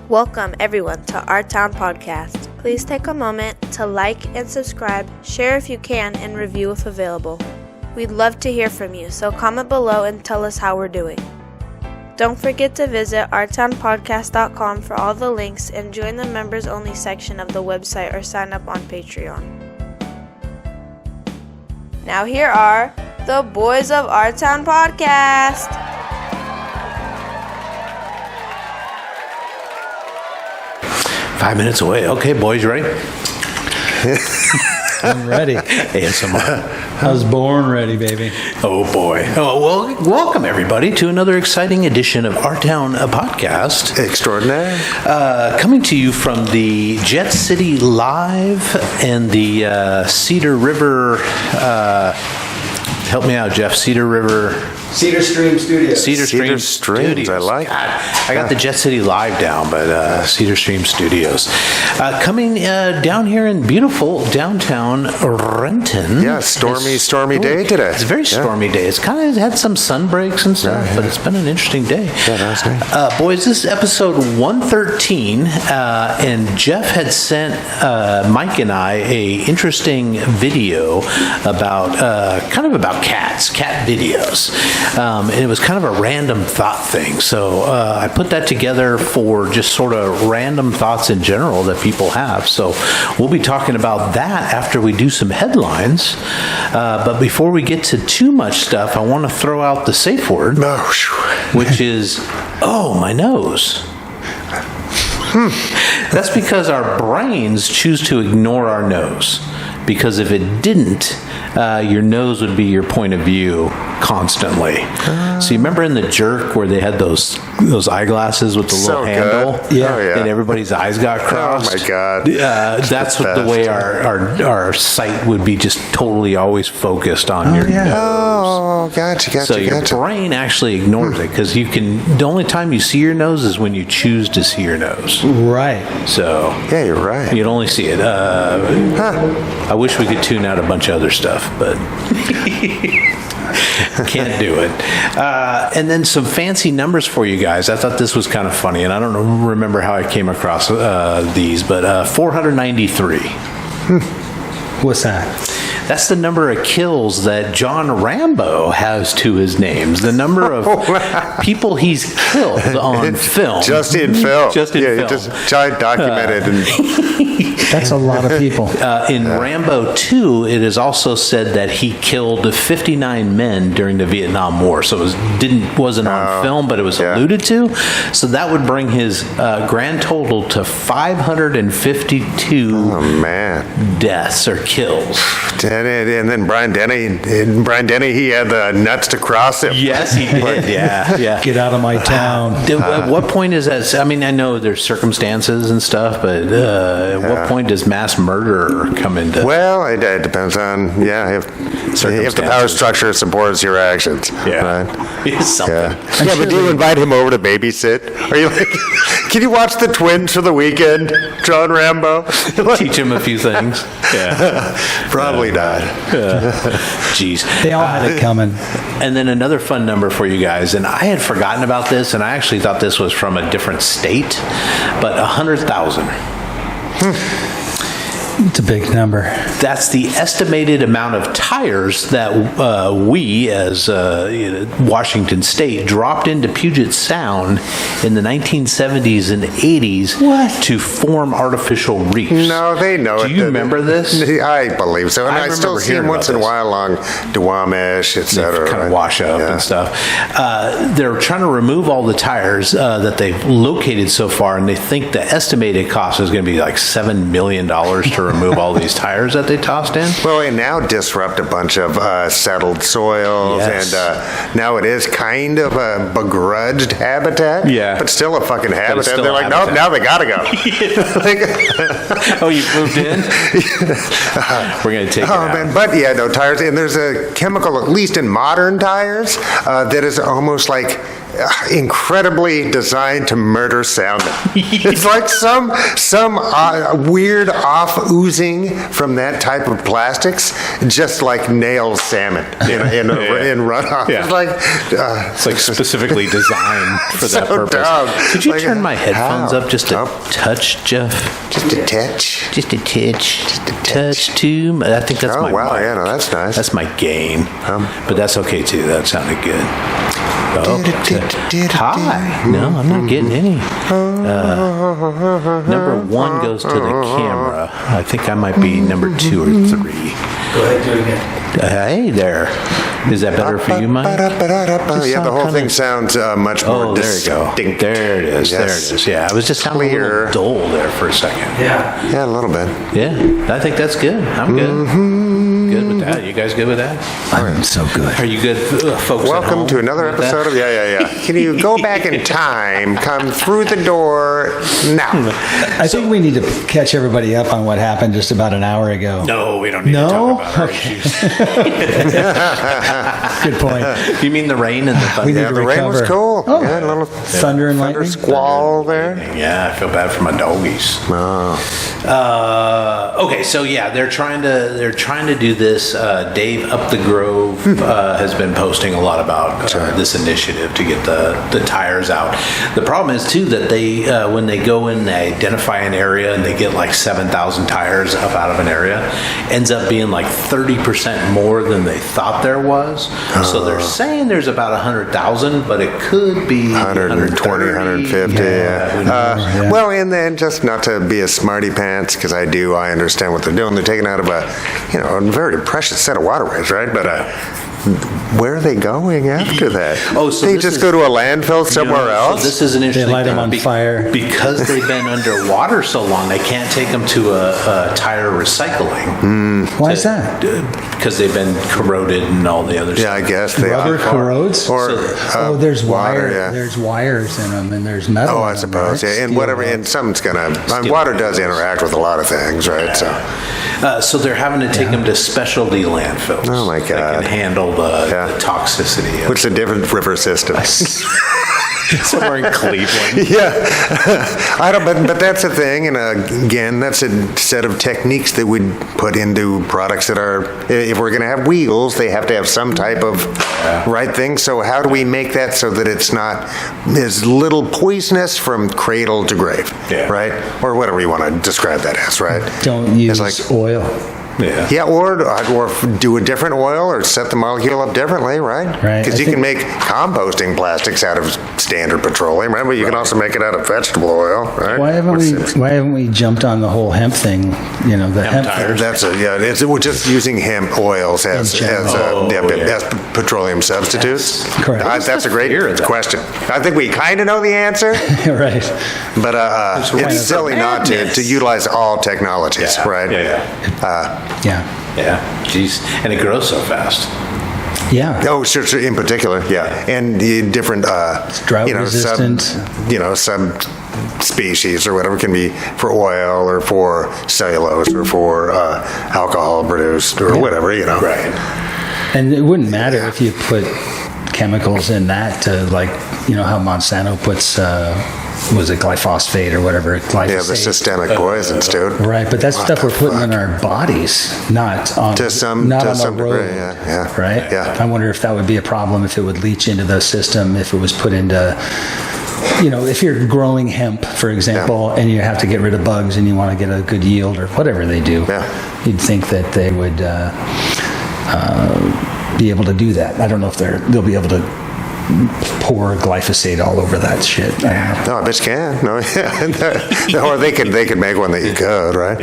Welcome everyone to Our Town Podcast. Please take a moment to like and subscribe, share if you can, and review if available. We'd love to hear from you, so comment below and tell us how we're doing. Don't forget to visit ourtownpodcast.com for all the links and join the members only section of the website or sign up on Patreon. Now here are the boys of Our Town Podcast. Five minutes away. Okay, boys, you ready? I'm ready. ASMR. I was born ready, baby. Oh, boy. Oh, well, welcome, everybody, to another exciting edition of Our Town Podcast. Extraordinaire. Coming to you from the Jet City Live and the Cedar River... help me out, Jeff. Cedar Stream Studios. Cedar Stream Studios. I like it. I got the Jet City Live down, but Cedar Stream Studios. Coming down here in beautiful downtown Renton. Yeah, stormy day today. It's a very stormy day. It's kind of had some sun breaks and stuff, but it's been an interesting day. Yeah, that was nice. Boys, this is episode 113, and Jeff had sent Mike and I a interesting video about cats, cat videos. And it was kind of a random thought thing. So I put that together for just sort of random thoughts in general that people have. So we'll be talking about that after we do some headlines. But before we get to too much stuff, I want to throw out the safe word, which is, oh, my nose. That's because our brains choose to ignore our nose. Because if it didn't, your nose would be your point of view constantly. So you remember in The Jerk where they had those eyeglasses with the little handle? Yeah. Oh, yeah. And everybody's eyes got crossed? Oh, my God. That's what the way our sight would be, just totally always focused on your nose. Oh, gotcha. So your brain actually ignores it because the only time you see your nose is when you choose to see your nose. Right. So Yeah, you're right. you'd only see it. I wish we could tune out a bunch of other stuff, but can't do it. And then some fancy numbers for you guys. I thought this was kind of funny, and I don't remember how I came across these, but 493. What's that? That's the number of kills that John Rambo has to his names. The number of people he's killed on film. Just in film. film. Just documented. That's a lot of people. In Rambo 2, it is also said that he killed 59 men during the Vietnam War. So it wasn't on film, but it was alluded to. So that would bring his grand total to 552 deaths or kills. And then Brian Denny, he had the nuts to cross him. Yes, he did. Yeah. Get out of my town. At what point is that? I mean, I know there's circumstances and stuff, but at what point does mass murder come into? Well, it depends on if the power structure supports your actions. Yeah, right? Something. Yeah, but do you invite him over to babysit? Are you like, can you watch the Twins for the weekend, John Rambo? Teach him a few things. Yeah, probably not. Jeez, They all had it coming. And then another fun number for you guys, and I had forgotten about this, and I actually thought this was from a different state, but 100,000. It's a big number. That's the estimated amount of tires that we, as Washington State, dropped into Puget Sound in the 1970s and 80s to form artificial reefs. No, they know it. Do you remember this? I believe so. And I still see them once in a while along Duwamish, etc. Kind of wash up and stuff. They're trying to remove all the tires that they've located so far, and they think the estimated cost is going to be like $7 million to remove all these tires that they tossed in. Well, and now disrupt a bunch of settled soils, and now it is kind of a begrudged habitat, but still a fucking habitat. They're like, nope, now they gotta go. Oh, you moved in? We're gonna take it out. Man, but no tires, and there's a chemical, at least in modern tires, that is almost like incredibly designed to murder sounding. It's like some weird off oozing from that type of plastics, just like nails salmon in runoff. Yeah. It's like specifically designed for that purpose. Dumb. Could you turn my headphones up just a touch, Jeff? Just a touch. Just a touch. Just a touch too. I think that's my wow, mic. yeah, no, that's nice. That's my gain. But that's okay too. That sounded good. Hi. No, I'm not getting any. Number 1 goes to the camera. I think I might be number 2 or 3. Go ahead, do it again. Hey there. Is that better for you, Mike? Yeah, the whole thing sounds much more distinct. There it is. Yes. There it is. Yeah, I was just sounding a little dull there for a second. Yeah. A little bit. Yeah, I think that's good. I'm good. Good with that. You guys good with that? I'm so good. Are you good, folks? Welcome to another episode of Yeah. Can you go back in time, come through the door now? I think we need to catch everybody up on what happened just about an hour ago. No, we don't need to talk about our issues. Good point. You mean the rain and the thunder? We need to The rain was recover. cool. Oh. Yeah, a little Thunder and lightning. squall there. Yeah, I feel bad for my doggies. Okay, so yeah, they're trying to do this. Dave Up the Grove has been posting a lot about this initiative to get the tires out. The problem is too that they when they go in, they identify an area and they get like 7,000 tires up out of an area, ends up being like 30% more than they thought there was. So they're saying there's about 100,000, but it could be 120, 150. Yeah. Well, and then just not to be a smarty pants, because I understand what they're doing. They're taking out of a very precious set of waterways, right? But where are they going after that? Oh, so they just go to a landfill somewhere else? So this is an interesting They light them thing. on fire. Because they've been underwater so long, they can't take them to a tire recycling. Why is that? Because they've been corroded and all the other Yeah, I stuff. guess they Rubber are. corrodes? Or There's water, wire. yeah. There's wires in them, and there's metal. Oh, I in them, suppose, right? yeah, and Steel whatever, rods. and something's water does interact with a lot of things, right? So they're having to take them to specialty landfills. Oh, my God. That can handle the toxicity of Which is a different river system. somewhere in Cleveland. Yeah, but that's a thing, and again, that's a set of techniques that we'd put into products that are, if we're going to have wheels, they have to have some type of right thing. So how do we make that so that it's not as little poisonous from cradle to grave, right? Or whatever you want to describe that as, right? Don't use It's oil. Yeah. or do a different oil or set the molecule up differently, right? Right. Because you can make composting plastics out of standard petroleum, right? But you can also make it out of vegetable oil, right? Why haven't we jumped on the whole hemp thing? The hemp tires. We're just using hemp oils as petroleum substitutes. Correct. That's a great fear of that? question. I think we kind of know the answer, right. but it's silly not to utilize all technologies, right? Yeah. Jeez. And it grows so fast. Yeah. Oh, sure, in particular, yeah. And the different, drought resistant. some species or whatever can be for oil or for cellulose or for alcohol produced or whatever, Right. And it wouldn't matter if you put chemicals in that to, how Monsanto puts, was it glyphosate or whatever? Glyphosate. Yeah, the systemic poisons, dude. Right, but that's stuff we're putting in our bodies, not on To some the degree, road, yeah. right? Yeah. I wonder if that would be a problem if it would leach into the system, if it was put into, if you're growing hemp, for example, and you have to get rid of bugs and you want to get a good yield or whatever they do, you'd think that they would be able to do that. I don't know if they'll be able to pour glyphosate all over that shit. No, I bet you can. No, or they could make one that you could, right?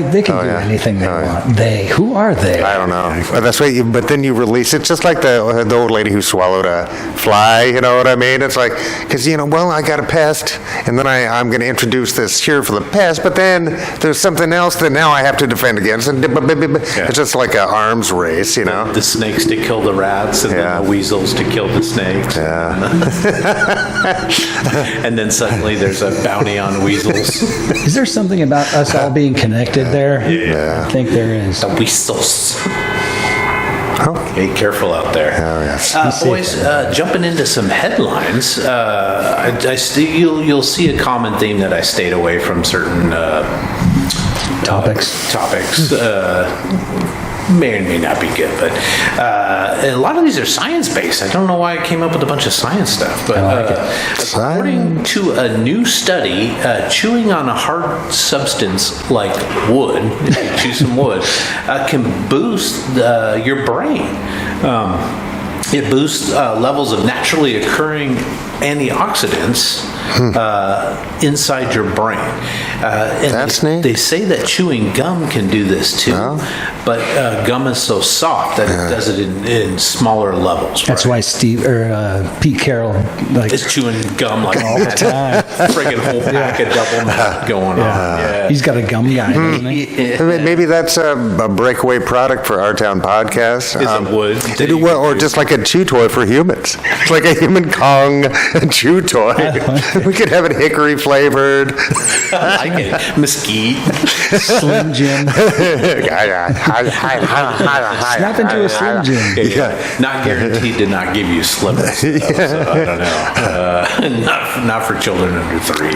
They can do anything they want. Who are they? I don't know. That's right. But then you release it, just like the old lady who swallowed a fly. You know what I mean? It's like, because I got a pest, and then I'm going to introduce this cure for the pest, but then there's something else that now I have to defend against. And it's just like an arms race, The snakes to kill the rats, and then the weasels to kill the snakes. Yeah. And then suddenly there's a bounty on weasels. Is there something about us all being connected there? Yeah. I think there is. The weasels. Be careful out there. Oh, yes. Boys, jumping into some headlines, you'll see a common theme that I stayed away from certain Topics. May or may not be good, but a lot of these are science-based. I don't know why I came up with a bunch of science stuff, but according to a new study, chewing on a hard substance like wood, if you chew some wood, can boost your brain. It boosts levels of naturally occurring antioxidants inside your brain. And That's neat. They say that chewing gum can do this too, but gum is so soft that it does it in smaller levels. That's why Pete Carroll It's chewing gum like all the time. friggin' whole pack of double nut going on. Yeah. He's got a gum guy, doesn't he? Maybe that's a breakaway product for our town podcast. Is it wood? Or just like a chew toy for humans. It's like a human Kong chew toy. We could have it hickory flavored. I like it. Mesquite. Slim Jim. Snap into a Slim Jim. Yeah. Not guaranteed to not give you slivers. So I don't know. Not for children under 3.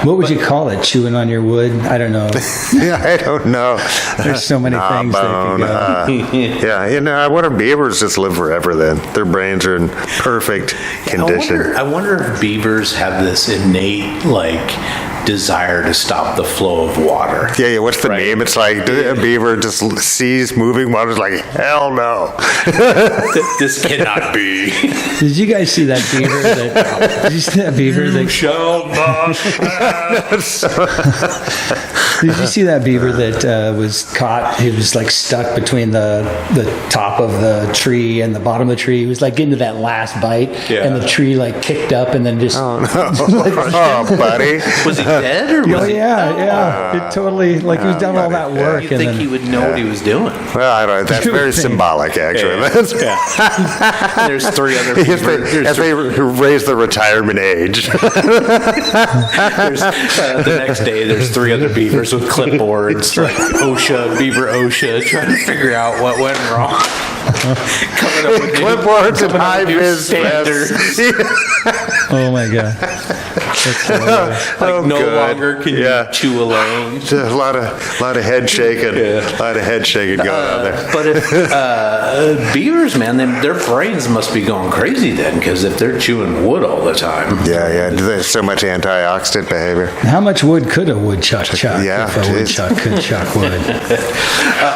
What would you call it? Chewing on your wood? I don't know. Yeah, I don't know. There's so many things Bone, that could go. yeah, I wonder if beavers just live forever then. Their brains are in perfect condition. I wonder if beavers have this innate, desire to stop the flow of water. Yeah, what's the name? It's like a beaver just sees moving water, it's like, hell no. This cannot be. Did you guys see that beaver Did you see that beaver that Shall not pass. Did you see that beaver that was caught? He was stuck between the top of the tree and the bottom of the tree. He was getting to that last bite, and the tree kicked up and then just. Oh, no. Oh, buddy. Was he dead or was he? Yeah. It totally he was done all that work. You'd think he would know what he was doing. Well, I don't know. That's very symbolic, actually. There's 3 other beavers. As they raise the retirement age. There's, the next day, there's 3 other beavers with clipboards, Beaver OSHA, trying to figure out what went wrong. Coming up with Clipboards and high vis standards. Oh my god! No longer can you chew alone. A lot of head shaking. A lot of head shaking going on there. But if beavers, man, their brains must be going crazy then, because if they're chewing wood all the time. Yeah. There's so much antioxidant behavior. How much wood could a woodchuck chuck? Yeah, if a woodchuck could chuck wood.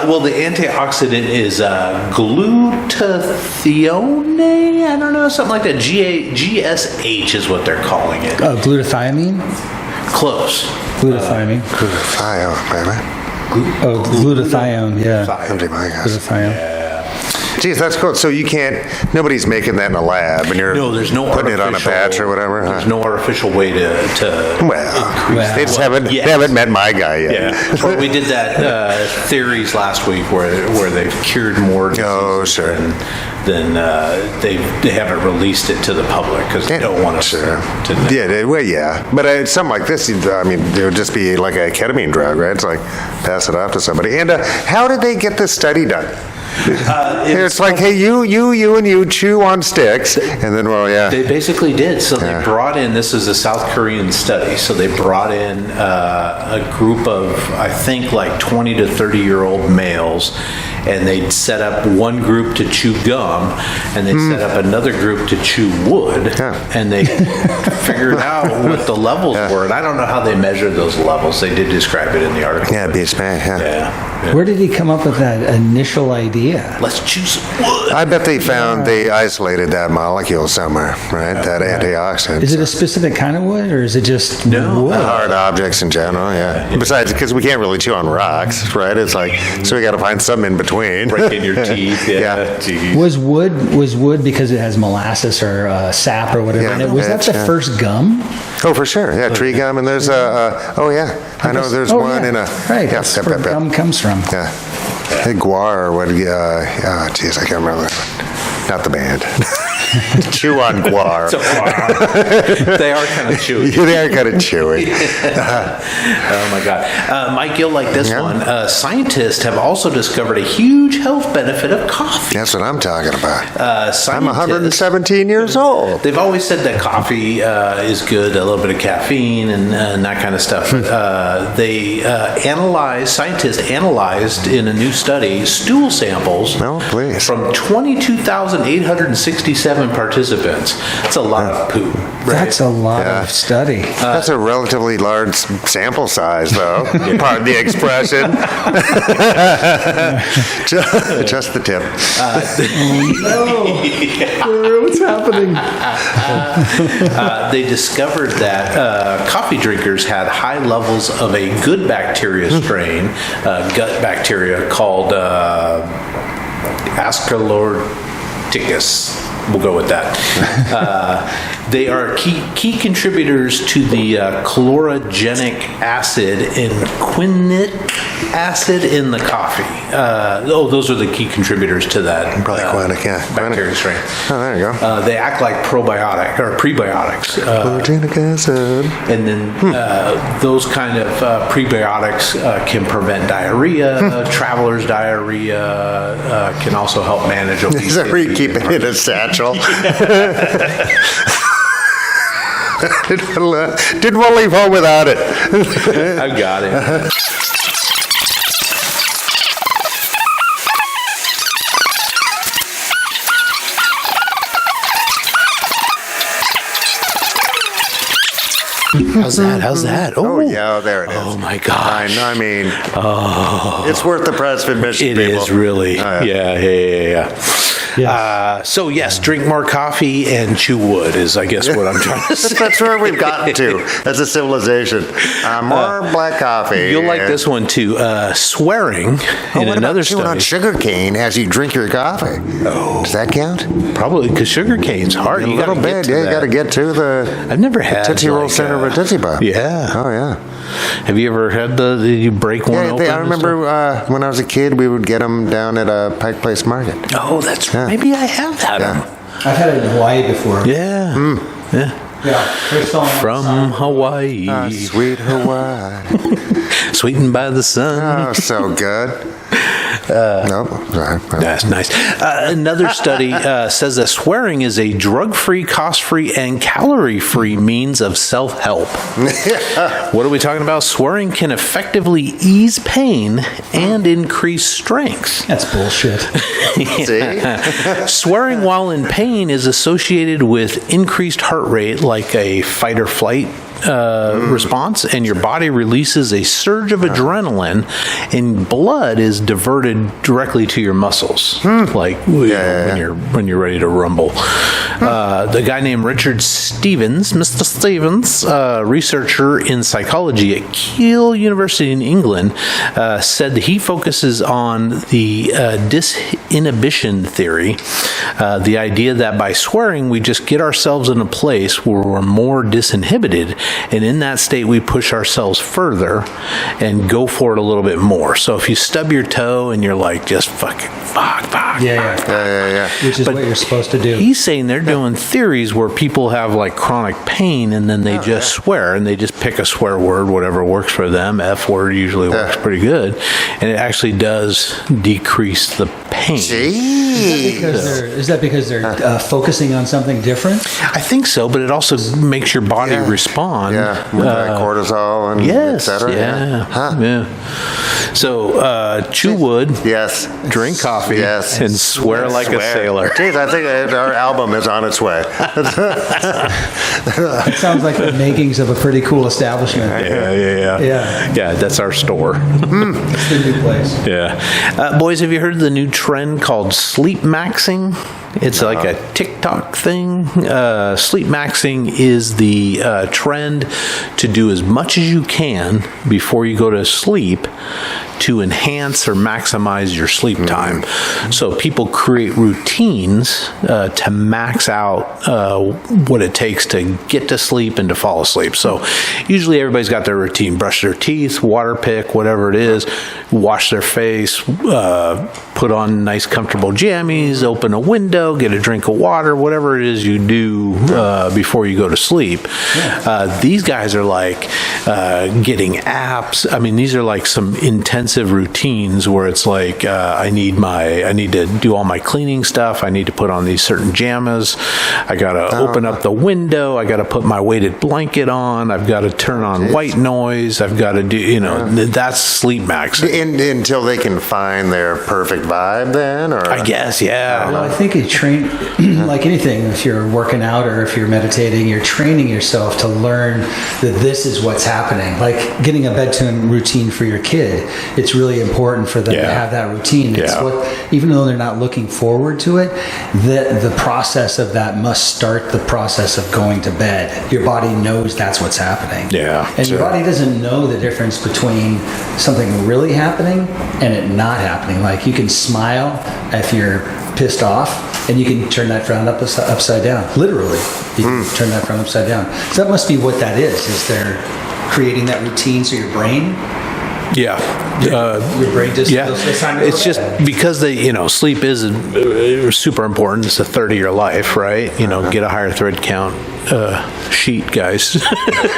Well, the antioxidant is glutathione. I don't know, something like that. GSH is what they're calling it. Glutathione? Close. Glutathione. Glutathione, yeah. Glutathione. Geez, that's cool. So nobody's making that in a lab, and you're there's no putting it on a patch or whatever. There's no artificial way to they just haven't met my guy yet. Yeah. Well, we did that theories last week where they've cured more diseases than they haven't released it to the public because they don't want us to know. But something like this, it would just be like a ketamine drug, right? It's like pass it off to somebody. And how did they get this study done? It's like, hey, you, and you chew on sticks, and then, They basically did. So they brought in, this is a South Korean study, so they brought in a group of, I think, 20 to 30-year-old males, and they'd set up one group to chew gum, and they set up another group to chew wood, and they figured out what the levels were. And I don't know how they measured those levels. They did describe it in the article. Yeah, Yeah. Where did he come up with that initial idea? Let's chew some wood. I bet they isolated that molecule somewhere, right? That antioxidant. Is it a specific kind of wood, or is it just wood? Hard objects in general, yeah. Besides, because we can't really chew on rocks, right? It's so we got to find something in between. Breaking your teeth, Geez. Was wood because it has molasses or sap or whatever in it? Was that the first gum? Oh, for sure. Yeah, tree gum, and there's I know there's one in a... Right, that's where gum comes from. Yeah. I think guar or what, I can't remember. Not the band. Chew on guar. So, they are kind of chewy. They are kind of chewy. Oh my God. Mike, you'll like this one. Scientists have also discovered a huge health benefit of coffee. That's what I'm talking about. I'm Scientists- 117 years old. They've always said that coffee is good, a little bit of caffeine and that kind of stuff. But scientists analyzed in a new study stool samples from 22,867 participants. That's a lot of poop. Right? That's a lot of study. That's a relatively large sample size, though. Pardon the expression. Just the tip. What's happening? They discovered that coffee drinkers had high levels of a good bacteria strain, gut bacteria called Ascalorticus. We'll go with that. They are key contributors to the chlorogenic acid and quinic acid in the coffee. Those are the key contributors to that. Probably quinic, bacteria strain. Oh, there you go. They act like prebiotics. Chlorogenic acid. And then those kind of prebiotics can prevent diarrhea, traveler's diarrhea, can also help manage obesity. Is that where you keep it in a satchel? Didn't want to leave home without it. I've got it. How's that? Oh, yeah, there it is. Oh, my gosh. I mean, it's worth the price of admission, It people. is really. Oh, Yeah. So, yes, drink more coffee and chew wood is, I guess, what I'm trying to say. That's where we've gotten to as a civilization. More black coffee. You'll like this one, too. Swearing in what another about chewing on study. sugar cane as you drink your coffee? Oh. Does that count? Probably because sugar cane's hard. A You little gotta get bit. to Yeah, you that. got to get to the I've never had Tootsie Roll like, center of a Tootsie Pop. Yeah. Oh, yeah. Have you ever had did you break one Yeah, open? I remember when I was a kid, we would get them down at a Pike Place Market. Oh, that's right. Maybe I have had them. I've had it in Hawaii before. Yeah. Yeah. Yeah. From Hawaii. Sweet Hawaii. Sweetened by the sun. Oh, so good. Nope. Sorry. That's nice. Another study says that swearing is a drug-free, cost-free, and calorie-free means of self-help. What are we talking about? Swearing can effectively ease pain and increase strength. That's bullshit. See? Swearing while in pain is associated with increased heart rate, like a fight or flight response, and your body releases a surge of adrenaline, and blood is diverted directly to your muscles, like when you're ready to rumble. The guy named Richard Stevens, Mr. Stevens, researcher in psychology at Keele University in England, said that he focuses on the disinhibition theory, the idea that by swearing we just get ourselves in a place where we're more disinhibited, and in that state we push ourselves further and go for it a little bit more. So if you stub your toe and you're like, just fuck. Yeah. Which is what you're supposed to do. He's saying they're doing theories where people have like chronic pain and then they just swear and they just pick a swear word, whatever works for them. F word usually works pretty good. And it actually does decrease the pain. Is that because they're focusing on something different? I think so, but it also makes your body respond. Yeah, with cortisol and et cetera. Yeah. So, chew wood. Yes. Drink coffee. Yes. And swear like a sailor. Jeez, I think our album is on its way. It sounds like the makings of a pretty cool establishment. Yeah, that's our store. It's the new place. Yeah. Boys, have you heard of the new trend called sleep maxing? It's like a TikTok thing. Sleep maxing is the trend to do as much as you can before you go to sleep to enhance or maximize your sleep time. So people create routines to max out what it takes to get to sleep and to fall asleep. So usually everybody's got their routine: brush their teeth, water pick, whatever it is, wash their face, put on nice comfortable jammies, open a window, window, get a drink of water, whatever it is you do before you go to sleep. These guys are like getting apps. I mean, these are like some intensive routines where it's like I need to do all my cleaning stuff. I need to put on these certain jammas. I got to open up the window. I got to put my weighted blanket on. I've got to turn on white noise. I've got to do, that's sleep maxing. Until they can find their perfect vibe then? Or I guess, yeah. Well, I think it like anything, if you're working out or if you're meditating, you're training yourself to learn that this is what's happening. Like getting a bedtime routine for your kid, it's really important for them to have that routine. It's what, even though they're not looking forward to it, the process of that must start the process of going to bed. Your body knows that's what's happening. Yeah. And your body doesn't know the difference between something really happening and it not happening. Like you can smile if you're pissed off, and you can turn that frown upside down. Literally, you can turn that frown upside down. So that must be what that is they're creating that routine so your brain... Yeah. Your brain just... It's just because sleep is super important. It's a third of your life, right? Get a higher thread count sheet, guys.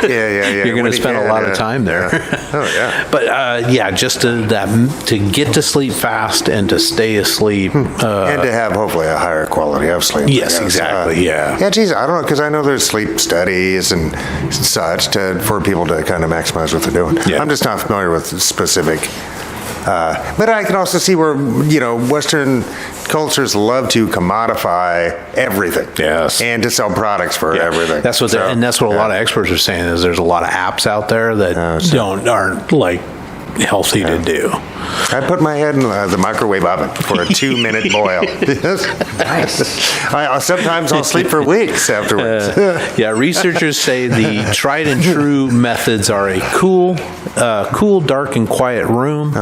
Yeah. You're going to spend a lot of time there. Oh, yeah. But just to get to sleep fast and to stay asleep. And to have hopefully a higher quality of sleep. Yes, exactly, yeah. Yeah, geez, I don't know, because I know there's sleep studies and such for people to kind of maximize what they're doing. Yeah. I'm just not familiar with specific. But I can also see where, Western cultures love to commodify everything. Yes. And to sell products for everything. That's what a lot of experts are saying is there's a lot of apps out there that aren't like healthy to do. I put my head in the microwave oven for a 2-minute boil. Nice. Sometimes I'll sleep for weeks afterwards. Researchers say the tried and true methods are a cool, dark, and quiet room,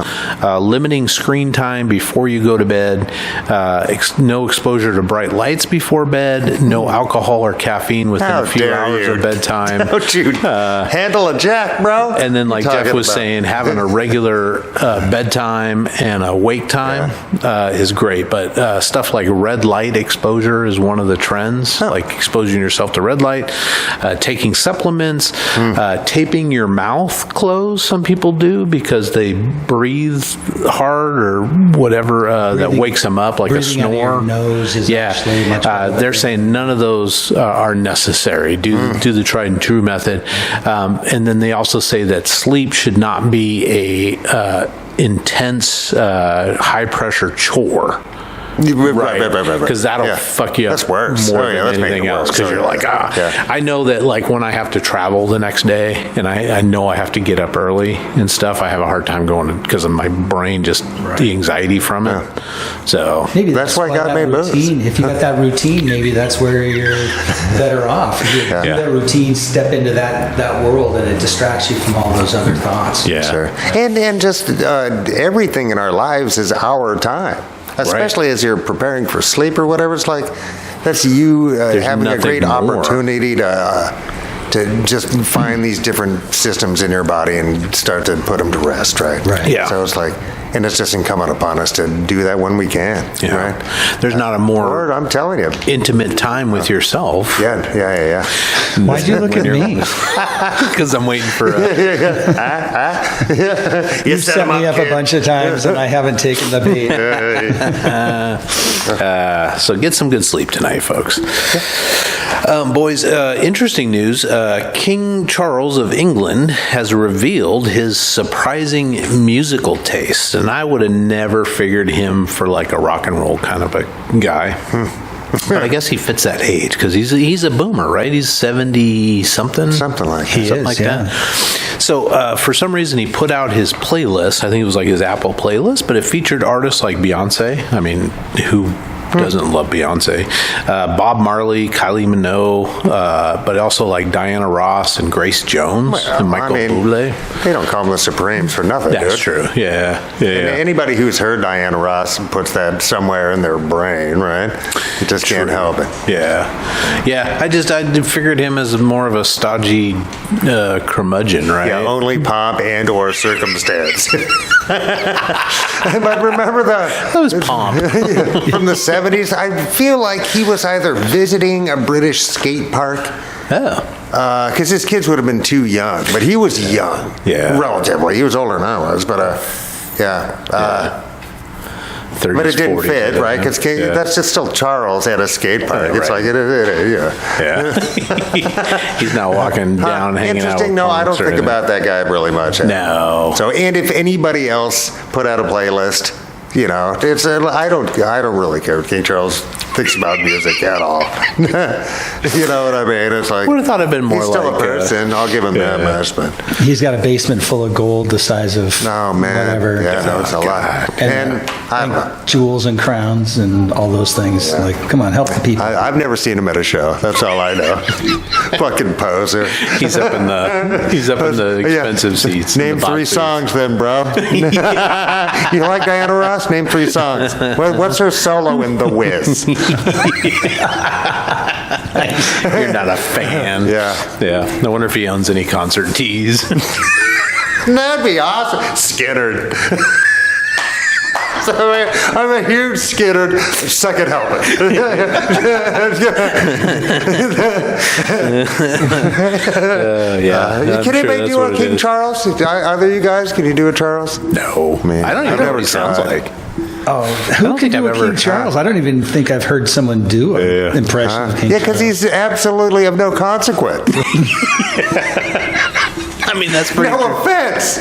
limiting screen time before you go to bed, no exposure to bright lights before bed, no alcohol or caffeine within a few hours of bedtime. Don't you handle a jack, bro? And then, like Jeff was saying, having a regular bedtime and a wake time is great. But stuff like red light exposure is one of the trends, like exposing yourself to red light, taking supplements, taping your mouth closed. Some people do because they breathe hard or whatever that wakes them up, like a snore. Out of your nose is actually much better. They're saying none of those are necessary. Do the tried and true method. And then they also say that sleep should not be a intense, high-pressure chore. Right. Because that'll fuck you up that's worse. more than anything else. Because you're like, I know that like when I have to travel the next day and I know I have to get up early and stuff, I have a hard time going because of my brain, just the anxiety from it. So maybe that's why God made routine. If you got that routine, maybe that's where you're better off. If you do that routine, step into that world, and it distracts you from all those other thoughts. Yeah. Sure. And just everything in our lives is our time. Especially as you're preparing for sleep or whatever, it's like that's you having a great opportunity to just find these different systems in your body and start to put them to rest, right? Right. Yeah. So it's like, and it's just incumbent upon us to do that when we can, right? There's not a more I'm telling you, intimate time with yourself. Yeah. Why'd you look at me? Because I'm waiting for You've set me up a bunch of times and I haven't taken the bait. So get some good sleep tonight, folks. Boys, interesting news. King Charles of England has revealed his surprising musical taste, and I would have never figured him for like a rock and roll kind of a guy. But I guess he fits that age because he's a boomer, right? He's 70 something, something like that. So for some reason he put out his playlist. I think it was like his Apple playlist, but it featured artists like Beyonce. I mean, who doesn't love Beyonce? Bob Marley, Kylie Minogue, but also like Diana Ross and Grace Jones and Michael Bublé. They don't call them the Supremes for nothing, That's dude. true. Yeah. Anybody who's heard Diana Ross puts that somewhere in their brain, right? You just can't help it. Yeah. I figured him as more of a stodgy curmudgeon, right? Yeah, only pomp and or circumstance. But remember That was pomp. from the 70s? I feel like he was either visiting a British skate park. Oh. Because his kids would have been too young, but he was young. Yeah. Relatively. He was older than I was, but yeah. 30s, But it didn't 40s, fit, right? Because that's just still Charles at a skate park. It's Right. like, yeah. Yeah. He's not walking down, hanging out. Interesting. No, I don't think about that guy really much. No. So, and if anybody else put out a playlist, you know, it's I don't really care what King Charles thinks about music at all. You know what I mean? It's like Would have thought it'd been more he's still like, a person. I'll give him that much, but He's got a basement full of gold the size of oh man, whatever. yeah, no, it's a lot. And jewels and crowns and all those things. Like, come on, help the people. I've never seen him at a show. That's all I know. Fucking poser. He's up in the expensive seats. in Name the box 3 seats. songs then, bro. You like Diana Ross? Name 3 songs. What's her solo in The Wiz? You're not a fan. Yeah. Yeah. No wonder if he owns any concert tees. That'd be awesome. Skittered. So I'm a huge Skittered second helmet. Yeah. Can anybody do a King Charles? Either you guys, can you do a Charles? No. Man, I don't even I've know never what he sounds tried. like. Oh, who don't could think do I've a King ever- Charles? I don't even think I've heard someone do an impression of King Yeah, Charles. because he's absolutely of no consequence. I mean, that's pretty No true. offense.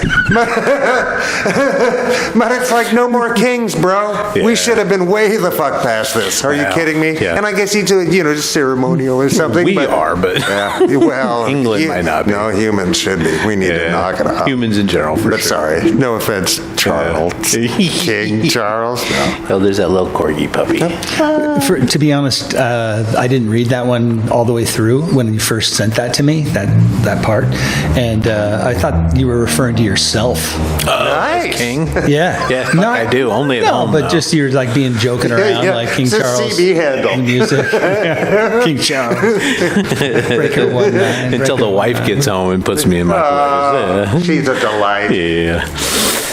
But it's like no more kings, bro. Yeah. We should have been way the fuck past this. Are you Well, kidding me? yeah. And I guess he's just ceremonial or something. We but, are, but Yeah, well, England might not be. No, humans should be. We need to knock it off. Humans in general, for But sure. sorry, no offense, Charles. King Charles. No. Oh, there's that little corgi puppy. To be honest, I didn't read that one all the way through when you first sent that to me, that part. And I thought you were referring to yourself. Nice. King? Yeah. Yeah, fuck, I do. Only at home, but though. just you're like being joking around Yeah, like King it's a Charles. CB handle. and music. King Charles. Breaker 19. Until the wife gets home and puts me in my place. She's a delight. Yeah.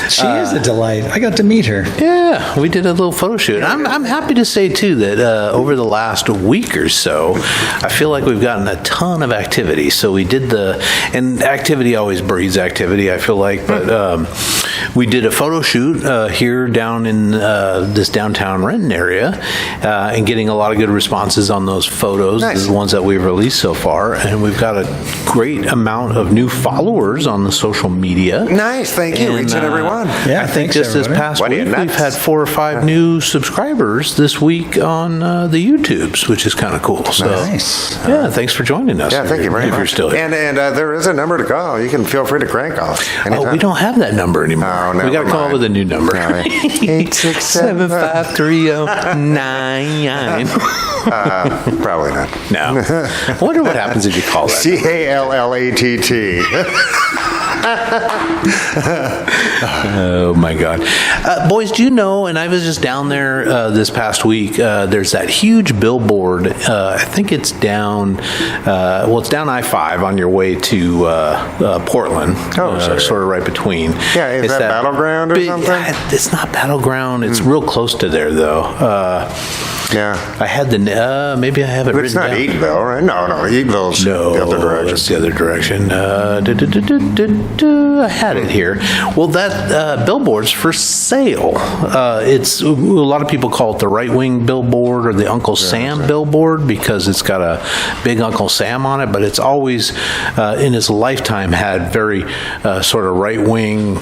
She is a delight. I got to meet her. Yeah, we did a little photo shoot. I'm happy to say, too, that over the last week or so, I feel like we've gotten a ton of activity. So we did and activity always breeds activity, I feel like, but we did a photo shoot here down in this downtown Renton area and getting a lot of good responses on those photos, Nice. the ones that we've released so far. And we've got a great amount of new followers on the social media. Nice, thank you, each and every one. Yeah, I think just this past What are you, week we've nuts? had 4 or 5 new subscribers this week on the YouTubes, which is kind of cool. So, Nice. yeah, thanks for joining us. Yeah, thank you very if much. you're still here. And there is a number to call. You can feel free to crank off. Oh, we don't have that number anymore. Oh, we got never to come up mind. with a new number. 75309. Probably not. No. I wonder what happens if you call that. CALLATT. Oh my God. Boys, do you know, and I was just down there this past week, there's that huge billboard. I think it's down, it's down I-5 on your way to Portland. Oh, sure. Sort of right between. Yeah, is It's that Battleground or something? It's not Battleground. It's real close to there, though. Yeah. I had maybe I have it But it's written not down. Eatonville, right? No, Eatonville's No, the other direction. that's the other direction. I had it here. Well, that billboard's for sale. It's a lot of people call it the right wing billboard or the Uncle Sam billboard because it's got a big Uncle Sam on it. But it's always in its lifetime had very sort of right wing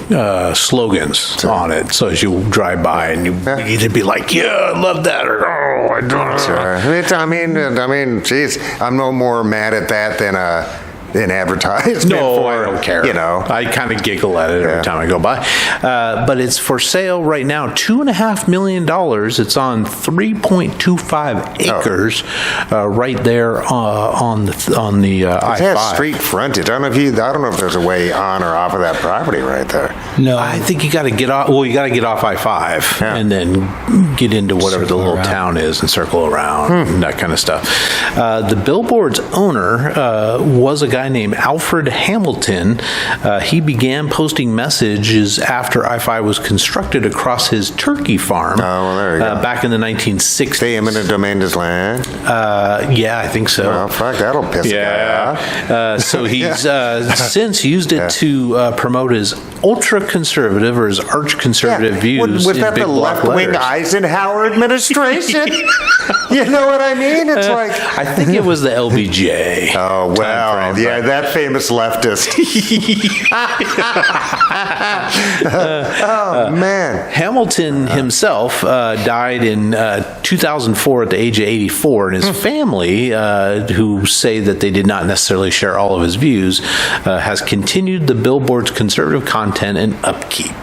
slogans on it. So as you drive by and you'd be like, "Yeah, I love that," or "Oh, I don't." Sure. I mean, geez, I'm no more mad at that than an advertisement. No, for, I don't care. I kind of giggle at it every time I go by. But it's for sale right now, $2.5 million. It's on 3.25 acres, right there on the It I-5. has street frontage. I don't know if there's a way on or off of that property right there. No. I think you got to get off. Well, you got to get off I-5 Yeah. and then get into whatever the Circle little around. town is and circle around and that kind of stuff. The billboard's owner was a guy guy named Alfred Hamilton. He began posting messages after I-5 was constructed across his turkey farm. Oh, well, there you go. Back in the 1960s. The eminent domain is land. Yeah, I think so. Well, fuck, that'll piss a guy off. So he's since used it to promote his ultra-conservative or his arch-conservative views. Was in that big the block left-wing letters. Eisenhower administration? You know what I mean? It's like... I think it was the LBJ. Oh, well, timeframe, yeah, that famous leftist. Oh, man. Hamilton himself died in 2004 at the age of 84, and his family, who say that they did not necessarily share all of his views, has continued the Billboard's conservative content and upkeep.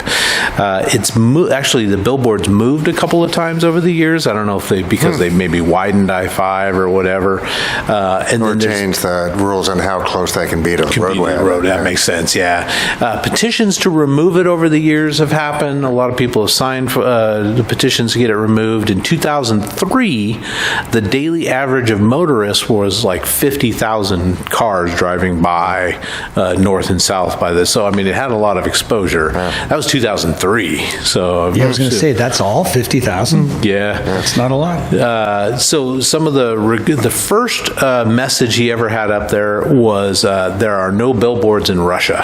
Actually, the Billboard's moved a couple of times over the years. I don't know if because they maybe widened I-5 or whatever. And Or then change the rules on how close that can be to the roadway. road. That makes sense, yeah. Petitions to remove it over the years have happened. A lot of people have signed the petitions to get it removed. In 2003, the daily average of motorists was like 50,000 cars driving by north and south by this. So, I mean, it had a lot of exposure. That was 2003. So, Yeah, I was going to say, that's all 50,000? yeah. That's not a lot. So some of the first message he ever had up there was there are no billboards in Russia.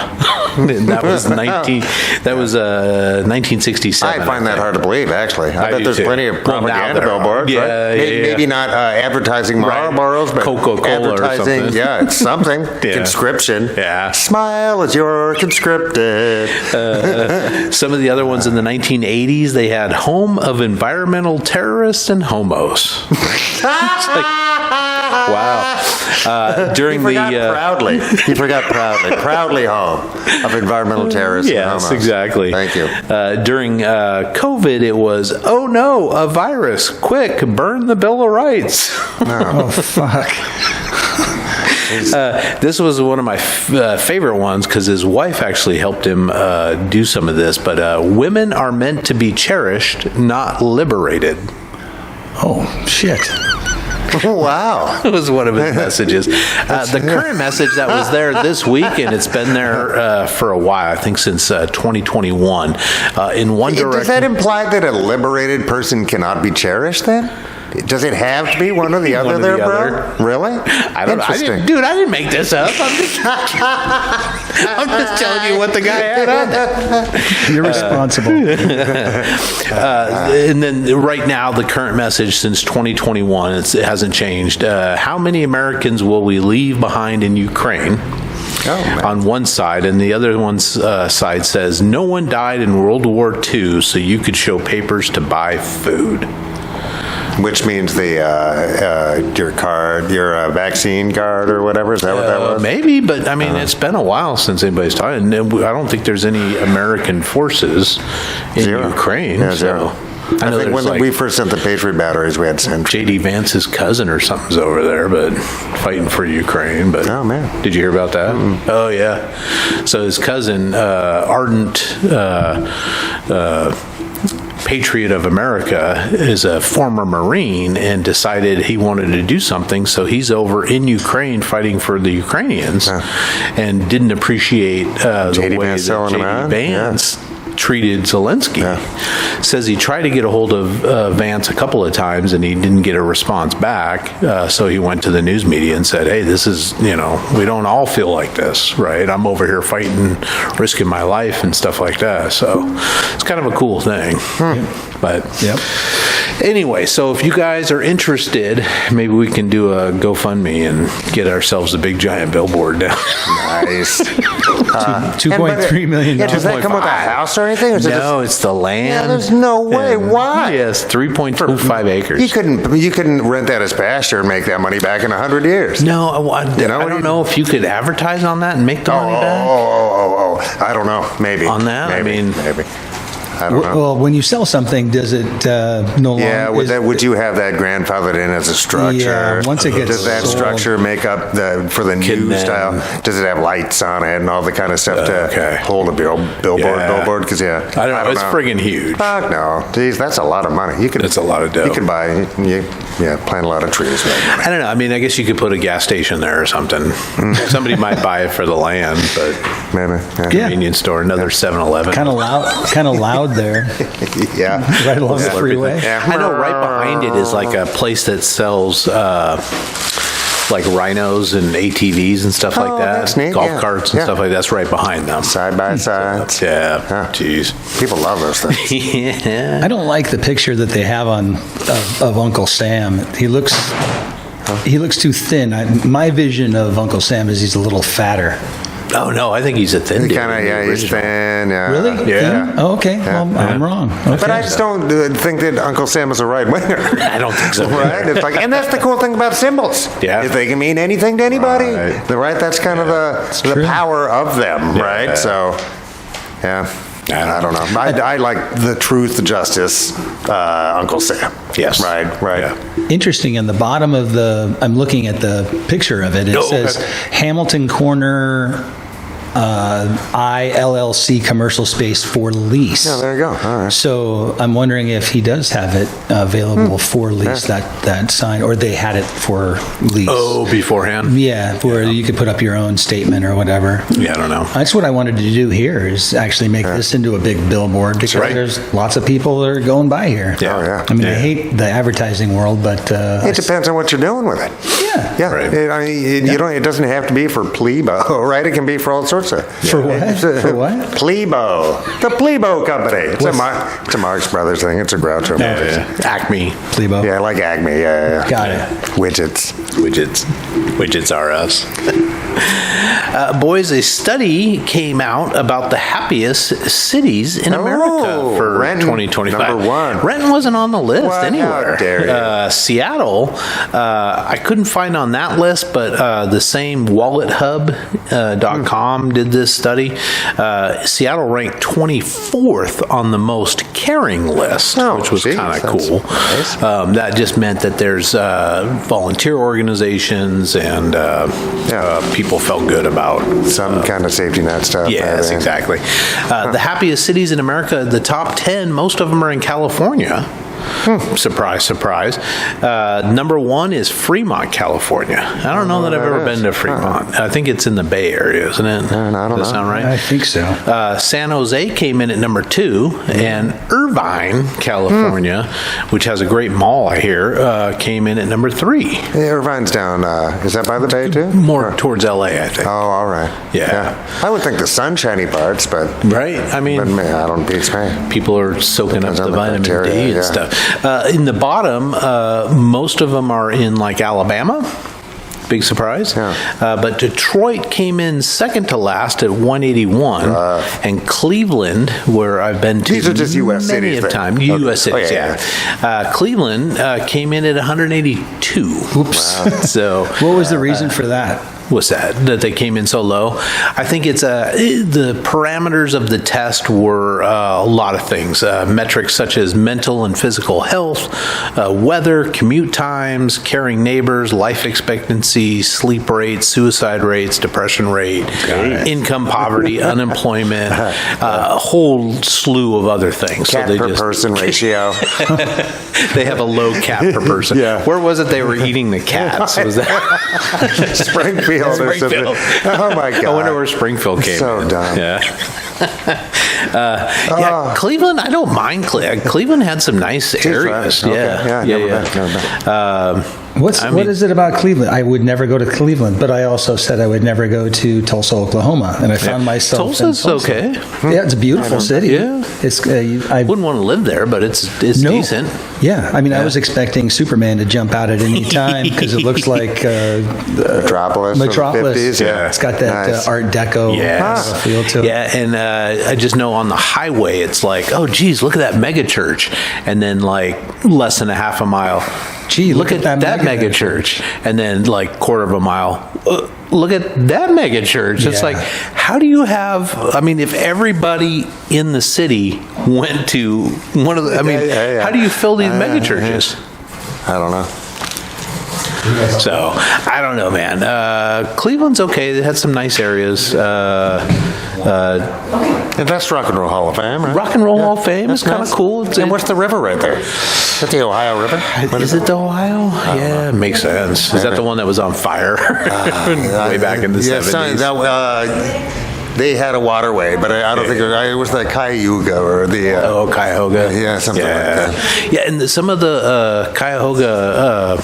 And that was 1967. I find that hard to believe, actually. I bet do there's too. plenty of Well, now propaganda there are. billboards, Yeah, right? yeah. Maybe not advertising Marlboros, but Coca-Cola or advertising, something. yeah, it's something. Yeah. Conscription. Yeah. Smile as you're conscripted. Some of the other ones in the 1980s, they had home of environmental terrorists and homos. It's like, wow. During He forgot proudly. Proudly home of environmental terrorists and Yes, homos. exactly. Thank you. During COVID, it was, oh no, a virus. Quick, burn the Bill of Rights. Oh, fuck. This was one of my favorite ones because his wife actually helped him do some of this. But women are meant to be cherished, not liberated. Oh, shit. Wow. It was one of his messages. The current message that was there this week, and it's been there for a while, I think since 2021, in one direction. Does that imply that a liberated person cannot be cherished then? Does it have to be one or the other or there, the bro? other. Really? I don't know. Interesting. I didn't make this up. I'm just telling you what the guy had on there. You're responsible. And then right now, the current message since 2021, it hasn't changed. How many Americans will we leave behind in Ukraine? On one side, and the other one's side says, no one died in World War II, so you could show papers to buy food. Which means your card, your vaccine card or whatever. Is that what that was? Maybe, but I mean, it's been a while since anybody's talking. And I don't think there's any American forces in Ukraine. Yeah, so. zero. I think when we first sent the Patriot batteries, we had sent J.D. Vance's cousin or something's over there, but fighting for Ukraine. But oh man, did you hear about that? Mm-hmm. Oh yeah. So his cousin, ardent patriot of America, is a former Marine and decided he wanted to do something. So he's over in Ukraine fighting for the Ukrainians, and didn't appreciate the way that J.D. Vance treated Zelensky. Says he tried to get a hold of Vance a couple of times and he didn't get a response back. So he went to the news media and said, hey, this is, we don't all feel like this, right? I'm over here fighting, risking my life and stuff like that. So it's kind of a cool thing. But anyway, so if you guys are interested, maybe we can do a GoFundMe and get ourselves a big giant billboard down. Nice. $2.3 million. Does that come with a house or anything? Or is No, it's the land. Yeah, there's no way. Why? Yes, 3.25 acres. You couldn't rent that as pasture and make that money back in 100 years. No, I don't know if you could advertise on that and make the money back. I don't know. Maybe On that, maybe. I don't know. Well, when you sell something, does it no longer? Yeah, would you have that grandfathered in as a structure? Yeah, once it gets does that sold. structure make up for the new style? Does it have lights on it and all the kind of stuff to hold a billboard? Because I don't know. It's friggin' huge. Fuck no, geez, that's a lot of money. It's a lot of dough. You could buy, plant a lot of trees. Right? I don't know. I mean, I guess you could put a gas station there or something. Somebody might buy it for the land, but maybe convenience store, another 7-Eleven. Kind of loud there. Yeah, right along the freeway. Yeah. I know. Right behind it is like a place that sells like rhinos and ATVs and stuff like that. That's neat. Golf carts and stuff like that's right behind them. Side by side. Yeah. Jeez. People love those things. Yeah. I don't like the picture that they have of Uncle Sam. He looks too thin. My vision of Uncle Sam is he's a little fatter. Oh no, I think he's a thin dude. He's thin. Yeah. Really? Yeah. Thin? Oh, okay. Yeah. Well, I'm wrong. Okay. But I just don't think that Uncle Sam is a right winger. I don't think so. Right? It's like, and that's the cool thing about symbols. Yeah. If they can mean anything to anybody, Right. That's kind of the power of them, right? So, yeah. I don't know. I like the truth, justice, Uncle Sam. Yes. Right. Yeah. Interesting. In the bottom of I'm looking at the picture of it. It says Hamilton Corner ILLC commercial space for lease. Yeah, there you go. All right. So I'm wondering if he does have it available for lease, that sign, or they had it for lease. Oh, beforehand? Yeah, where you could put up your own statement or whatever. Yeah, I don't know. That's what I wanted to do here, is actually make this into a big billboard, because there's lots of people that are going by here. Yeah. Oh, yeah. I mean, I hate the advertising world, but It depends on what you're doing with it. yeah. Yeah. Right. It doesn't have to be for plebo, right? It can be for all sorts of. For what? For what? Plebo. The Plebo Company. It's a Marx Brothers thing. It's a Groucho movie. Acme. Plebo. Yeah, like Acme. Yeah. Got it. Widgets. Widgets are us. Boys, a study came out about the happiest cities in America for Renton, 2025. number one. Renton wasn't on the list What? anywhere. How dare you. Seattle, I couldn't find on that list, but the same WalletHub.com did this study. Seattle ranked 24th on the most caring list, which was kind of cool. Nice. That just meant that there's volunteer organizations and people felt good about Some kind of safety net stuff. Yes, exactly. The happiest cities in America, the top 10, most of them are in California. Surprise, surprise. Number one is Fremont, California. I don't know that I've ever been to Fremont. I think it's in the Bay Area, isn't it? I don't know. Does that sound right? I think so. San Jose came in at number 2, and Irvine, California, which has a great mall, I hear, came in at number 3. Yeah, Irvine's down. Is that by the Bay too? More towards LA, I think. Oh, all right. Yeah. I would think the sunshiny parts, but Right? I mean, I don't beats me. people are soaking up Depends the on the vitamin criteria, D and stuff. In the bottom, most of them are in like Alabama. Big surprise. Yeah. But Detroit came in second to last at 181, and Cleveland, where I've been to These are just U.S. many cities, of right? time, U.S. cities, Cleveland came in at 182. Oops. Wow. So What was the reason for that? What's that they came in so low? I think it's the parameters of the test were a lot of things. Metrics such as mental and physical health, weather, commute times, caring neighbors, life expectancy, sleep rates, suicide rates, depression rate, income poverty, unemployment, a whole slew of other things. Cat per person ratio. They have a low cat per person. Yeah. Where was it they were eating the cats? Was that Springfield or something. Springfield. Oh my God. I wonder where Springfield came So in. dumb. Yeah. Cleveland, I don't mind Cleveland. Cleveland had some nice areas. Okay. Yeah. Never been. What is it about Cleveland? I would never go to Cleveland, but I also said I would never go to Tulsa, Oklahoma, and I found myself Tulsa's in Tulsa. okay. Yeah, it's a beautiful city. Yeah. It's I wouldn't want to live there, but it's decent. Yeah, I mean, I was expecting Superman to jump out at any time because it looks like Metropolis. From the 50s, yeah. It's got that Nice. Art Deco feel to it. Yeah, and I just know on the highway, it's like, oh, geez, look at that mega church. And then, like, less than a half a mile, Gee, look at that mega church. And then, like, quarter of a mile, look at that mega church. It's Yeah. like, how do you have, I mean, if everybody in the city went to one of the, I mean, how do you fill these mega churches? I don't know. So, I don't know, man. Cleveland's okay. They had some nice areas. And that's Rock and Roll Hall of Fame, right? Rock and Roll Hall of Fame is kind of cool. And what's the river right there? Is that the Ohio River? Is it the Ohio? Yeah, it makes sense. Is that the one that was on fire way back in the 70s? They had a waterway, but I don't think it was the Cuyahoga or the... Cuyahoga. Yeah, something like that. Yeah, and some of the Cuyahoga...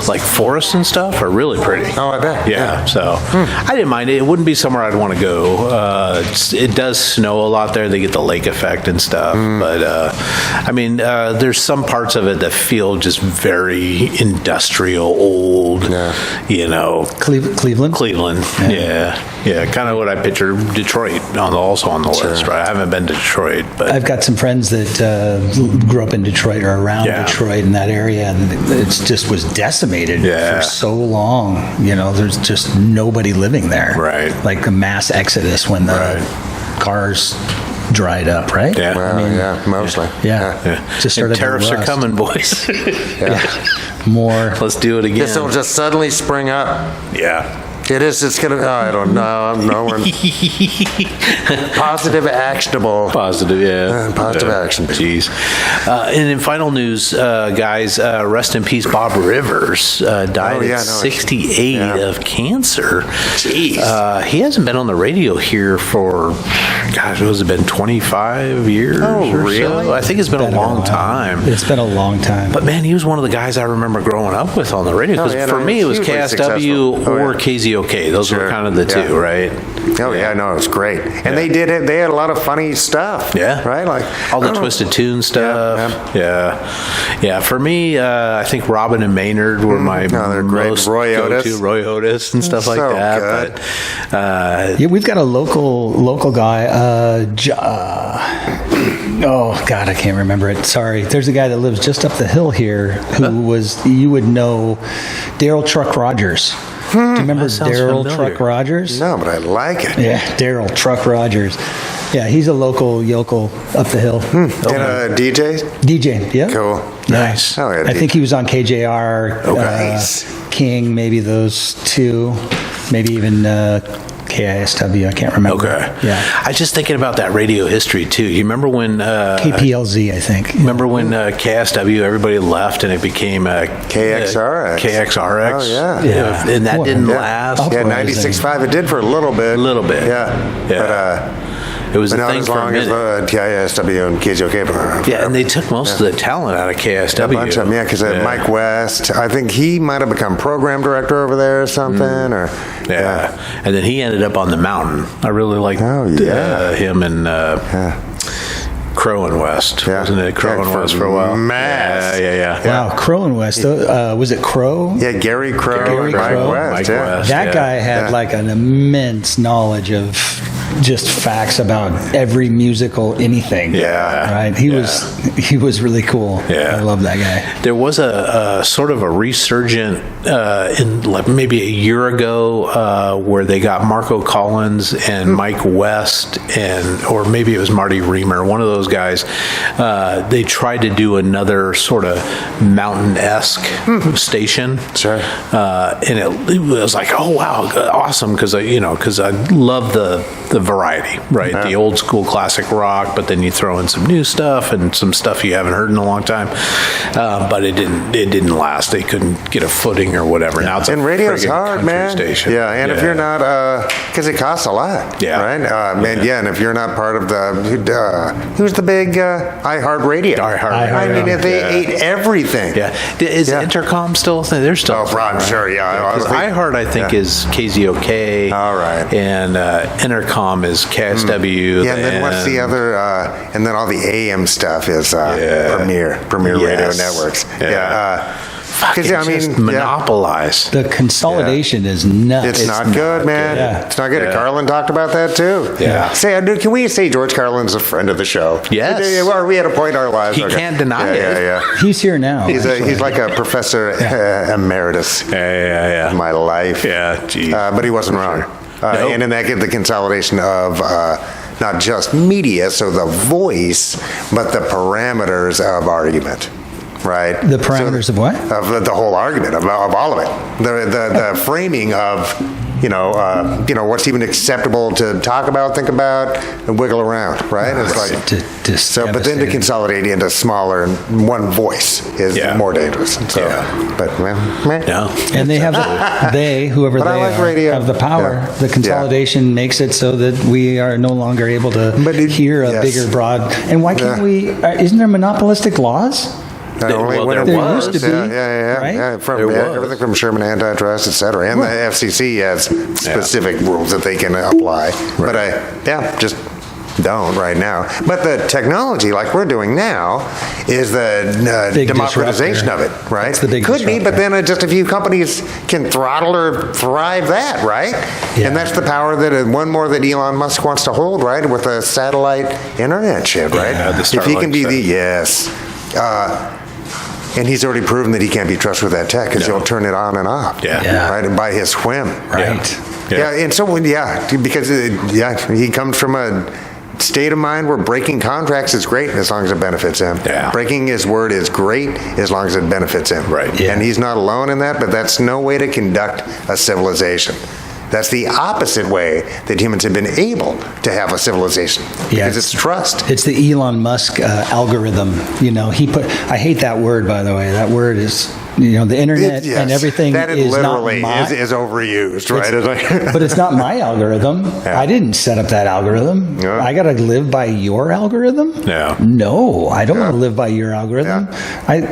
like forests and stuff are really pretty. Oh, I bet. Yeah, so I didn't mind it. It wouldn't be somewhere I'd want to go. It does snow a lot there. They get the lake effect and stuff. But, I mean, there's some parts of it that feel just very industrial, old, you know. Cleveland? Cleveland, yeah. Kind of what I picture Detroit also on the list, right? I haven't been to Detroit, but... I've got some friends that grew up in Detroit or around Detroit in that area, and it just was decimated for so long. You know, there's just nobody living there. Right. Like a mass exodus when the cars dried up, right? Yeah. Well, mostly. Yeah. And Just started to tariffs are rust. coming, boys. More. Let's do it again. This will just suddenly spring up. Yeah. It is. It's gonna. I don't know. I'm nowhere. Positive, actionable. Positive, yeah. Positive action. Jeez. And in final news, guys, rest in peace, Bob Rivers died at 68 of cancer. Jeez. He hasn't been on the radio here for, gosh, what has it been, 25 years or really? so? I think it's been a long time. It's been a long time. But man, he was one of the guys I remember growing up with on the radio. Because for me, it was hugely KSW successful. or KZOK. Those were kind of the two, right? Oh yeah, no, it was great, and they did it. They had a lot of funny stuff. Yeah, right. Like all the Twisted Tune stuff. Yeah. For me, I think Robin and Maynard were my most Roy Otis. go-to. Roy Otis and stuff like that. Good. But we've got a local guy. Oh God, I can't remember it. Sorry. There's a guy that lives just up the hill here who was, you would know, Daryl Truck Rogers. Do you remember Daryl Truck Rogers? No, but I like it. Yeah, Daryl Truck Rogers. Yeah, he's a local yokel up the hill. And DJ? DJ, yeah. Cool. nice. Oh, yeah, I think he was on KJR, nice. King, maybe those two, maybe even KISW, I can't remember. Okay. Yeah. I was just thinking about that radio history too. You remember when KPLZ, I think. Remember when KSW, everybody left and it became KXRX. KXRX. Oh, yeah. And that didn't last. Yeah, 96.5. It did for a little bit. Yeah. But, it was but a not thing as for a long as minute. KISW and KJOK. Yeah, and they took most of the talent out of KSW. A bunch of them, because Mike West, I think he might have become program director over there or something. And then he ended up on the mountain. I really liked him and Crow and West. Wasn't it Crow and West for a while? Yeah. Wow, Crow and West. Was it Crow? Yeah, Gary Crow and Mike West. That guy had like an immense knowledge of just facts about every musical anything. Right? He was really cool. Yeah. I love that guy. There was a sort of a resurgent in like maybe a year ago where they got Marco Collins and Mike West or maybe it was Marty Reamer, one of those guys. They tried to do another sort of mountain-esque station. Sure. And it was like, oh wow, awesome, because I love the variety, right? The old school classic rock, but then you throw in some new stuff and some stuff you haven't heard in a long time. But it didn't last. They couldn't get a footing or whatever. Now it's and radio's hard, man. Station. Yeah, and if you're not, because it costs a lot. Yeah. Right. And if you're not part of who's the big iHeartRadio? I mean, they ate everything. Yeah. Is Intercom still a thing? They're still. Oh, I'm sure. Yeah. Because iHeart, I think, is KZOK. All right. And Intercom is KSW. Yeah. And then what's the other? And then all the AM stuff is Premier Radio Networks. Fucking just monopolize. The consolidation is nuts. It's not good, man. Yeah. It's not good. Carlin talked about that too. Yeah. Say, dude, can we say George Carlin's a friend of the show? Yes. Are we at a point in our lives? He can't deny it. Yeah. He's here now. He's like a professor emeritus. Yeah. In my life. Yeah, geez. But he wasn't wrong. Nope. And in that, the consolidation of not just media, so the voice, but the parameters of argument. Right. The parameters of what? Of the whole argument, of all of it. The framing of, what's even acceptable to talk about, think about, and wiggle around, right? It's like but then to consolidate into smaller and one voice is more dangerous. So, but and they have whoever they like are, radio. have the power. Yeah. The consolidation makes it so that we are no longer able to hear a bigger, broad. And why can't we? Isn't there monopolistic laws? There used to be, right? Everything from Sherman antitrust, et cetera, and the FCC has specific rules that they can apply. Right. But just don't right now. But the technology, like we're doing now, is the democratization of it, right? That's the big Could be, disruptor. but then just a few companies can throttle or thrive that, right? Yeah. And that's the power one more that Elon Musk wants to hold, right? With the satellite internet shit, right? Yeah, if he can be and he's already proven that he can't be trusted with that tech because he'll turn it on and off. Right? And by his whim. Right. And so, because, he comes from a state of mind where breaking contracts is great as long as it benefits him. Yeah. Breaking his word is great as long as it benefits him. Right. And he's not alone in that, but that's no way to conduct a civilization. That's the opposite way that humans have been able to have a civilization. Because it's trust. It's the Elon Musk algorithm. I hate that word, by the way. That word is, the internet and everything that is literally not is overused, right? But it's not my algorithm. I didn't set up that algorithm. Yeah. I got to live by your algorithm? No, I don't want to live by your algorithm.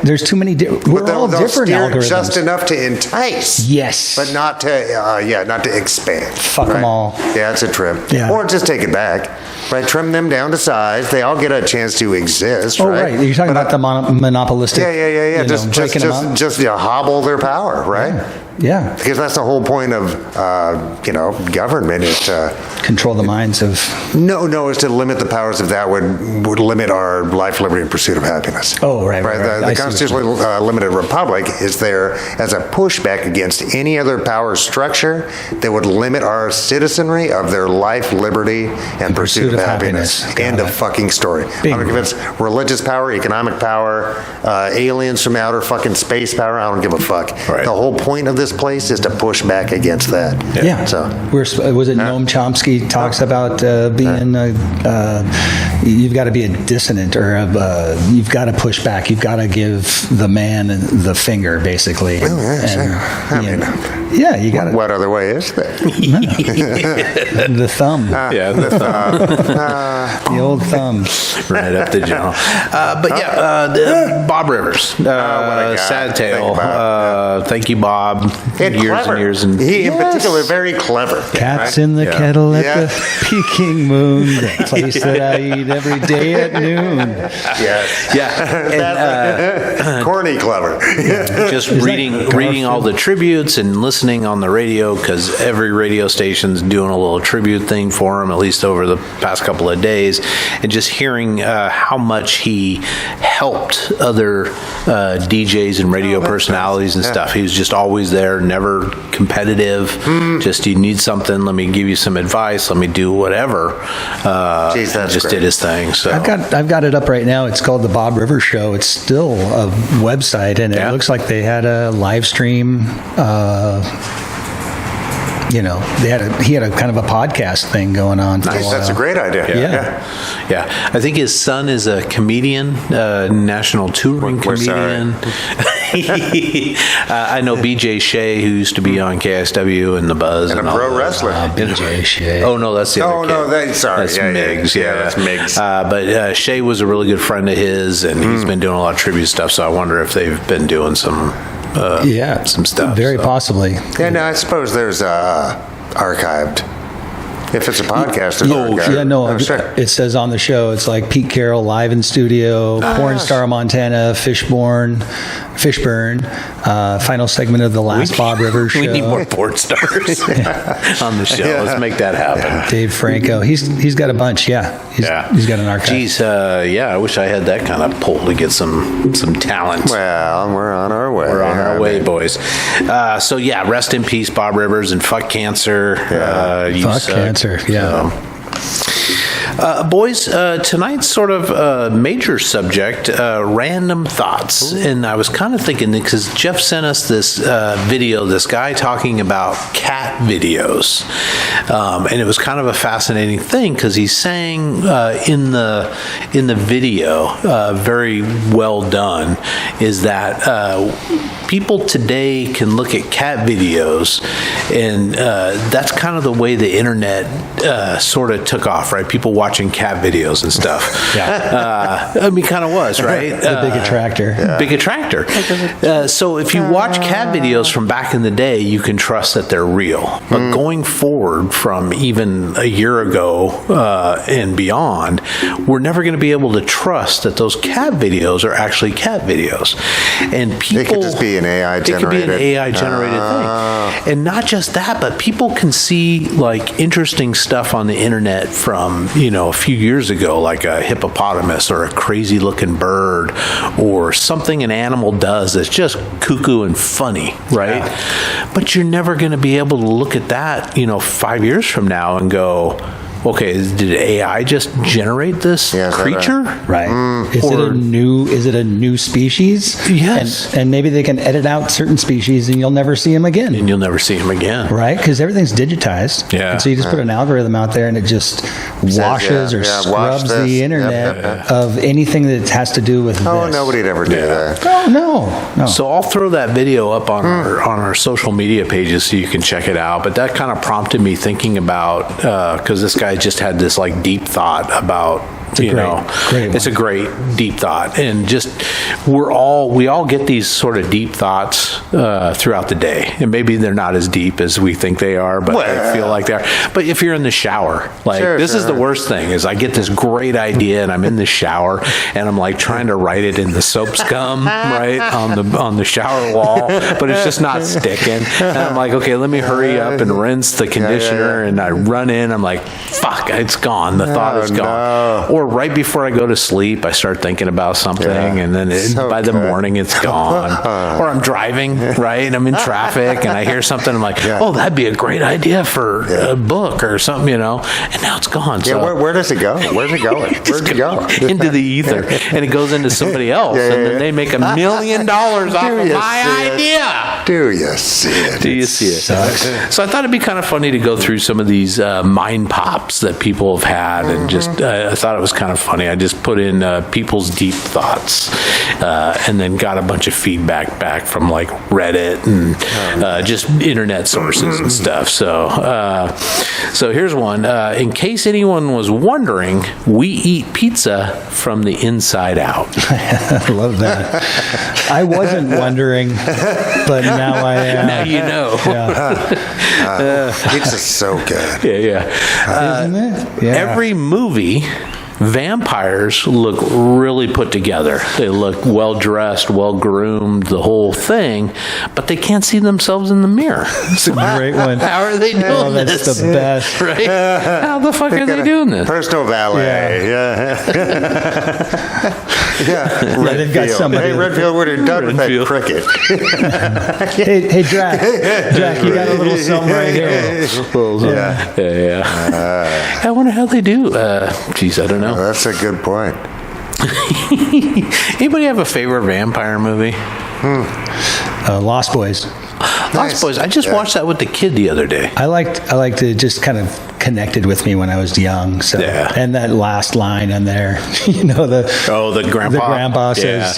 There's too many. We're all different algorithms. Just enough to entice. Yes. But not to expand. Fuck them all. Yeah, it's a trip. Yeah. Or just take it back. Right, trim them down to size. They all get a chance to exist. Oh, right. You're talking about the monopolistic. Yeah. Just hobble their power, right? Yeah. Because that's the whole point of government is to control the minds of. No, is to limit the powers of that would limit our life, liberty, and pursuit of happiness. Oh, right. The constitutionally limited republic is there as a pushback against any other power structure that would limit our citizenry of their life, liberty, and pursuit of happiness. End of fucking story. I don't give it's religious power, economic power, aliens from outer fucking space power. I don't give a fuck. Right. The whole point of this place is to push back against that. Yeah. So was it Noam Chomsky talks about being you've got to be a dissonant or you've got to push back. You've got to give the man the finger, basically. Oh, yeah, you got to. What other way is there? The thumb. The thumb. The old thumb. Right up the jaw. Bob Rivers. Sad tale. Thank you, Bob. And years and years. And he, in particular, very clever. Cats in the kettle at the peaking moon. The place that I eat every day at noon. Yes. Yeah. And, corny clever. Just reading all the tributes and listening on the radio, because every radio station's doing a little tribute thing for him, at least over the past couple of days, and just hearing how much he helped other DJs and radio personalities and stuff. He was just always there, never competitive. Just, you need something, let me give you some advice, let me do whatever. Jeez, that's just great. did his thing. So I've got it up right now. It's called the Bob Rivers Show. It's still a website, and it looks like they had a live stream. He had a kind of a podcast thing going on. Nice. That's a great idea. Yeah. I think his son is a comedian, national touring comedian. I know BJ Shea, who used to be on KSW and The Buzz. And a pro wrestler. BJ Shea. Oh, no, that's the other kid. That's Miggs. that's Miggs. But Shea was a really good friend of his, and he's been doing a lot of tribute stuff, so I wonder if they've been doing some some stuff. Very possibly. Yeah, no, I suppose there's archived If it's a podcast, it's archived. Yeah, no, sure. it says on the show, it's like Pete Carroll live in studio, Porn Star Montana, Fishburne, final segment of the last Bob Rivers show. We need more porn stars on the show. Let's make that happen. Dave Franco, he's got a bunch. Yeah, he's got an archive. Geez, I wish I had that kind of pull to get some talent. Well, we're on our way. We're on our way, boys. So yeah, rest in peace, Bob Rivers, and fuck cancer. Fuck cancer. Yeah. Boys, tonight's sort of major subject, random thoughts. And I was kind of thinking, because Jeff sent us this video, this guy talking about cat videos. And it was kind of a fascinating thing, because he's saying in the video, very well done, is that people today can look at cat videos, and that's kind of the way the internet sort of took off, right? People watching cat videos and stuff. Yeah. I mean, kind of was, right? The big attractor. Yeah. Big attractor. So if you watch cat videos from back in the day, you can trust that they're real. But going forward from even a year ago and beyond, we're never going to be able to trust that those cat videos are actually cat videos. And people... It could just be an AI generated. It could be an AI generated thing. And not just that, but people can see like interesting stuff on the internet from, a few years ago, like a hippopotamus or a crazy looking bird or something an animal does that's just cuckoo and funny, right? Yeah. But you're never going to be able to look at that, 5 years from now and go, okay, did AI just generate this creature? Right. Is it a new species? Yes. And maybe they can edit out certain species and you'll never see them again. And you'll never see them again. Right? Because everything's digitized. Yeah. And so you just put an algorithm out there and it just washes or scrubs the internet of anything that has to do with this. Nobody'd ever do that. Oh, no. So I'll throw that video up on our social media pages so you can check it out. But that kind of prompted me thinking about, because this guy just had this like deep thought about it's a great deep thought, and just we all get these sort of deep thoughts throughout the day, and maybe they're not as deep as we think they are, but I feel like they are. But if you're in the shower, this is the worst thing, is I get this great idea and I'm in the shower and I'm like trying to write it in the soap scum right on the shower wall, but it's just not sticking, and I'm like, okay, let me hurry up and rinse the conditioner, and I run in, I'm like, fuck, it's gone, the thought is gone. Or right before I go to sleep, I start thinking about something, and then by the morning it's gone. Or I'm driving, right? I'm in traffic, and I hear something. I'm like, oh, that'd be a great idea for a book or something, and now it's gone. Yeah, so, where does it go? Where's it going? Where's it go? Into the ether, and it goes into somebody else, and then they make $1 million off of my idea. Do you see it? Do you see it? So I thought it'd be kind of funny to go through some of these mind pops that people have had, and just I thought it was kind of funny. I just put in people's deep thoughts, and then got a bunch of feedback back from like Reddit and just internet sources and stuff. So here's one. In case anyone was wondering, we eat pizza from the inside out. I love that. I wasn't wondering, but now I am. Now you know. Pizza's so good. Yeah. Isn't it? Yeah. Every movie, vampires look really put together. They look well dressed, well groomed, the whole thing, but they can't see themselves in the mirror. It's a great one. How are they doing this? That's the best. Right? How the fuck are they doing this? Personal valet. Yeah, they've got somebody. Hey, Redfield, what are you done with that cricket? hey, Jack, you got a little something right here. I wonder how they do. Geez, I don't know. That's a good point. Anybody have a favorite vampire movie? Lost Boys. Lost Boys. I just watched that with the kid the other day. I liked it. Just kind of connected with me when I was young. So and that last line on there, the grandpa says,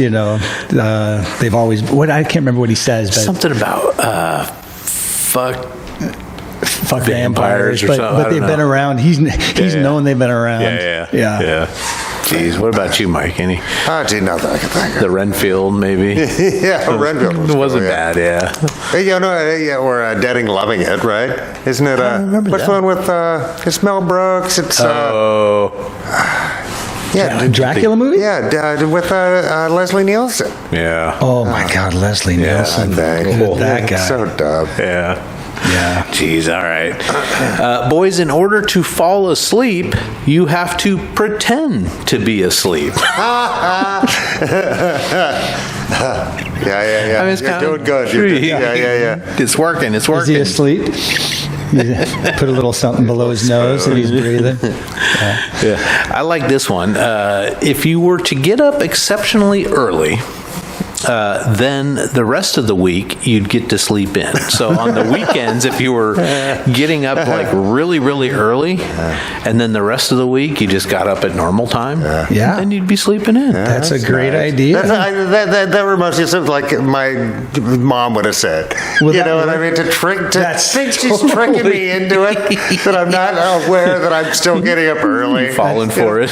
they've always I can't remember what he says, but something about fuck vampires or something. But they've been around. He's known they've been around. Yeah. Geez, what about you, Mike? Any? Oh, gee, nothing I can think of. The Renfield, maybe? Yeah, Renfield was wasn't cool, bad, yeah. Hey, or Deading Loving It, right? Isn't it? remember what's that. the one with? It's Mel Brooks. It's Dracula movie? Yeah, with Leslie Nielsen. Yeah. Oh my God, Leslie Nielsen. That guy. So dumb. Yeah. Yeah. Jeez, all right. Boys, in order to fall asleep, you have to pretend to be asleep. Yeah. I mean, it's You're kind doing of good. true. Yeah. It's working. It's Is working. he asleep? You put a little something below his nose and he's breathing. Yeah. I like this one. If you were to get up exceptionally early, then the rest of the week you'd get to sleep in. So on the weekends, if you were getting up like really, really early, and then the rest of the week you just got up at normal time, Yeah. then you'd be sleeping in. That's a great idea. That reminds me of something like my mom would have said. Well, you that- know what I mean? To That's think she's tricking me into it, that I'm not aware that I'm still getting up early. Falling for it.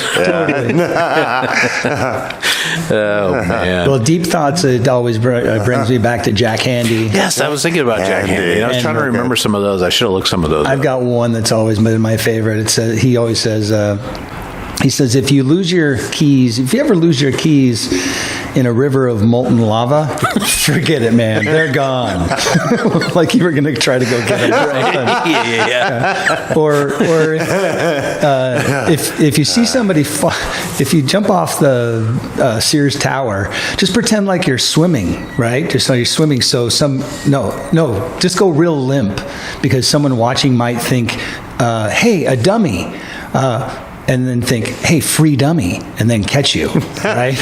Oh, man. Well, deep thoughts, it always brings me back to Jack Handy. Yes, I was thinking about Jack Handy. I was trying to remember some of those. I should have looked some of those I've up. got one that's always been my favorite. It says, he always says, he says, if you ever lose your keys in a river of molten lava, forget it, man. They're gone. Like you were going to try to go get them. Yeah. Or if you see somebody, if you jump off the Sears Tower, just pretend like you're swimming, right? Just like you're swimming. So just go real limp, because someone watching might think, hey, a dummy. And then think, hey, free dummy, and then catch you, right?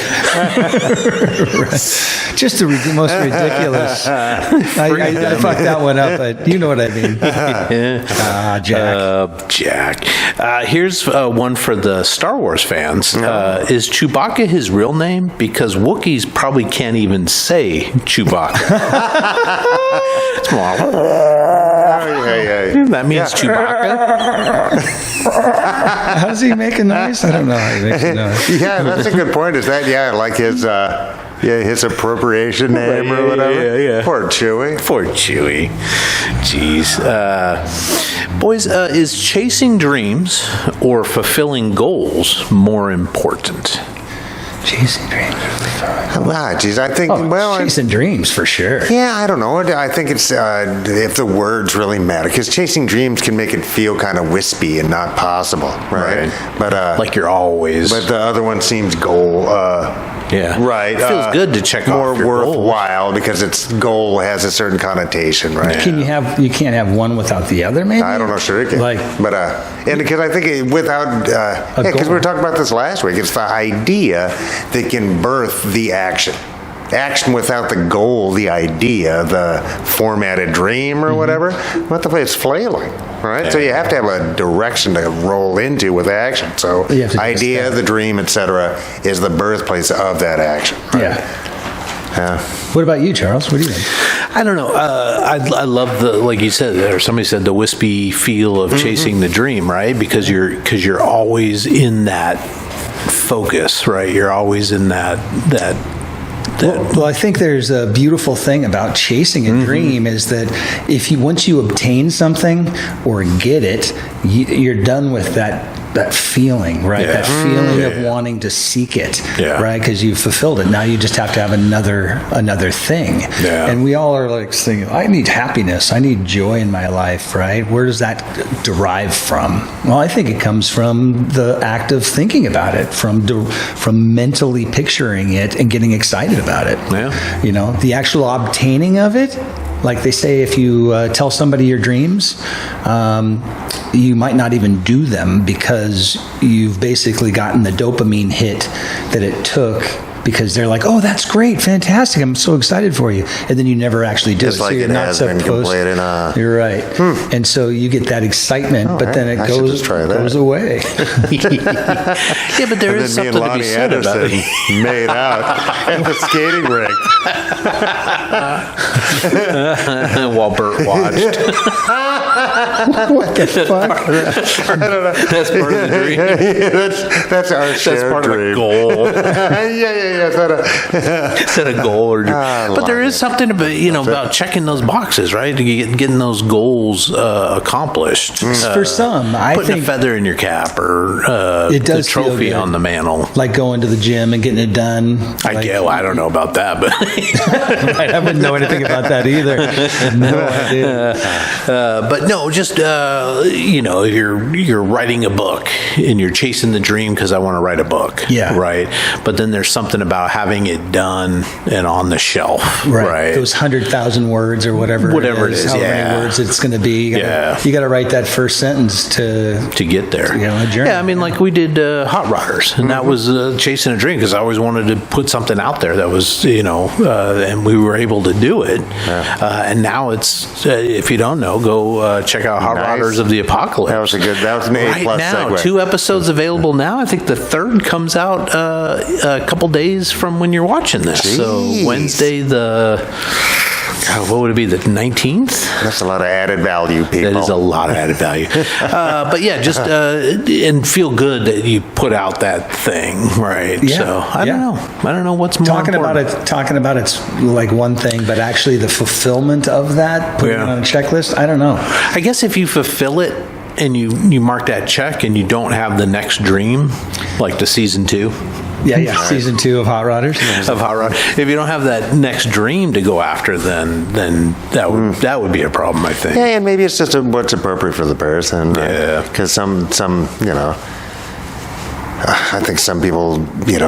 Just the most ridiculous. I fucked that one up, but you know what I mean. Jack. Jack. Here's one for the Star Wars fans. Is Chewbacca his real name? Because Wookiees probably can't even say Chewbacca. That means Chewbacca. How does he make a noise? I don't know how he makes a noise. Yeah, that's a good point. Is that like his appropriation name or whatever? Yeah. Poor Chewie. Poor Chewie. Jeez. Boys, is chasing dreams or fulfilling goals more important? Chasing dreams. Geez, I think, chasing dreams for sure. Yeah, I don't know. I think it's if the words really matter, because chasing dreams can make it feel kind of wispy and not possible, right? But like you're always. But the other one seems goal. Yeah. Right. It feels good to check more off your worthwhile goals. because its goal has a certain connotation, right? Yeah. You can't have one without the other, maybe? I don't know, sure it can. But and because I think because we were talking about this last week, it's the idea that can birth the action. Action without the goal, the idea, the formatted dream or whatever, what the place flailing, right? Yeah. So you have to have a direction to roll into with action. So idea, the dream, etc., is the birthplace of that action. Right? Yeah. What about you, Charles? What do you think? I don't know. I love like you said, or somebody said, the wispy feel of chasing the dream, right? Because you're always in that focus, right? You're always in that. Well, I think there's a beautiful thing about chasing a dream is that once you obtain something or get it, you're done with that feeling, right? Yeah. That feeling of wanting to seek it, right? Because you've fulfilled it. Now you just have to have another thing. Yeah. And we all are like saying, I need happiness. I need joy in my life, right? Where does that derive from? Well, I think it comes from the act of thinking about it, from mentally picturing it and getting excited about it. Yeah. The actual obtaining of it, like they say, if you tell somebody your dreams, you might not even do them because you've basically gotten the dopamine hit that it took, because they're like, oh, that's great, fantastic, I'm so excited for you, and then you never actually do Just it. like so you're it not has been supposed. completed. You're right, and so you get that excitement, but then it I should goes just try that. goes away. Yeah, but there And is then me something and to be Lonnie said about Anderson it. made out at the skating rink. While Bert watched. What the fuck? That's part of the dream. That's our That's shared part dream. of a goal. Yeah. Set a goal, or but there is something about about checking those boxes, right? Getting those goals accomplished. For some, I putting think a feather in your cap, or it does the trophy feel good. on the mantle. Like going to the gym and getting it done. I don't know about that, but I wouldn't know anything about that either. No idea. but no, just you're writing a book and you're chasing the dream because I want to write a book. Yeah. Right. But then there's something about having it done and on the shelf. Right. Those 100,000 words or whatever it is. How many words it's going to be. You got to write that first sentence to get there. A journey. Yeah. I mean, like we did Hot Rodders, and that was chasing a dream because I always wanted to put something out there that was, and we were able to do it. Yeah. And now it's, if you don't know, go check out Hot Rodders of the Apocalypse. That was an A+ right now, segue. 2 episodes available now. I think the 3rd comes out a couple days from when you're watching this. Jeez. So Wednesday what would it be, the 19th? That's a lot of added value, people. That is a lot of added value. But yeah, just and feel good that you put out that thing, right? Yeah. So I don't know what's more talking important. about it's like one thing, but actually the fulfillment of that, putting it on a checklist, I don't know. I guess if you fulfill it and you mark that check and you don't have the next dream, like the season 2. Yeah. Season 2 of Hot Rodders. Of Hot Rod. If you don't have that next dream to go after, then that would be a problem, I think. Yeah, and maybe it's just what's appropriate for the person. Yeah. Because some I think some people,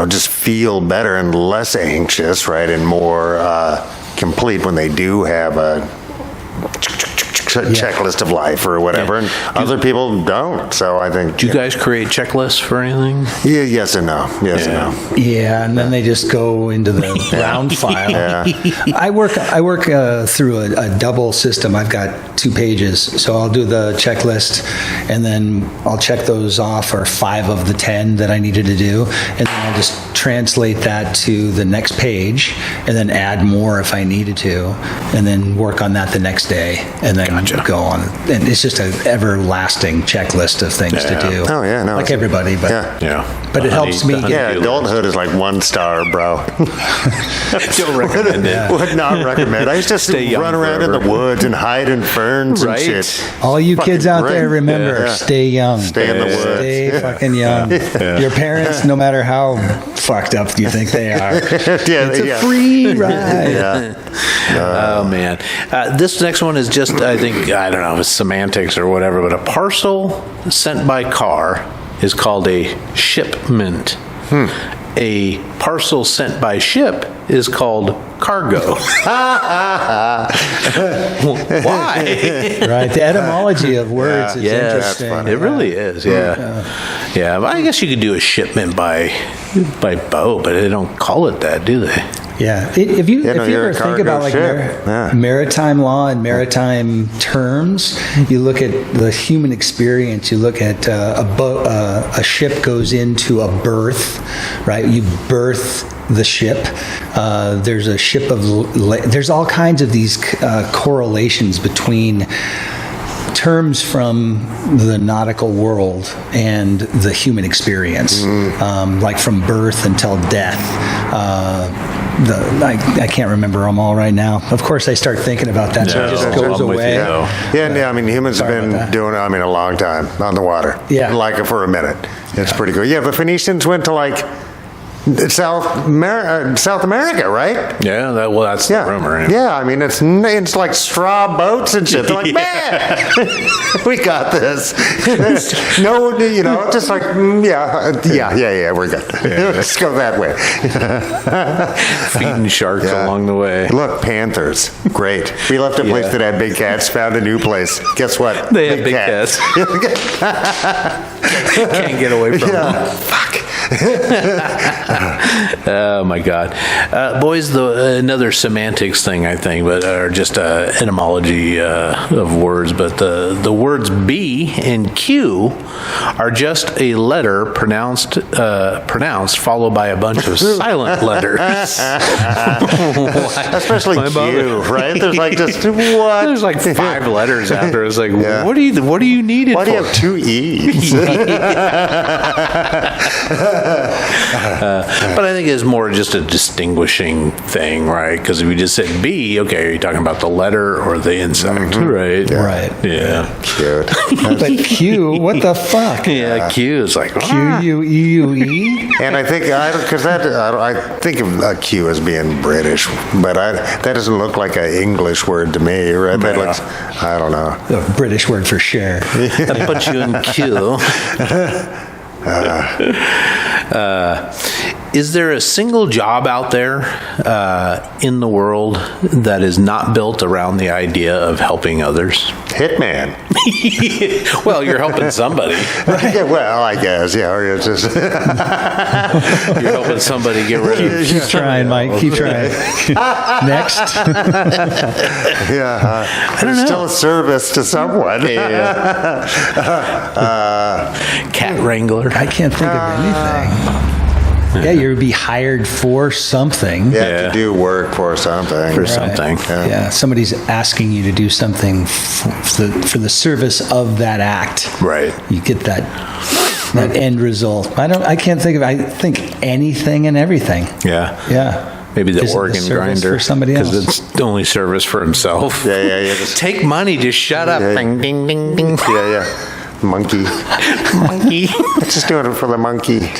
just feel better and less anxious, right, and more complete when they do have a checklist of life or whatever, and other people don't. So I think. Do you guys create checklists for anything? Yeah, yes and no. Yes and no. Yeah, and then they just go into the round file. Yeah. I work through a double system. I've got 2 pages, so I'll do the checklist, and then I'll check those off, or 5 of the 10 that I needed to do, and then I'll just translate that to the next page, and then add more if I needed to, and then work on that the next day, and then go on. And it's just an everlasting checklist of things to do. Oh yeah, no, like everybody, but but it helps me. Yeah, adulthood is like 1 star, bro. Don't recommend it. Would not recommend. I used to run around in the woods and hide in ferns and shit. All you kids out there, remember, stay young. Stay in the woods. Stay fucking young. Your parents, no matter how fucked up you think they are, it's a free ride. Oh man, this next one is just, I think, I don't know, it's semantics or whatever, but a parcel sent by car is called a shipment. A parcel sent by ship is called cargo. Why? Right, the etymology of words is interesting. It really is. Yeah. Well, I guess you could do a shipment by boat, but they don't call it that, do they? Yeah. If you ever think about like maritime law and maritime terms, you look at the human experience. You look at a ship goes into a berth, right? You berth the ship. There's a ship there's all kinds of these correlations between terms from the nautical world and the human experience, like from birth until death. I can't remember them all right now. Of course, I start thinking about that, so it just goes away. Yeah, I mean, humans have been doing it, a long time on the water. Yeah. Like for a minute. It's pretty good. Yeah, the Phoenicians went to like South America, right? Yeah, that's the rumor. Yeah, I mean, it's like straw boats and shit. They're like, man, we got this. No, just like, we're good. Let's go that way. Feeding sharks along the way. Look, panthers, great. We left a place that had big cats, found a new place. Guess what? They have big cats. Can't get away from them. Fuck. Oh my God, boys! Another semantics thing, I think, but or just etymology of words. But the words B and Q are just a letter pronounced followed by a bunch of silent letters. Especially Q, right? There's like just what? There's like 5 letters after. It's like, what do you need it for? Why do you have 2 E's? But I think it's more just a distinguishing thing, right? Because if you just said B, okay, are you talking about the letter or the insect, right? Yeah. Right. Yeah. Cute. But Q, what the fuck? Yeah, Q is like Q-U-E-U-E? And I think, I think of a Q as being British, but that doesn't look like an English word to me, right? That looks, I don't know. A British word for share. I put you in Q. Is there a single job out there in the world that is not built around the idea of helping others? Hitman. Well, you're helping somebody. Right? Yeah, well, I guess, yeah. Or you're just You're helping somebody get rid of. Keep trying, Mike. Keep trying. Next. Yeah. I don't know. Still a service to someone. Yeah. Cat wrangler. I can't think of anything. Yeah, you'd be hired for something. Yeah, to do work for something. For something. Yeah, somebody's asking you to do something for the service of that act. Right. You get that end result. I can't think of. I think anything and everything. Yeah. Yeah. Maybe the Is it organ service grinder for somebody else? because it's the only service for himself. Yeah. Take money, just shut up. Yeah. Ding, ding, ding, ding. Yeah. Monkey. Monkey. Just doing it for the monkey.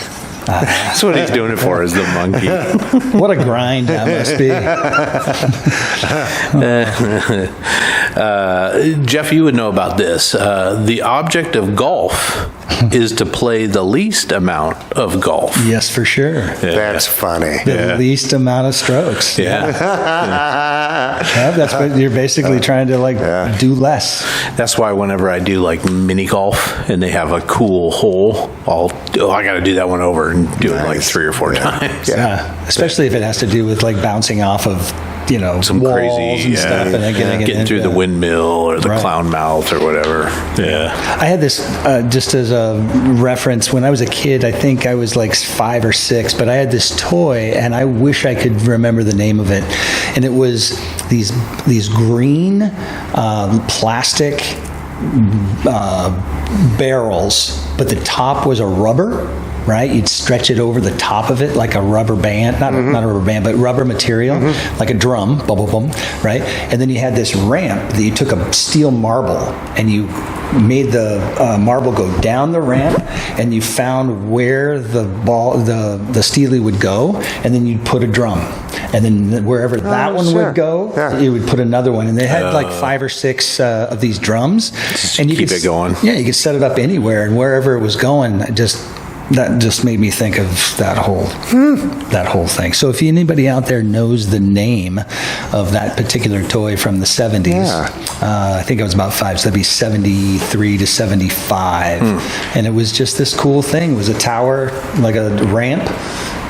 That's what he's doing it for, is the monkey. What a grind that must be. Jeff, you would know about this. The object of golf is to play the least amount of golf. Yes, for sure. That's funny. The least amount of strokes. Yeah. Yeah, that's what you're basically trying to do less. That's why whenever I do like mini golf and they have a cool hole, I got to do that one over and do it like 3 or 4 times. Yeah, especially if it has to do with like bouncing off of some walls crazy and stuff, and then getting through the windmill or the clown mouth or whatever. Yeah. I had this just as a reference when I was a kid. I think I was like 5 or 6, but I had this toy, and I wish I could remember the name of it. And it was these green plastic barrels, but the top was a rubber. Right, you'd stretch it over the top of it like a rubber band, not a rubber band, but rubber material, like a drum, boom, right? And then you had this ramp that you took a steel marble and you made the marble go down the ramp, and you found where the steely would go, and then you'd put a drum, and then wherever that one would go, you would put another one, and they had like 5 or 6 of these drums, and you keep it going. Yeah, you could set it up anywhere, and wherever it was going, that just made me think of that whole thing. So if anybody out there knows the name of that particular toy from the 70s, I think I was about 5, so that'd be 73 to 75. And it was just this cool thing. It was a tower, like a ramp,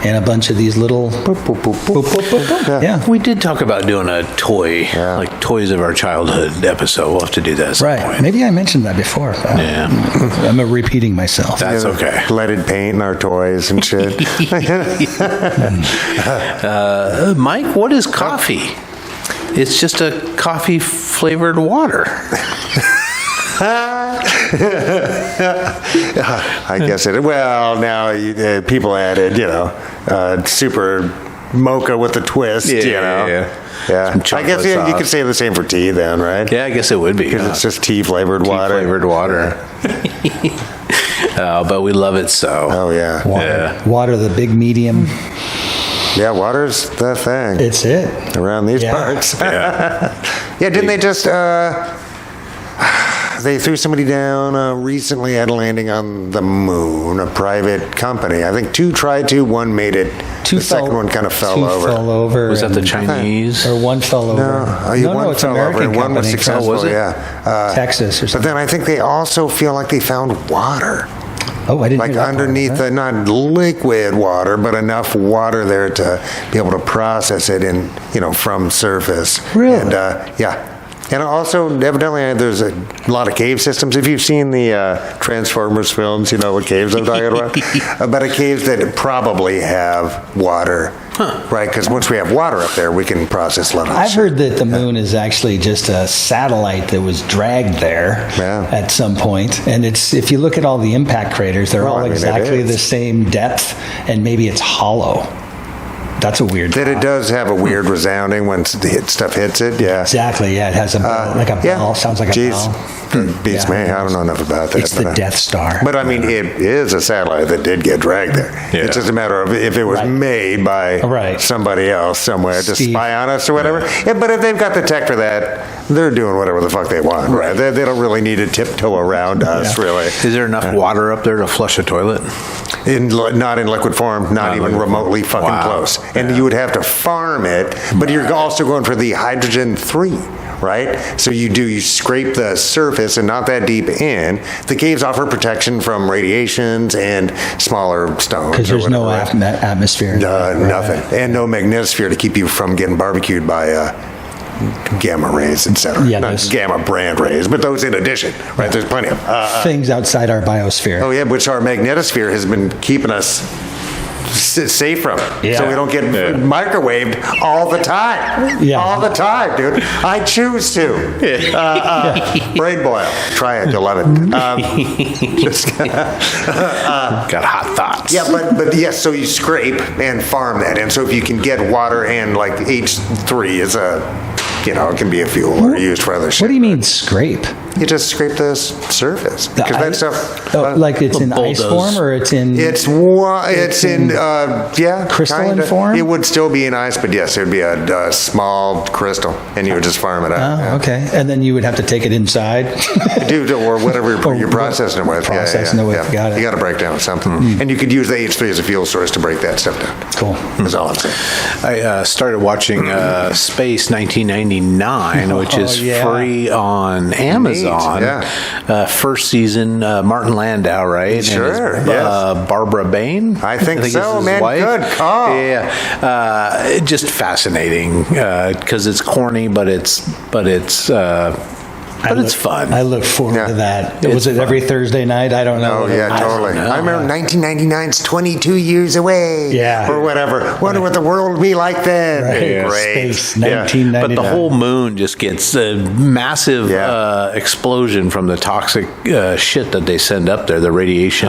and a bunch of these little Yeah. We did talk about doing a toy, like Toys of Our Childhood episode. We'll have to do that at some point. Maybe I mentioned that before. I'm repeating myself. That's okay. Leaded paint in our toys and shit. Mike, what is coffee? It's just a coffee flavored water. I guess it. Well, now people added, super mocha with a twist. Yeah. I guess you could say the same for tea, then, right? Yeah, I guess it would be because it's just tea flavored water. Flavored water. But we love it so. Oh yeah. Water, the big medium. Yeah, water's the thing. It's it around these parts. Didn't they just? They threw somebody down recently at a landing on the moon, a private company. I think 2 tried to, 1 made it. The second one kind of fell over. Was that the Chinese? Or 1 fell over. No, it's fell American over, and 1 was company. successful. Was it? Yeah, Texas or something. But then I think they also feel like they found water. Oh, I didn't like hear that underneath part, not liquid water, but enough water there to be able to process it in, from surface. Really? And yeah. And also, evidently, there's a lot of cave systems. If you've seen the Transformers films, you know what caves I'm talking about. But caves that probably have water, right? Because once we have water up there, we can process a lot of I've shit. heard that the moon is actually just a satellite that was dragged there at some point. And if you look at all the impact craters, they're all exactly the same depth, and maybe it's hollow. That's a weird That thought. it does have a weird resounding when stuff hits it, yeah. Exactly, yeah. It has a bell, like a bell. Sounds like a bell. Beats me. I don't know enough about that. It's the Death Star. But I mean, it is a satellite that did get dragged there. Yeah. It's just a matter of if it was made by somebody else somewhere to spy on us or whatever. Yeah, but if they've got the tech for that, they're doing whatever the fuck they want. Right? They don't really need to tiptoe around us, really. Is there enough water up there to flush a toilet? Not in liquid form, not even remotely fucking close. And you would have to farm it, but you're also going for the hydrogen 3. Right? So you scrape the surface and not that deep in. The caves offer protection from radiations and smaller stones. Because there's no atmosphere. Nothing. And no magnetosphere to keep you from getting barbecued by gamma rays, etc. Yeah, not gamma brand rays, but those in addition. Right? There's plenty of things outside our biosphere. Oh, yeah, which our magnetosphere has been keeping us safe from. Yeah. So we don't get microwaved all the time. Yeah. All the time, dude. I choose to. Brain boil. Try it. You'll love it. Got hot thoughts. Yeah, but yes, so you scrape and farm that. And so if you can get water and like H3 is it can be a fuel or used for other shit. What do you mean scrape? You just scrape the surface. Because that stuff... like it's in ice form or it's in... It's in crystalline form? It would still be in ice, but yes, it would be a small crystal, and you would just farm it out. Oh, okay. And then you would have to take it inside? Or whatever you're processing it with. Processing it with, got it. You got to break down something. And you could use the H3 as a fuel source to break that stuff down. Cool. That's all I'm saying. I started watching Space 1999, which is free on Amazon. Yeah. First season, Martin Landau, right? Sure, and yes. Barbara Bain? I think so, is his man. wife. Good call. Yeah. Just fascinating because it's corny, but it's fun. I look forward to that. Was it every Thursday night? I don't know. Oh, yeah, totally. I remember 1999's 22 years away. Yeah. Or whatever. Wonder what the world will be like then. Right. Great. Space, 1999. But the whole moon just gets a massive explosion from the toxic shit that they send up there, the radiation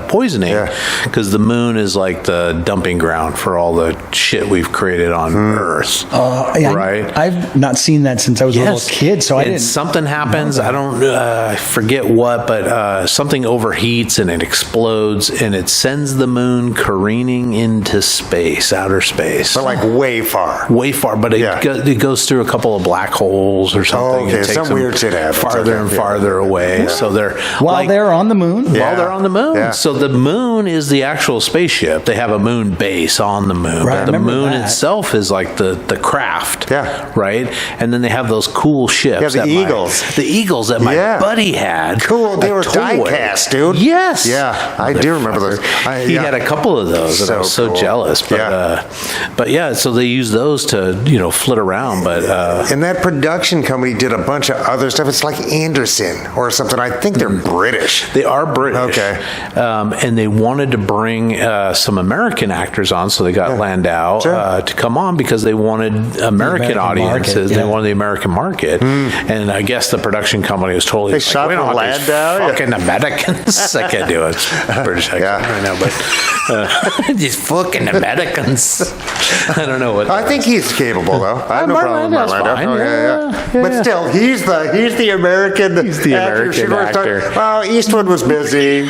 poisoning. Because the moon is like the dumping ground for all the shit we've created on Earth. Right? I've not seen that since I was a little kid, so I didn't. Something happens. I forget what, but something overheats and it explodes and it sends the moon careening into space, outer space. But like way far. Way far, but it goes through a couple of black holes or something. Oh, okay. It takes Some weird shit happens. farther and farther away. So they're while they're on the moon. While they're on the moon. So the moon is the actual spaceship. They have a moon base on the moon. Right, But the moon that. itself is like the craft. Yeah. Right? And then they have those cool ships. Yeah, the Eagles. The Eagles that my buddy had. Cool. They were die cast, dude. Yes. Yeah, I do remember those. He had a couple of those, and I was so jealous. But so they use those to flit around. But and that production company did a bunch of other stuff. It's like Anderson or something. I think they're British. They are British. Okay. And they wanted to bring some American actors on, so they got Landau to come on because they wanted American audiences. Market, They wanted the American market. And I guess the production company was totally like, shot we don't for want these Landau? fucking Americans. I can't do it. British accent right now, but these fucking Americans. I don't know what. I think he's capable, though. I have no problem with Landau. Fine. But still, he's the American. He's the American actor. Well, Eastwood was busy.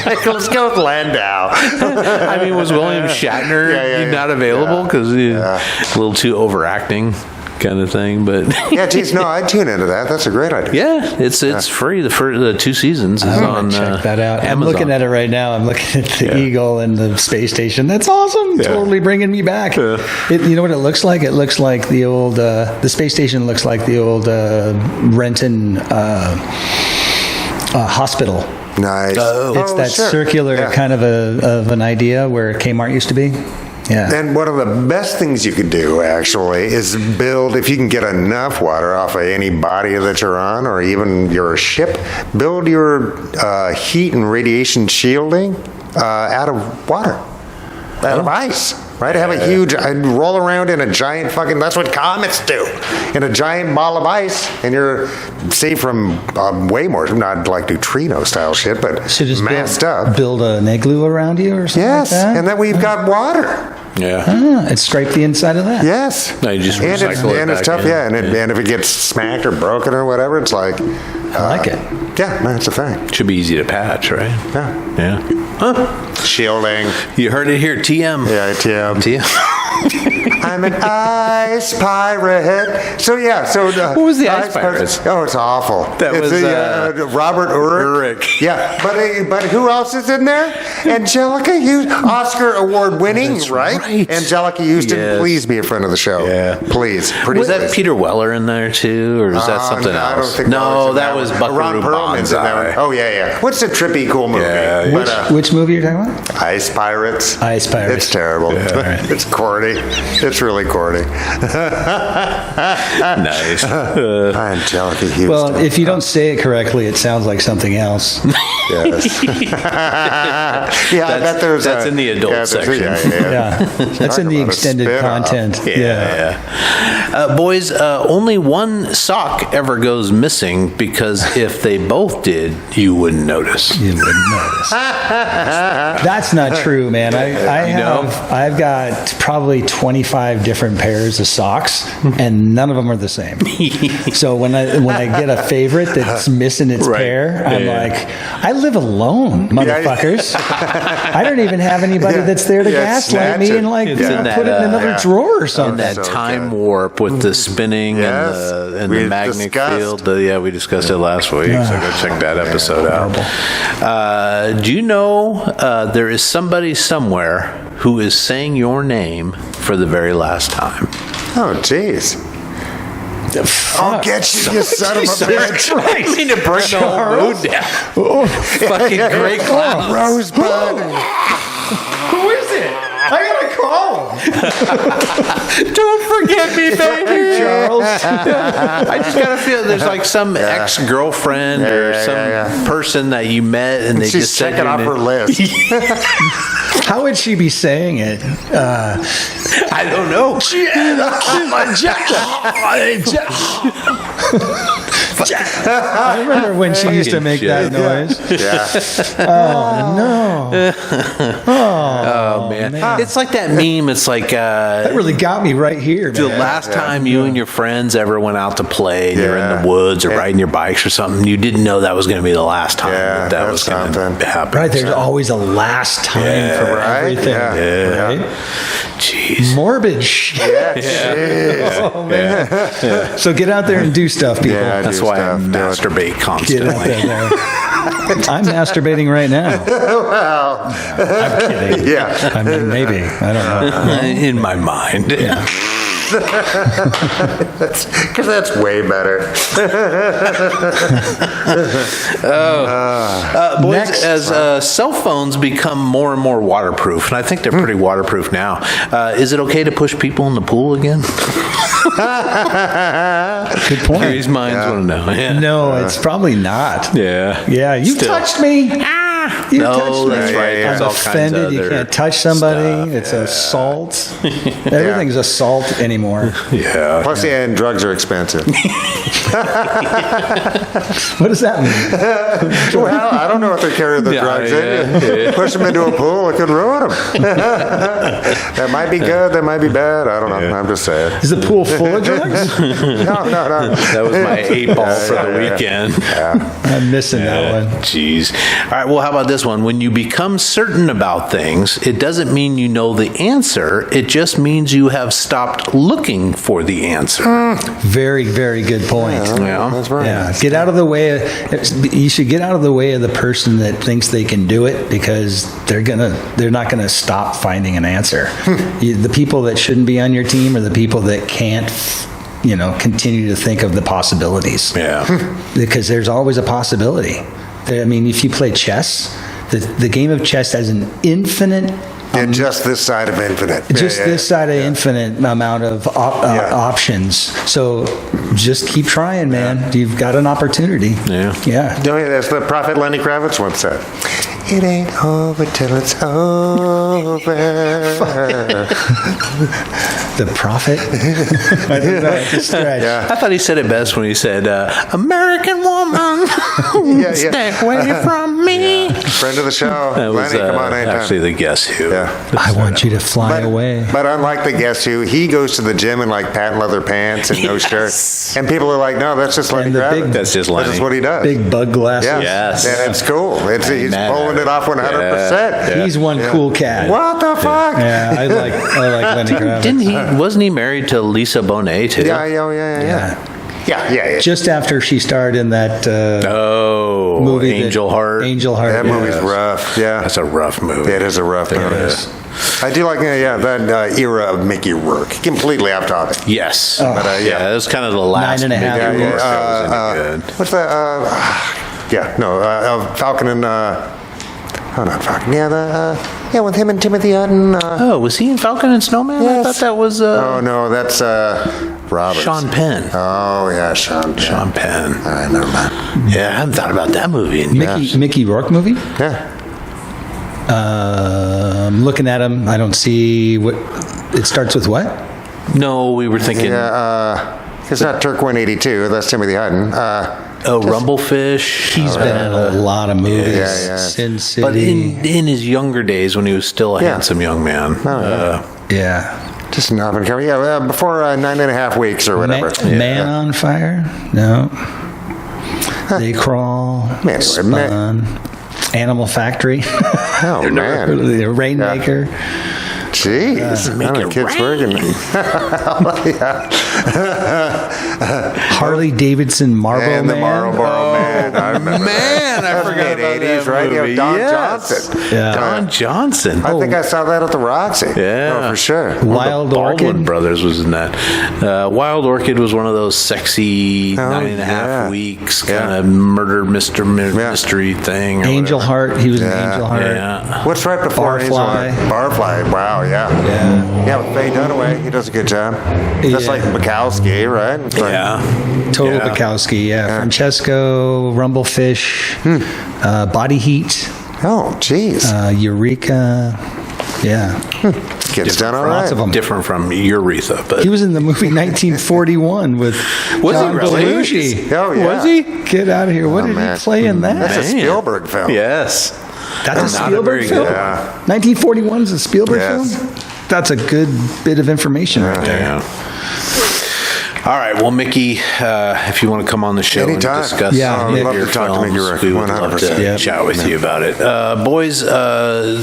Let's go with Landau. I mean, was William Shatner not available because he's a little too overacting? Kind of thing, but geez, no, I'd tune into that. That's a great idea. Yeah, it's free. The 2 seasons is on. Check that out. Amazon. I'm looking at it right now. I'm looking at the Eagle and the space station. That's awesome. Totally bringing me back. You know what it looks like? It looks like the old. The space station looks like the old Renton hospital. Nice. It's that sure. circular kind of an idea where Kmart used to be. Yeah. And one of the best things you could do, actually, is build, if you can get enough water off of any body that you're on, or even your ship, build your heat and radiation shielding out of water, out of ice. Right? Have a huge, I'd roll around in a giant fucking, that's what comets do, in a giant ball of ice, and you're safe from way more, not like neutrino style shit, but So just mass stuff. build an igloo around you or something Yes, like that? and then we've got water. Yeah. And scrape the inside of that. Yes. No, you just and recycle it's, it and it's back tough, in. yeah. And if it gets smacked or broken or whatever, it's like, I like it. yeah, that's a thing. Should be easy to patch, right? Yeah. Yeah. Shielding. You heard it here, TM. Yeah, TM. TM. I'm an ice pirate. So yeah, so What was the Ice Pirates? Oh, it's awful. That it's was, Robert Urich. Urich. Yeah, but who else is in there? Angelica Houston, Oscar award winning, That's right? right. Angelica Houston, Yes. please be a friend of the show. Yeah. Please. Was that Peter Weller in there too, or was that something no, else? I don't think no, in that was one. Buckaroo Ron Perlman's in that one. Banzai. Oh yeah. What's a trippy cool movie? Yeah, yeah. But, Which movie are you talking about? Ice Pirates. Ice Pirates. It's terrible. It's corny. It's really corny. Nice. Angelica Houston. Well, if you don't say it correctly, it sounds like something else. Yes. Yeah, I bet there's that's in the adult section. Yeah. That's in the about a extended spin-off. content. Yeah. Boys, only one sock ever goes missing because if they both did, you wouldn't notice. You wouldn't notice. That's not true, man. I've got probably 25 different pairs of socks, and none of them are the same. So when I get a favorite that's missing its Right. pair, I'm Yeah. like, I live alone, motherfuckers. I don't even have anybody that's there to gaslight me snatch it. and like It's in that, put it in another yeah. drawer or In something. that So time good. warp with the spinning Yes. and We the magnetic discussed. field. We discussed it last week, so go check that episode out. Do you know there is somebody somewhere who is saying your name for the very last time? Oh, jeez. I'll get you, you son of a bitch. I mean to bring the whole mood down. Fucking great clown. Rosebud. Who is it? I gotta call him. Don't forget me, baby. Charles. I just gotta feel there's like some ex-girlfriend or some person that you met and they She's just said checking your off name. her list. How would she be saying it? I don't know. I remember when she used to make that noise. Yeah. No. Oh man. It's like that meme. It's like That really got me right here, the man. last time you and your friends ever went out to play and you're in Yeah. the woods or Yeah. riding your bikes or something, you didn't know that was going to be the last time Yeah, that was that's going something. to happen. Right, there's always a last time for right? everything. Yeah. Right? Jeez. Morbid shit. Yeah, jeez. Oh, man. So get out there and do stuff, people. Yeah, That's do why I stuff, do it. masturbate Get constantly. out there. I'm masturbating right now. Well, I'm kidding. yeah. I mean, maybe. I don't know. In my mind. Yeah. Because that's way better. Boys, Next. as cell phones become more and more waterproof, and I think they're pretty waterproof now, is it okay to push people in the pool again? Good point. Curious minds want to know. Yeah. No, it's probably not. Yeah. Yeah, you Still. touched me. You No, touched me. that's right. There's I'm all kinds of offended. You other can't touch somebody. stuff. It's assault. Everything's assault anymore. Yeah. Plus, yeah, and drugs are expensive. What does that mean? Well, I don't know if they carry the Yeah, drugs yeah, in. Push them into a pool, it could ruin them. That might be good, that might be bad. I don't know. I'm just saying. Is the pool full of drugs? No. That was my 8-ball for the weekend. I'm missing that one. Jeez. All right, well, how about this one? When you become certain about things, it doesn't mean you know the answer. It just means you have stopped looking for the answer. Very, very good point. Yeah. That's right. Yeah, get out of the way. You should get out of the way of the person that thinks they can do it because they're not gonna stop finding an answer. The people that shouldn't be on your team are the people that can't, continue to think of the possibilities. Yeah. Because there's always a possibility. I mean, if you play chess, the game of chess has an infinite. And just this side of infinite. This side of infinite amount of options. So just keep trying, man. You've got an opportunity. Yeah. Yeah. No, that's the prophet Lenny Kravitz once said. It ain't over till it's over. The prophet? I don't know. It's a stretch. Yeah. I thought he said it best when he said, American woman, stay away from me. Friend of the show. That was Lenny, come on anytime. actually the Guess Who. Yeah. I want you to fly away. But unlike the Guess Who, he goes to the gym in like patent leather pants and no shirt. And people are like, no, that's just Lenny And the Kravitz. big- That's just Lenny. That's what he does. Big bug glasses. Yeah. Yes. And it's cool. He's Amen. pulling it off 100%. Yeah. He's one cool cat. What the fuck? Yeah, I like Lenny Kravitz. Wasn't he married to Lisa Bonet too? Yeah. Just after she starred in that movie, Angel Heart. Angel Heart. That movie's rough. Yeah. That's a rough movie. It is a rough movie. is. I do like that era of Mickey Rourke. Completely off topic. Yes. Oh. But, that was kind of the last 9.5 Mickey Rourke years. that was any good. What's that? Falcon and not Falcon. With him and Timothy Hutton. Was he in Falcon and Snowman? Yes. I thought that was Oh no, that's Roberts. Sean Penn. Oh yeah, Sean Penn. Sean Penn. All right, never mind. Yeah, I haven't thought about that movie in years. Mickey Rourke movie? Yeah. I'm looking at him. I don't see what. It starts with what? No, we were thinking. It's not Turk 182. That's Timothy Hutton. Rumblefish. He's been in a lot of movies. Yeah. Sin City. But in his younger days, when he was still a handsome young man. yeah. Just an up and coming. Yeah, before 9.5 weeks or whatever. Man on Fire? No. They Crawl. Man, Spun. Animal Factory. Oh man. The Rainmaker. Jeez, Make it kids rain. working. Harley Davidson Marlboro And the Man. Marlboro Man. I remember Man, I forgot about mid-80s, that right? movie. Don Yes. Johnson. Yeah. Don Johnson. I think I saw that at the Roxy. Yeah. Oh, for sure. Wild Baldwin Orchid. Brothers was in that. Wild Orchid was one of those sexy 9.5 weeks kind of murder mystery thing. Or Angel whatever. Heart. He was in Angel Heart. Yeah. What's right before Barfly. Barfly. Wow, yeah. Yeah, with Faye Dunaway. He does a good job. Just Yeah. like Bukowski, right? It's like- Yeah. Total Yeah. Bukowski, yeah. Francesco, Rumblefish, Body Heat, Oh, jeez. Eureka. Yeah. Gets done all Lots right. of them. Different from Urethra, but He was in the movie 1941 with Was he John really? Belushi. Oh, yeah. was he? Get out of here. What did man. he play in that? That's a Man. Spielberg film. Yes. That's a Not a Spielberg very film? good- Yeah. 1941 is a Spielberg Yes. film? That's a good bit of information right there. Yeah. All right. Well, Mickey, if you want to come on the show Anytime. and discuss Yeah, some I'd of love your to talk to films, Mickey Rourke, we would love 100%. to Yep. chat with you about it. Boys,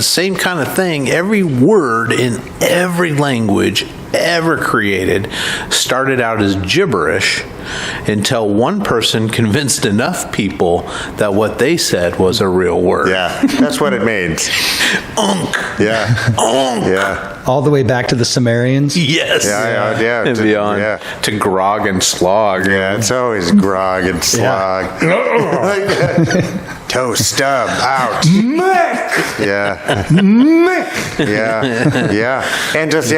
same kind of thing. Every word in every language ever created started out as gibberish until one person convinced enough people that what they said was a real word. Yeah, that's what it means. Unk. Yeah. Unk. Yeah. All the way back to the Sumerians. Yes. Yeah. And beyond Yeah. to grog and slog. Yeah, it's always grog and slog. Toe stub out. Yeah. Yeah. And just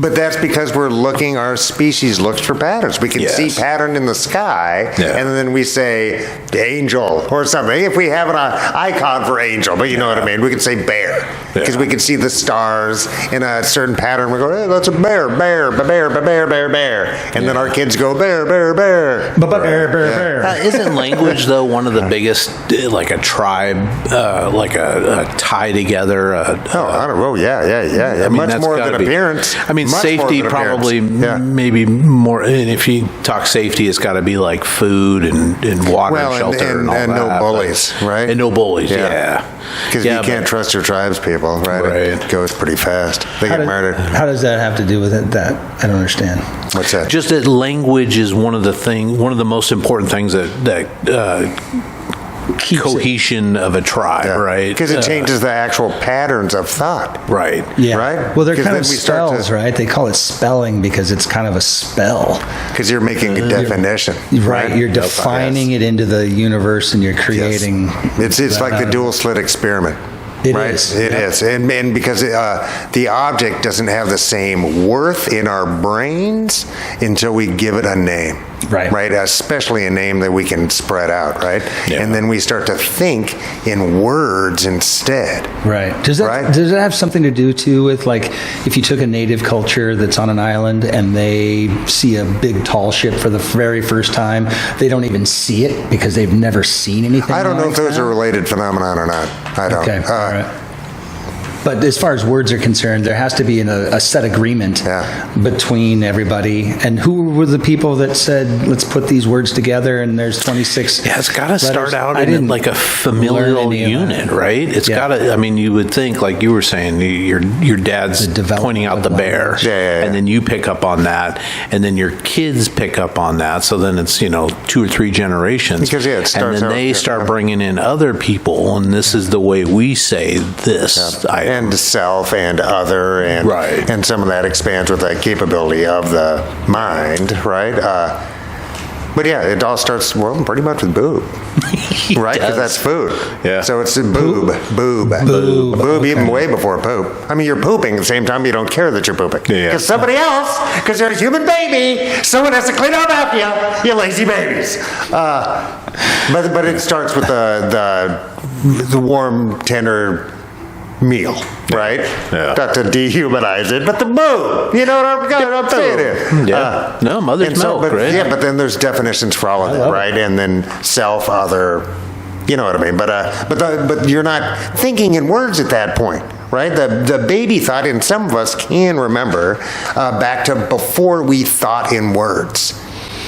but that's because we're looking. Our species looks for patterns. We can Yes. see pattern in the sky, Yeah. and then we say angel or something. If we have an icon for angel, but you know what I mean. We can say bear because we can see the stars in a certain pattern. We go, hey, that's a bear, bear, bear, bear, bear, bear, and then our kids go bear, bear, bear. Isn't language though one of the biggest, like a tribe, like a tie together? I don't know. Yeah. I mean, Much that's more gotta than be- appearance. I mean, Much more safety than probably appearance. maybe more. And if you talk safety, it's got to be like food and water Well, and shelter and all and that. no bullies, right? And no bullies, yeah. Because you can't trust your tribes people, right? It Right. goes pretty fast. They get murdered. How does that have to do with it? That I don't understand. What's that? Just that language is one of the most important things that keeps cohesion of a tribe, right? Because it changes the actual patterns of thought. Right. Yeah. Right? Well, they're 'Cause kind then of we start spells, to- right? They call it spelling because it's kind of a spell. Because you're making a definition. Right. You're defining it into the universe and you're creating. It's like the dual slit experiment. It right? is. It Yep. is. And because the object doesn't have the same worth in our brains until we give it a name. Right. Right? Especially a name that we can spread out, right? Yeah. And then we start to think in words instead. Right. Does that have something to do too with, like, if you took a native culture that's on an island and they see a big tall ship for the very first time, they don't even see it because they've never seen anything. I don't know like if those that? are related phenomenon or not. I don't. Okay. All right. But as far as words are concerned, there has to be a set agreement between everybody. And who were the people that said, let's put these words together and there's 26 Yeah, it's got to start out I in didn't like a familial learn any of that. unit, right? It's Yeah. got to, I mean, you would think, like you were saying, your dad's The development pointing out of the bear. language. Yeah. And then you pick up on that. And then your kids pick up on that. So then it's, 2 or 3 generations. Because, it and starts then out- they start bringing in other people. And this is the way we say this. And self and other, and Right. and some of that expands with the capability of the mind, right? But yeah, it all starts, well, pretty much with boob, right? Because does. that's food. Yeah. So it's boob, even okay. way before poop. I mean, you're pooping at the same time you don't care that you're pooping. Yeah. Because somebody else, because you're a human baby, someone has to clean up after you, you lazy babies. But it starts with the warm, tender meal, right? Yeah. Not to dehumanize it, but the boob. You know what I'm saying here? Yeah. No, mother's and so, milk, right? Yeah, but then there's definitions for all of that, right? And then self, other, you know what I mean? But you're not thinking in words at that point, right? The baby thought, and some of us can remember back to before we thought in words.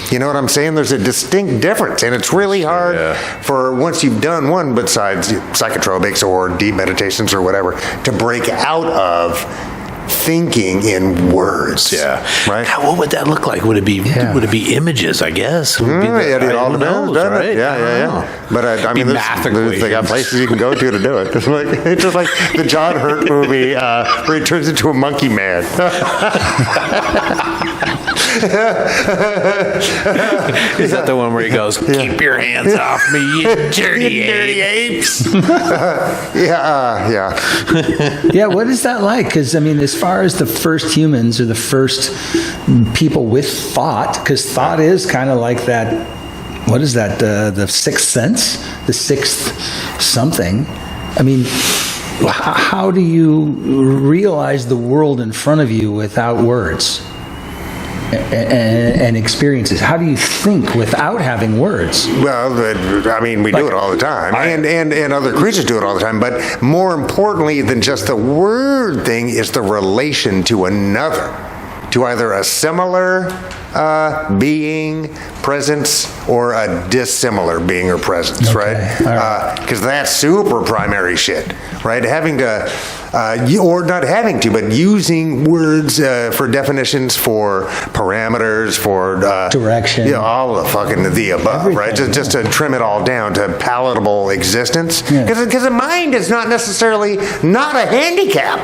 You know what I'm saying? There's a distinct difference, and it's really hard for once you've done one, besides psychotropics or deep meditations or whatever, to break out of thinking in words. Yeah. Right? God, what would that look like? Would it be images, I guess? Would it be It all who depends, knows, doesn't right? it? I don't Yeah. know. But I Be mean, math they got equations. places you can go to do it. It's just like the John Hurt movie where he turns into a monkey man. Is that the one where he goes, keep your hands off me, you dirty apes? Yeah. Yeah, what is that like? Because, I mean, as far as the first humans or the first people with thought, because thought is kind of like that, what is that, the sixth sense? The sixth something? I mean, how do you realize the world in front of you without words and experiences? How do you think without having words? Well, I mean, we do it all the time, and other creatures do it all the time. But more importantly than just the word thing is the relation to another, to either a similar being, presence, or a dissimilar being or presence, right? Because that's super primary shit, right? Having to, or not having to, but using words for definitions, for parameters, for Direction. yeah, all the fucking the above, right? Just to trim it all down to palatable existence. Because the mind is not necessarily not a handicap.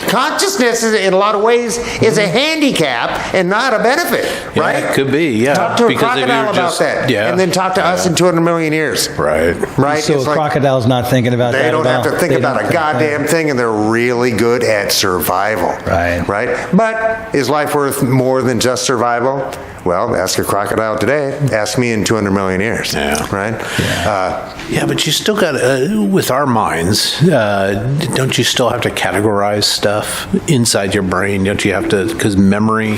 Consciousness, in a lot of ways, is a handicap and not a benefit, right? Yeah, it could be, yeah. Talk to a Because if crocodile you're about just- that, yeah. and then talk to us in 200 million years. Right. Right? So It's a like crocodile's not thinking about that they don't at have all. to think They about don't a think goddamn thing, and they're really good at survival. Right. Right? But is life worth more than just survival? Well, ask a crocodile today. Ask me in 200 million years. Yeah. Right? Yeah, but you still got to, with our minds, don't you still have to categorize stuff inside your brain? Don't you have to, because memory,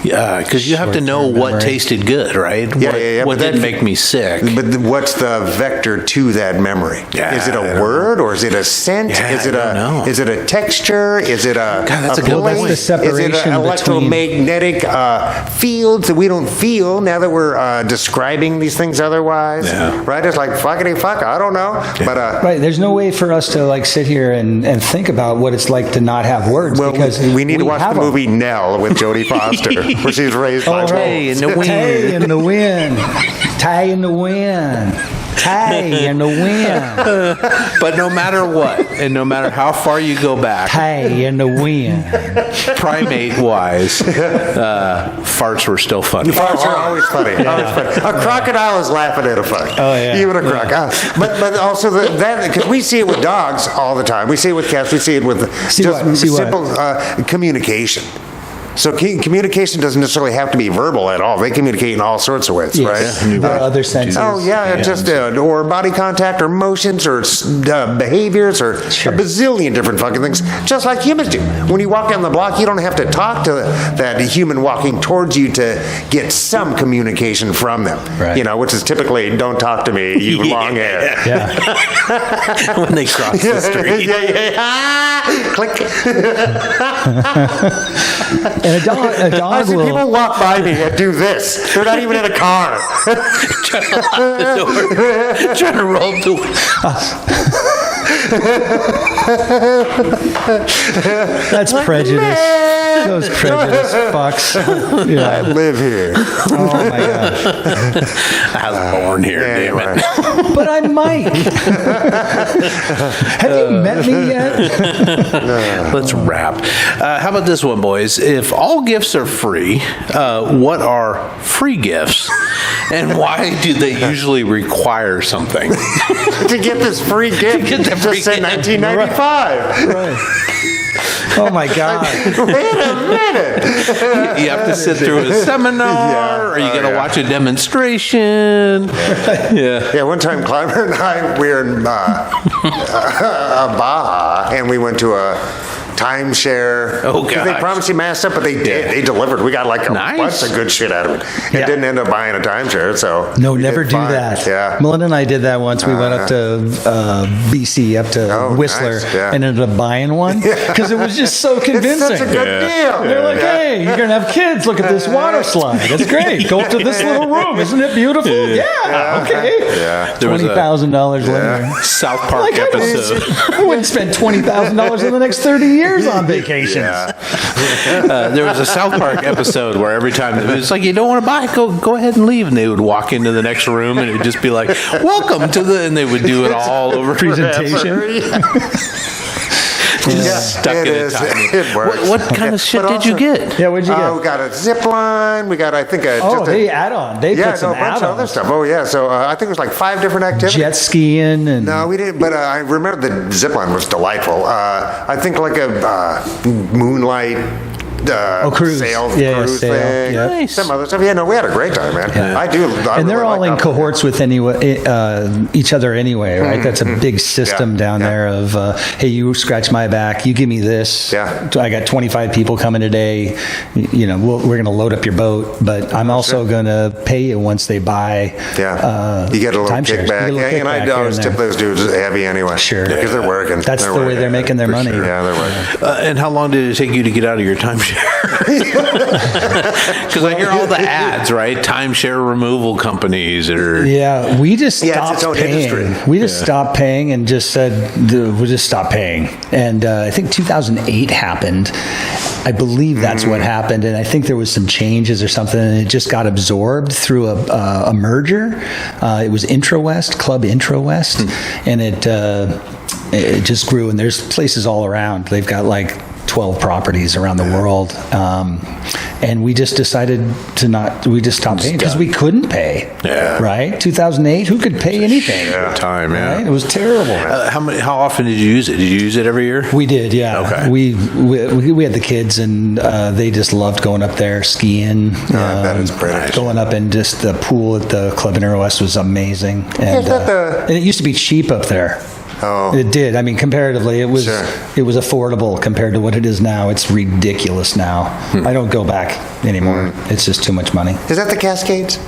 because you have to know Short-term what memory. tasted good, right? Yeah. What but didn't that- make me sick? But what's the vector to that memory? Yeah, is it I a don't word, or is it a scent? Yeah, is it I don't know. Is it a texture? Is it a God, that's a good place? point. That's the Is it separation an between- electromagnetic fields that we don't feel now that we're describing these things otherwise? Yeah. Right? It's like fuckity fuck. I don't know. But Right, there's no way for us to like sit here and think about what it's like to not have words. well, because we need to watch have the 'em. movie Nell with Jodie Foster, where she's raised by Oh, Tay in wolves. the wind. Tay in the wind. Tay in the wind. Hey, in the wind. But no matter what, and no matter how far you go back, Hey, in the wind. primate-wise, farts were still funny. Farts are always funny. Always funny. A crocodile is laughing at a fuck. Oh, yeah. Even a crocodile. But also that because we see it with dogs all the time. We see it with cats. We see it with See what? simple communication. So communication doesn't necessarily have to be verbal at all. They communicate in all sorts of ways, Yes. right? Other senses. Oh yeah, just or body contact, or motions, or behaviors, or Sure. a bazillion different fucking things. Just like humans do. When you walk down the block, you don't have to talk to that human walking towards you to get some communication from them. Right. You know, which is typically "Don't talk to me, you long hair." Yeah. When they cross the street. Click. And a I dog see will. people walk by me and do this. They're not even in a car. Trying to lock the door. Trying to roll the That's prejudice. Those prejudice fucks. I Yeah. live here. Oh my gosh. I was born here, damn it. But I'm Mike. Have you met me yet? Let's wrap. How about this one, boys? If all gifts are free, what are free gifts? And why do they usually require something? To get this free gift, get the free just say gift. 1995. Right. Oh my God. Wait a minute. You have to sit through a seminar, Yeah. or you got to yeah. watch a demonstration. Yeah. Yeah, one time Clymer and I, we were in Baja, and we went to a timeshare. Oh, Because they gosh. promised you masked up, but they did. Yeah. They delivered. We got like a Nice. bunch of good shit out of it. It Yeah. didn't end up buying a timeshare, so No, we never did do fine. that. Yeah. Melinda and I did that once. We went up to BC, up to Oh, Whistler, nice. Yeah. and ended up buying one because it was just so convincing. It's such a good deal. They're like, hey, you're going to have kids. Look at this water slide. That's great. Go up to this little room. Isn't it beautiful? Yeah. Okay. Yeah. There was a $20,000 later. South Park Like, episode. I wouldn't spend $20,000 in the next 30 years on vacations. Yeah. There was a South Park episode where every time it was like, you don't want to buy it, go ahead and leave. And they would walk into the next room and it would just be like, welcome to the, and they would do it all over Presentation. Stuck It in is. a time. It works. What kind of shit But did you also- get? Yeah, what'd you get? We got a zip line. We got, I think, Oh, they add on. They yeah, put some no, a bunch of other add-ons. stuff. Oh, yeah. So I think it was like 5 different activities. Jet skiing and No, we didn't. But I remember the zip line was delightful. I think like a moonlight cruise. sail Yeah, cruise sail. thing. Yeah. Nice. Some other stuff. Yeah, no, we had a great time, man. Yeah. I do. I and they're really all like in that. cohorts with each other anyway, right? That's a big system Yeah, down yeah. there of, hey, you scratch my back, you give me this. Yeah. I got 25 people coming today. You know, we're going to load up your boat, but I'm also going to pay you once they buy. Yeah, you get a little timeshares. You get a kickback. little Yeah, and I kickback here always and tip there. those dudes heavy anyway. Sure. because they're working. That's the way they're making their money. Yeah, they're working. And how long did it take you to get out of your timeshare? Because I hear all the ads, right? Timeshare removal companies or Yeah, we just Yeah, it's stopped its own paying. industry. We just stopped paying and just said, we'll just stop paying. And I think 2008 happened. I believe that's what happened. And I think there was some changes or something, and it just got absorbed through a merger. It was IntraWest, Club IntraWest, and it just grew. And there's places all around. They've got like 12 properties around the world. And we just decided we just stopped paying because we couldn't pay. Yeah. Right? 2008, who could pay anything? time, yeah. Right? It was terrible. How often did you use it? Did you use it every year? We did, yeah. Okay. We had the kids, and they just loved going up there skiing. that is pretty. Going up in just the pool at the Club in West was amazing. And, Is that and it used to be cheap up there. Oh. It did. I mean, comparatively, it was Sure. affordable compared to what it is now. It's ridiculous now. I don't go back anymore. It's just too much money. Is that the Cascades?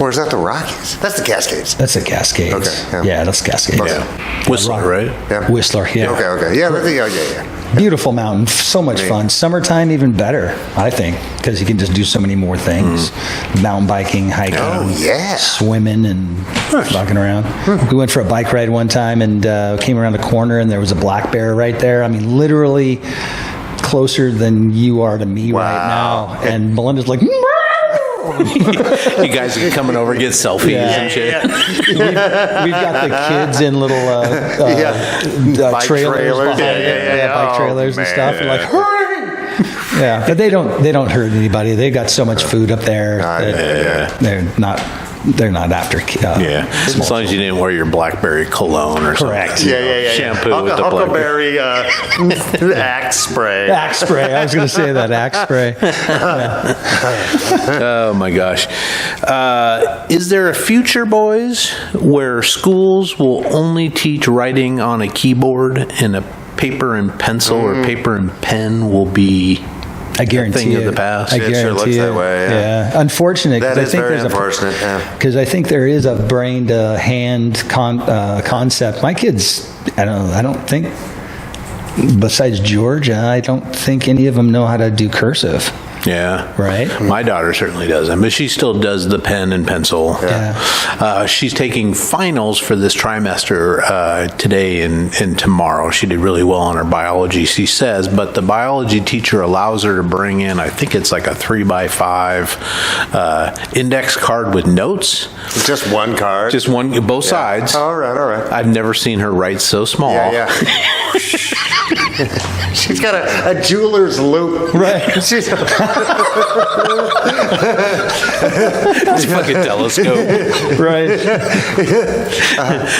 Or is that the Rockies? That's the Cascades. That's the Cascades. Okay, yeah. That's Cascades. Okay. Whistler, right? Yeah. Whistler, yeah. Okay. Yeah. Beautiful mountain, so much fun. Summertime, even better, I think, because you can just do so many more things. Mountain biking, hiking, Oh, yeah. swimming, and walking around. We went for a bike ride one time and came around a corner, and there was a black bear right there. I mean, literally closer than you are to me right Wow. now. And Melinda's like, "Meow!" You guys are coming over to get selfies and shit. We've got the kids in little Bike trailers trailers. behind bike trailers and stuff. And like, hurry! Yeah, but they don't hurt anybody. They've got so much food up there. They're not after. As long as you didn't wear your blackberry cologne or Correct. something. Shampoo with the blackberry. Huckleberry Axe spray. Axe spray. I was going to say that Axe spray. Oh my gosh. Is there a future, boys, where schools will only teach writing on a keyboard and a paper and pencil or paper and pen will be I guarantee thing it. of the past? I It guarantee sure looks it. that way, yeah. Unfortunate. That is very unfortunate, Because I think there is a brain to hand concept. My kids, I don't think, besides Georgia, I don't think any of them know how to do cursive. Yeah. Right. My daughter certainly doesn't, but she still does the pen and pencil. Yeah. She's taking finals for this trimester today and tomorrow. She did really well on her biology, she says, but the biology teacher allows her to bring in, I think it's like a 3x5 index card with notes. Just one card. Just one, both sides. All right. I've never seen her write so small. Yeah. She's got a jeweler's loop. Right. She's It's a fucking telescope. Right.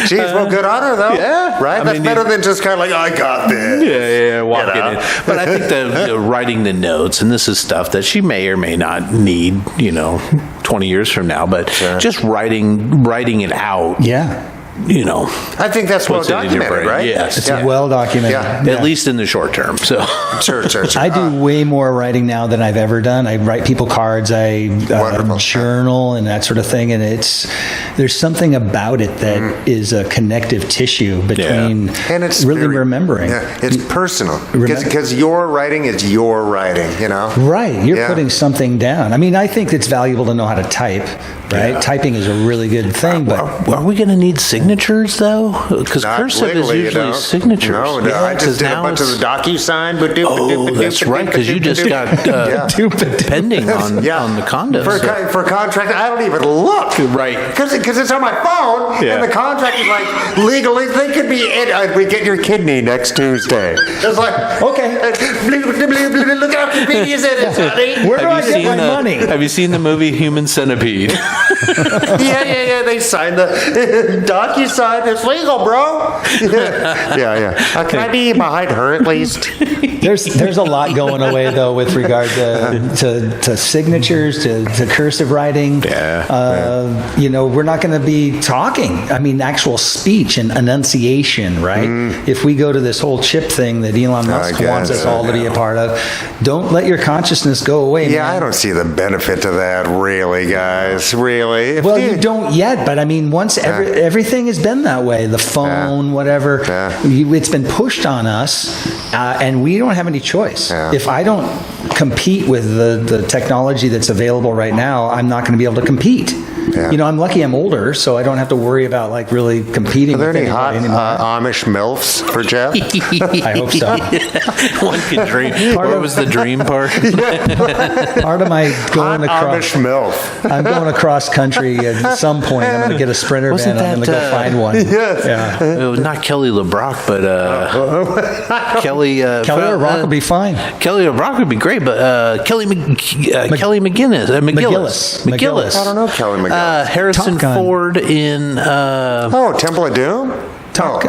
Geez, well, good on her, though. Yeah. Right? I That's mean, better than just kind of like, I got this. Yeah, walking know? in. But I think the writing the notes, and this is stuff that she may or may not need, 20 years from now, but just writing it out. Yeah. I think that's well Puts it in your documented, brain. right? Yes. It's well documented. Yeah. At least in the short term. So Sure. I do way more writing now than I've ever done. I write people cards, I Wonderful. journal and that sort of thing. And there's something about it that is a connective tissue between And it's really very- remembering. Yeah, it's personal. Remember- Because your writing is your writing, Right. You're Yeah. putting something down. I mean, I think it's valuable to know how to type, right? Yeah. Typing is a really good thing, but are we going to need signatures, though? Because Not cursive is legally, usually don't. signatures. No, Yeah, I just 'cause did a now bunch of it's- the DocuSign. Oh, that's right, because you just got pending on the condos. For contract, I don't even look. Right. Because it's on my phone, Yeah. and the contract is like, legally, they could be we get your kidney next Tuesday. It's like, Okay. Look how convenient it is, honey. where do I get my money? Have you seen the movie Human Centipede? Yeah. They signed the DocuSign. It's legal, bro. Yeah. Can I be behind her at least? There's a lot going away though with regard to signatures, to cursive writing. We're not going to be talking. I mean, actual speech and enunciation, right? If we go to this whole chip thing that Elon Musk wants us all to be a part of, don't let your consciousness go away. Yeah, man. I don't see the benefit to that, really, guys. Really. Well, you don't yet, but I mean, once everything has been that way, the phone, whatever, it's been pushed on us, and we don't have any choice. If I don't compete with the technology that's available right now, I'm not going to be able to compete. I'm lucky I'm older, so I don't have to worry about like really competing. Are there with any hot anybody anymore. Amish MILFs for Jeff? I hope so. One could dream. What was the dream part? Part of my going across, Amish MILF. I'm going across country at some point. I'm going to get a Sprinter Wasn't van. I'm going to that, go find one. Yes. Yeah. It was not Kelly LeBrock, but Kelly. Kelly or Rock will be fine. Kelly LeBrock would be great, but Kelly McGinnis, McGillis. I don't know Kelly McGill. Harrison Top Gun. Ford in. Temple of Doom?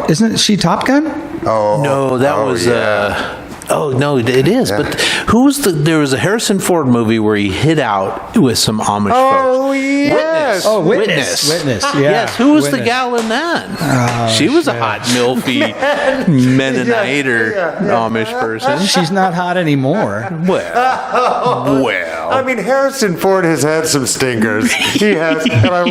Isn't she Top Gun? No, that was. Yeah. Oh no, it is. Yeah. But who was the? There was a Harrison Ford movie where he hid out with some Amish folks. Yes. Oh, Witness. Yeah. Yes. Who was the Witness. gal in that? She was a hot milfy Mennonite or Amish person. She's not hot anymore. Well. I mean, Harrison Ford has had some stingers. He has. And we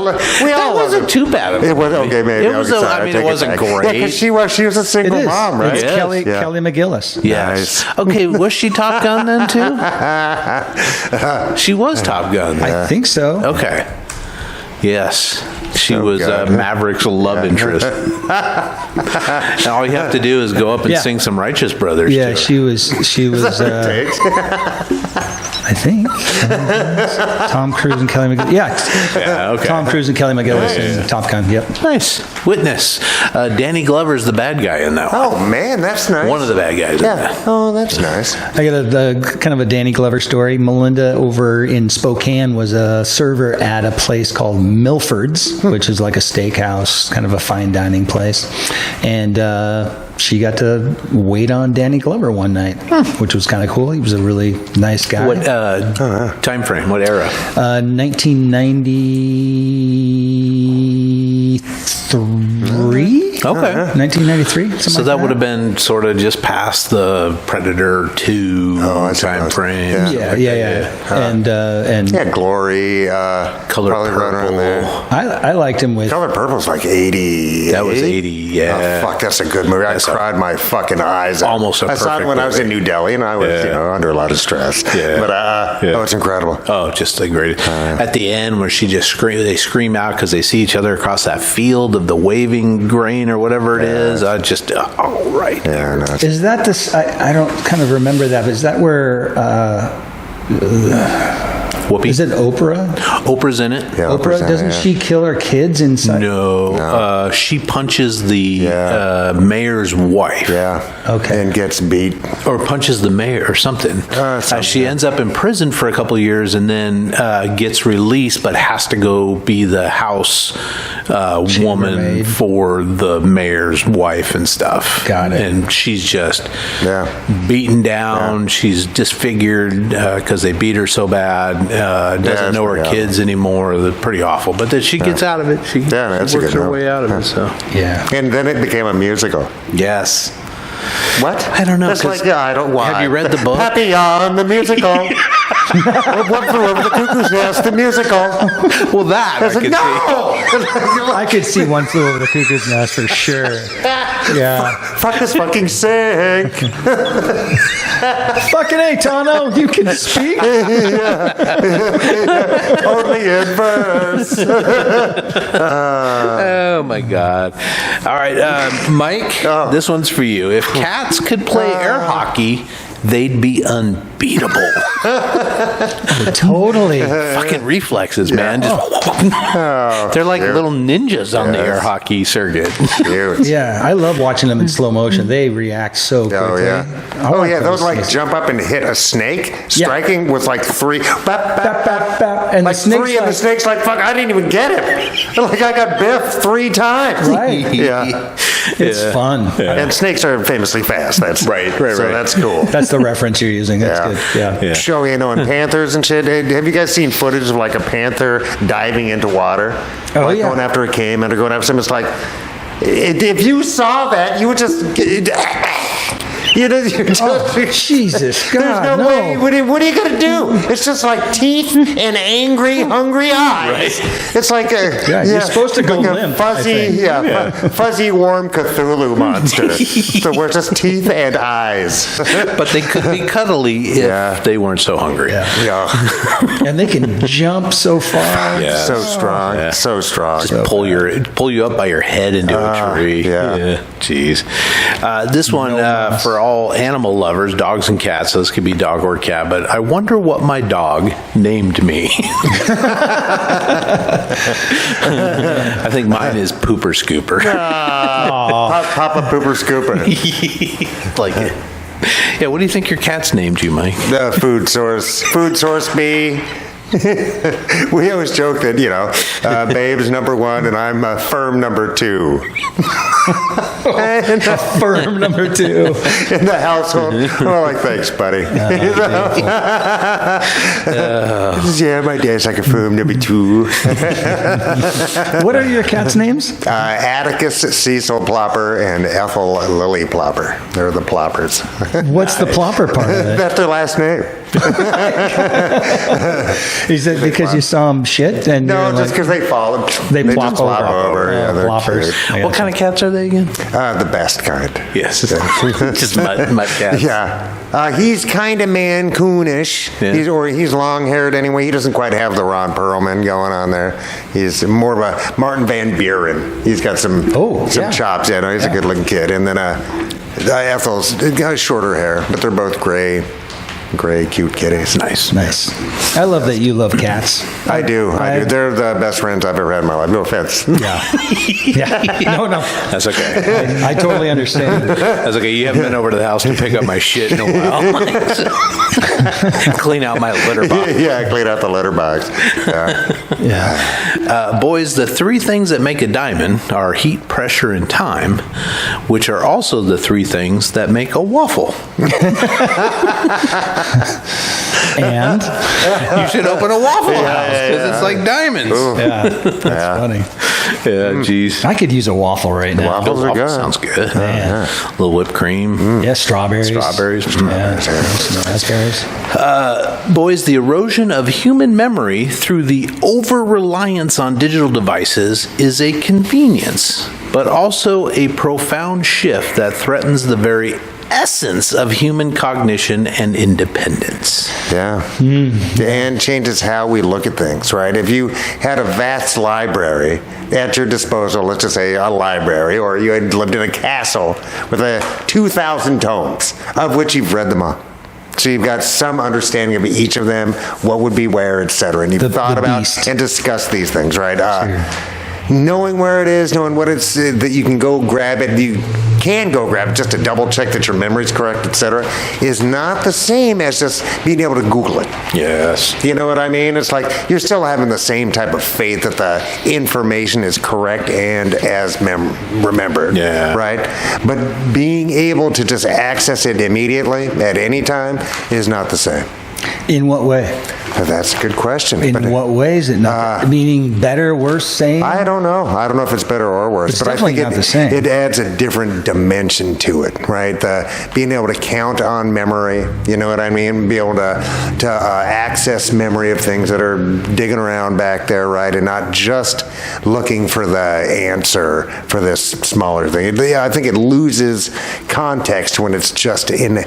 That all wasn't too bad. It was okay, maybe. It was. It wasn't great. Yeah, because she was a It single is. mom, right? It's Yes. Kelly McGillis. Yes. Okay. Was she Top Gun then too? She was Top Gun. I think so. Okay. Yes. She Oh, was God. Maverick's love interest. And all you have to do is go up and Yeah. sing some Righteous Brothers. Yeah, to her. she was. Is that what it takes? I think. Tom Cruise and Kelly McGillis. Yeah, okay. Tom Cruise and Kelly McGillis in Top Gun. Yep. Nice. Witness. Danny Glover's the bad guy in that one. Oh, man, that's nice. One of the bad guys in Yeah. that. Oh, that's nice. I got a kind of a Danny Glover story. Melinda over in Spokane was a server at a place called Milford's, which is like a steakhouse, kind of a fine dining place. And she got to wait on Danny Glover one night, which was kind of cool. He was a really nice guy. What time frame? What era? 1993? Okay. 1993? So that would have been sort of just past the Predator 2 time frame. Yeah. And Yeah, Glory. Color probably right around Purple. there. I liked him with. Color Purple's like 80. That was 80, yeah. Oh, fuck, that's a good movie. I cried my fucking eyes out. Almost a I saw it perfect when I was in movie. New Delhi, and I was, under a lot of stress. Yeah. But, oh, it's incredible. Oh, just a great. At the end, where she just they scream out because they see each other across that field of the waving grain or whatever it is. All right. Yeah, no, Is that this? I don't kind of remember that, but is that where. Whoopi. Is it Oprah? Oprah's in it. Yeah, Oprah, doesn't she kill her kids inside? No. She punches the mayor's wife. Yeah. Okay. And gets beat. Or punches the mayor or something. She ends up in prison for a couple of years and then gets released, but has to go be the house woman Chambermaid. for the mayor's wife and stuff. Got it. And she's just beaten down. She's disfigured because they beat her so bad. Doesn't know her kids anymore. They're pretty awful. But then she gets out of it. She that's a works good her one. way out of it. So Yeah. And then it became a musical. yes. What? I don't know. That's 'cause like, I don't why. Have you read the book? Happy on the musical. One Flew Over the Cuckoo's Nest, the musical. Well, that I I said, could see. I could see One Flew Over the Cuckoo's Nest for sure. Yeah. Fuck this fucking sink. Fucking A, Tano, you can speak. Only in verse. Oh my God! All right, Mike, this one's for you. If cats could play air hockey, they'd be unbeatable. Totally. Fucking reflexes, man. Just they're like cute. little ninjas on the Yes. air hockey circuit. Cute. Yeah, I love watching them in slow motion. They react so quickly. Oh, yeah. I Oh, like yeah. Those like things. jump up and hit a snake. Striking with like three. Bap, bap, Bap, bap, bap. And like the snake's three, and the like- snake's like, fuck, I didn't even get him. Like, I got biffed 3 times. Right. Yeah. It's fun. And snakes are famously fast. That's Right. So that's cool. That's the reference you're using. That's good. Yeah. Show, and panthers and shit. Have you guys seen footage of like a panther diving into water? Oh, like yeah. going after a caiman or going after something. It's like, if you saw that, you would just, Jesus, There's God, no way. no. What are you going to do? It's just like teeth and angry, hungry eyes. It's like you're supposed to go like limp, a fuzzy, fuzzy, warm Cthulhu monster. So we're just teeth and eyes. But they could be cuddly if they weren't so hungry. Yeah, And they can jump so far. Yeah. so strong, so strong. Just pull you up by your head into a tree. yeah. Jeez. This one for all animal lovers, dogs and cats. So this could be dog or cat. But I wonder what my dog named me. I think mine is Pooper Scooper. Papa Pooper Scooper. Like it. Yeah. What do you think your cat's named you, Mike? Food source B. We always joke that, Babe's number 1 and I'm firm number 2. Firm number 2. In the household. Oh, like, thanks, buddy. Yeah, my dad's like a firm number 2. What are your cats' names? Atticus Cecil Plopper and Ethel Lily Plopper. They're the Ploppers. What's the plopper part of it? That's their last name. Is it because you saw them shit? And No, you're just like, because they fall. They plop just flop over. over. Yeah, they're Ploppers. cute. What kind of cats are they again? The best kind. Yes. Just mud cats. Yeah. He's kind of Mancoonish. Yeah. He's long-haired anyway. He doesn't quite have the Ron Perlman going on there. He's more of a Martin Van Buren. He's got some chops. Yeah, no, he's a good-looking kid. And then Ethel's got shorter hair, but they're both gray. gray, cute kitties. Nice. Nice. I love that you love cats. I do. They're the best friends I've ever had in my life. No offense. Yeah. No. That's okay. I totally understand. That's okay. You haven't been over to the house to pick up my shit in a while. Clean out my litter box. Yeah, clean out the litter box. Yeah. Boys, the three things that make a diamond are heat, pressure, and time, which are also the three things that make a waffle. And You should open a Waffle House because it's like diamonds. yeah, that's funny. Yeah, geez. I could use a waffle right now. Waffles are good. Sounds good. Man. A little whipped cream. Yeah, strawberries. Strawberries. Raspberries. Boys, the erosion of human memory through the over-reliance on digital devices is a convenience, but also a profound shift that threatens the very essence of human cognition and independence. Yeah. And changes how we look at things, right? If you had a vast library at your disposal, let's just say a library, or you had lived in a castle with 2,000 tomes, of which you've read them all. So you've got some understanding of each of them, what would be where, etc. And you've thought about beast. and discussed these things, right? Knowing where it is, knowing what it's, that you can go grab it, you can go grab it just to double check that your memory's correct, etc., is not the same as just being able to Google it. Yes. You know what I mean? It's like you're still having the same type of faith that the information is correct and as remembered. Yeah. Right? But being able to just access it immediately at any time is not the same. In what way? That's a good question. In what way is it not? Meaning better, worse, same? I don't know. I don't know if it's better or worse. It's but I definitely think not the same. It adds a different dimension to it, right? Being able to count on memory, you know what I mean? Be able to access memory of things that are digging around back there, right? And not just looking for the answer for this smaller thing. I think it loses context when it's just an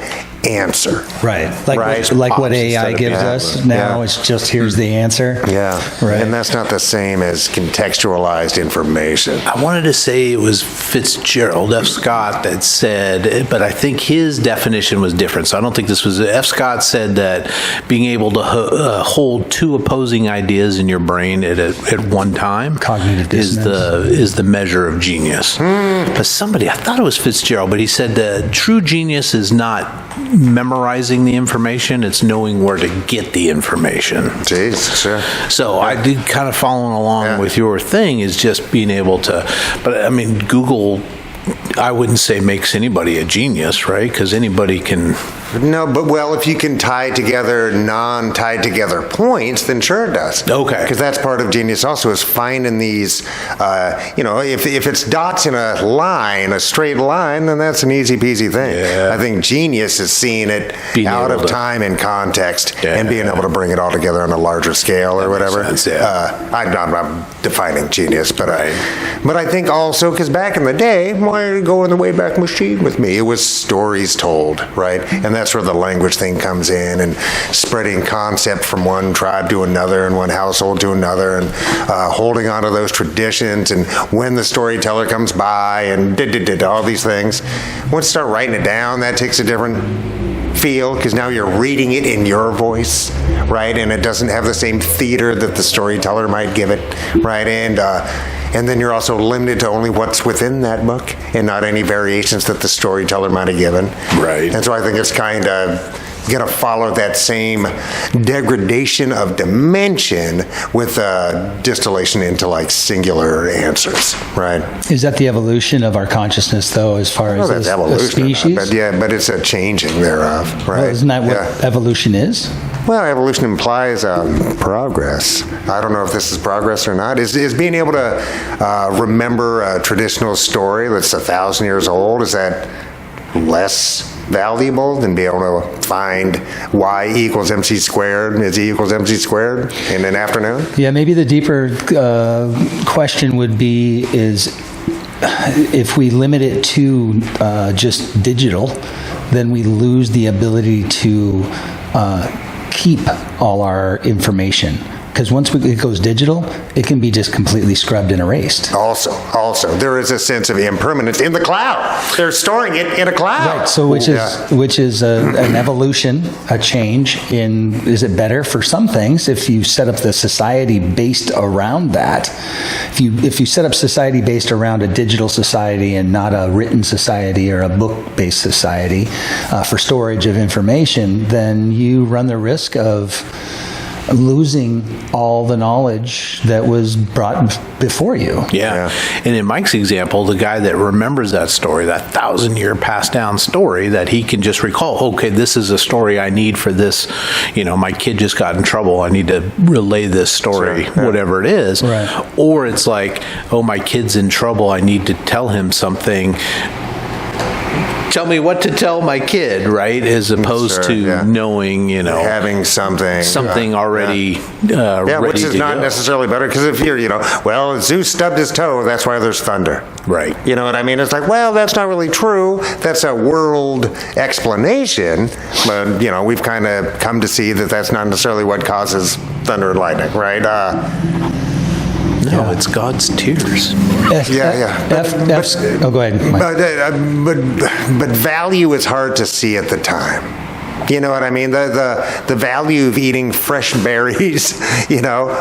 answer. Right. Like, Right. what AI gives us now. Yeah. It's just, here's the answer. Yeah. Right. And that's not the same as contextualized information. I wanted to say it was Fitzgerald, F. Scott, that said, but I think his definition was different. So I don't think this was, F. Scott said that being able to hold two opposing ideas in your brain at one time Cognitive is dissonance. the measure of genius. But somebody, I thought it was Fitzgerald, but he said that true genius is not memorizing the information, it's knowing where to get the information. Jeez, sure. So I did kind of following along with your thing is just being able to, but I mean, Google, I wouldn't say makes anybody a genius, right? Because anybody can. No, but well, if you can tie together non-tied together points, then sure it does. Okay. Because that's part of genius also is finding these, if it's dots in a line, a straight line, then that's an easy peasy thing. Yeah. I think genius is seeing it Being out able of to- time and context Yeah. and being able to bring it all together on a larger scale or whatever. makes sense, yeah. I'm not defining genius, but I think also, because back in the day, why are you going the way back machine with me? It was stories told, right? And that's where the language thing comes in, and spreading concept from one tribe to another and one household to another, and holding on to those traditions, and when the storyteller comes by, and all these things. Once you start writing it down, that takes a different feel, because now you're reading it in your voice, right? And it doesn't have the same theater that the storyteller might give it, right? And then you're also limited to only what's within that book and not any variations that the storyteller might have given. Right. And so I think it's kind of going to follow that same degradation of dimension with distillation into like singular answers, right? Is that the evolution of our consciousness, though, as far as That's a evolution. species? But it's a changing thereof, right? Well, isn't that what Yeah. evolution is? Well, evolution implies progress. I don't know if this is progress or not. Is being able to remember a traditional story that's 1,000 years old, is that less valuable than being able to find y equals mc squared is e equals mc squared in an afternoon? Yeah, maybe the deeper question would be is if we limit it to just digital, then we lose the ability to keep all our information. because once it goes digital, it can be just completely scrubbed and erased. Also, there is a sense of impermanence in the cloud. They're storing it in a cloud. Right. So which is an evolution, a change in. Is it better for some things if you set up the society based around that? If you set up society based around a digital society and not a written society or a book-based society for storage of information, then you run the risk of losing all the knowledge that was brought before you. Yeah. And in Mike's example, the guy that remembers that story, that 1,000-year passed down story that he can just recall, okay, this is a story I need for this, my kid just got in trouble, I need to relay this story, whatever it is. Right. Or it's like, oh, my kid's in trouble, I need to tell him something. Tell me what to tell my kid, right? As opposed to knowing, having something already ready which is to not go. necessarily better, because if you're, well, Zeus stubbed his toe, that's why there's thunder. Right. You know what I mean? It's like, well, that's not really true. That's a world explanation, but, we've kind of come to see that that's not necessarily what causes thunder and lightning, right? No, it's God's tears. Oh, go ahead, Mike. But value is hard to see at the time. You know what I mean? The value of eating fresh berries,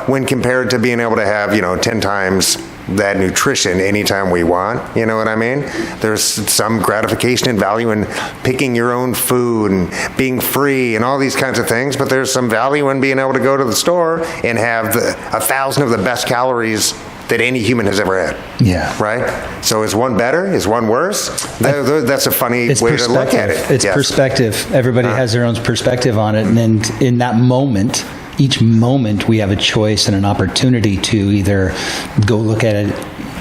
when compared to being able to have, 10 times that nutrition anytime we want. You know what I mean? There's some gratification and value in picking your own food and being free and all these kinds of things, but there's some value in being able to go to the store and have 1,000 of the best calories that any human has ever had. Yeah. Right? So is one better? Is one worse? That's a funny way to look at it. It's perspective. Everybody has their own perspective on it. And then in that moment, each moment we have a choice and an opportunity to either go look at it,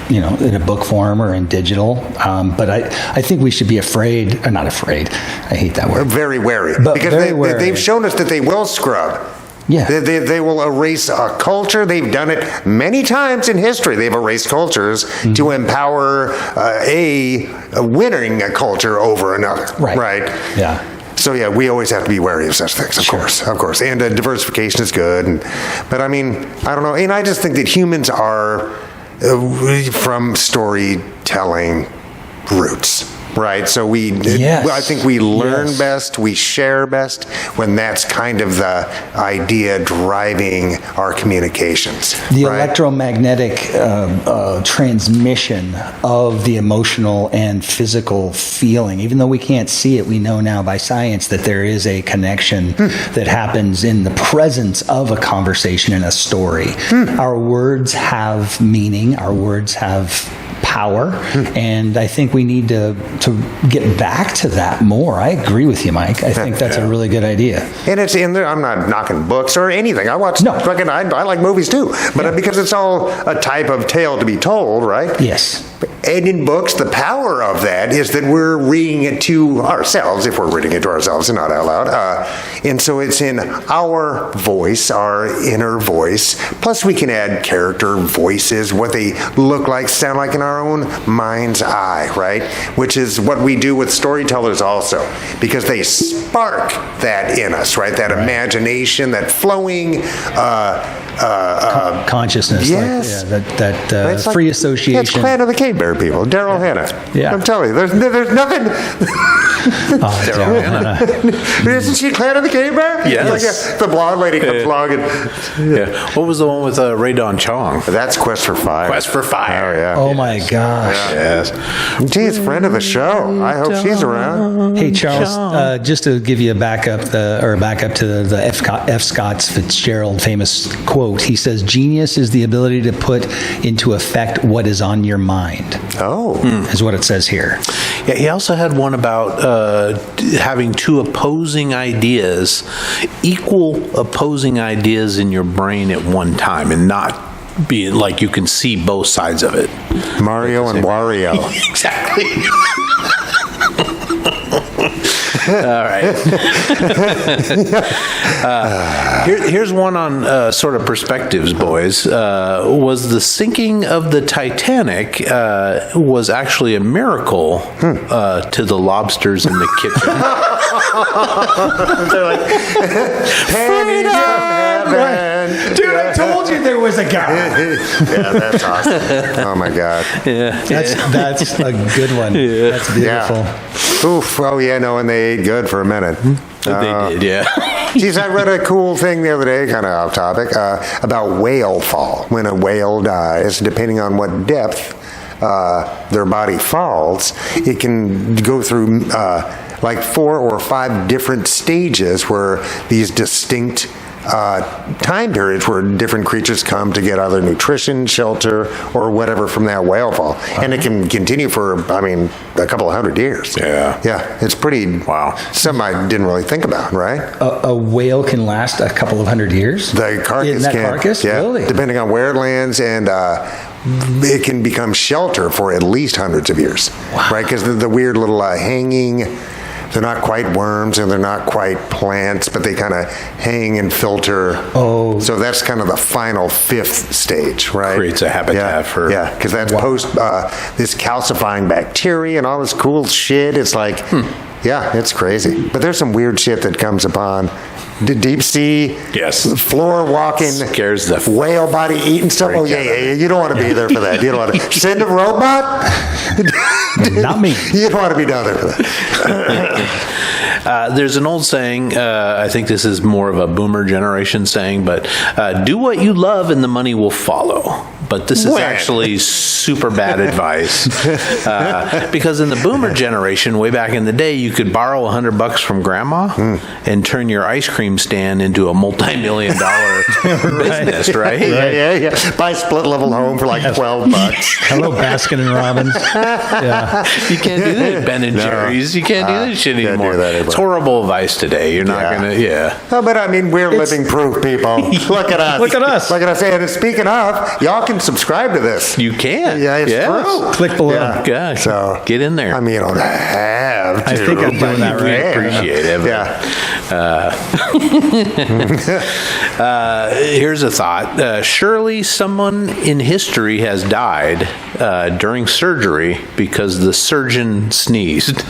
in a book form or in digital. But I think we should be afraid, or not afraid. I hate that word. Very wary. But because they've shown us that they will scrub. Yeah. They will erase a culture. They've done it many times in history. They've erased cultures to empower a winning a culture over another. Right? Yeah. So we always have to be wary of such things, of course. And diversification is good. But I mean, I don't know. And I just think that humans are from storytelling roots. Right, so I think we learn best, we share best when that's kind of the idea driving our communications. The electromagnetic transmission of the emotional and physical feeling. Even though we can't see it, we know now by science that there is a connection that happens in the presence of a conversation and a story. Our words have meaning, our words have power, and I think we need to get back to that more. I agree with you, Mike. I think that's a really good idea. And it's in there. I'm not knocking books or anything. I watch. I like movies too, but because it's all a type of tale to be told, right? Yes. And in books, the power of that is that we're reading it to ourselves, if we're reading it to ourselves and not out loud. And so it's in our voice, our inner voice. Plus, we can add character voices, what they look like, sound like in our own mind's eye, right? Which is what we do with storytellers also, because they spark that in us, right? That imagination, that flowing consciousness. Yes. That free association. That's Clan of the Cave Bear people. Daryl Hannah. Yeah. I'm telling you, there's nothing. Daryl Hannah. Isn't she Clan of the Cave Bear? Yes. The blonde lady comes along and... What was the one with Ray Don Chong? That's Quest for Fire. Quest for Fire. Oh, yeah. Oh, my gosh. Yes. Gee, it's friend of the show. I hope she's around. Hey, Charles, just to give you a backup to the F. Scott Fitzgerald famous quote, he says, "Genius is the ability to put into effect what is on your mind." Oh. Is what it says here. Yeah, he also had one about having two opposing ideas, equal opposing ideas in your brain at one time, and not be like you can see both sides of it. Mario and Wario. Exactly. All right. Here's one on sort of perspectives, boys. Was the sinking of the Titanic was actually a miracle to the lobsters in the kitchen? They're like, pennies from man. Dude, I told you there was a guy. Yeah, that's awesome. Oh my God. Yeah. That's a good one. Yeah. That's beautiful. Yeah. Oof. Oh yeah, no, and they ate good for a minute. They did, yeah. Geez, I read a cool thing the other day, kind of off topic, about whale fall. When a whale dies, depending on what depth their body falls, it can go through like 4 or 5 different stages where these distinct time periods where different creatures come to get either nutrition, shelter, or whatever from that whale fall. And it can continue for, I mean, a couple of 100 years. Yeah. Yeah, it's pretty, something I didn't really think about, right? A whale can last a couple of 100 years? The carcass In that can. carcass? Yeah, Really? depending on where it lands, and it can become shelter for at least hundreds of years. Wow. Right? Because the weird little hanging... They're not quite worms and they're not quite plants, but they kind of hang and filter. Oh. So that's kind of the final 5th stage, right? Creates a habitat for... Yeah, because that's post this calcifying bacteria and all this cool shit. It's like, yeah, it's crazy. But there's some weird shit that comes upon the deep sea, floor walking, scares the whale body eating stuff. Oh yeah. You don't want to be there for that. You don't want to send a robot. Not me. You don't want to be down there for that. There's an old saying, I think this is more of a boomer generation saying, but do what you love and the money will follow. But this is actually super bad advice. Because in the boomer generation, way back in the day, you could borrow $100 from grandma and turn your ice cream stand into a multi-million-dollar business, right? Yeah. Buy a split-level home for like $12. Hello, Baskin and Robbins. Yeah. You can't do that at Ben and Jerry's. You can't do that shit can't anymore. do that anymore. It's horrible advice today. You're not going to, No, but I mean, we're living proof, people. Look at us. Look at us. Look at us. And speaking of, y'all can subscribe to this. You can. Yeah, it's true. Click below. Yeah. Gosh, So get in there. I mean, you don't have to. I think I'm doing that We right. appreciate it. Yeah. Here's a thought. Surely someone in history has died during surgery because the surgeon sneezed.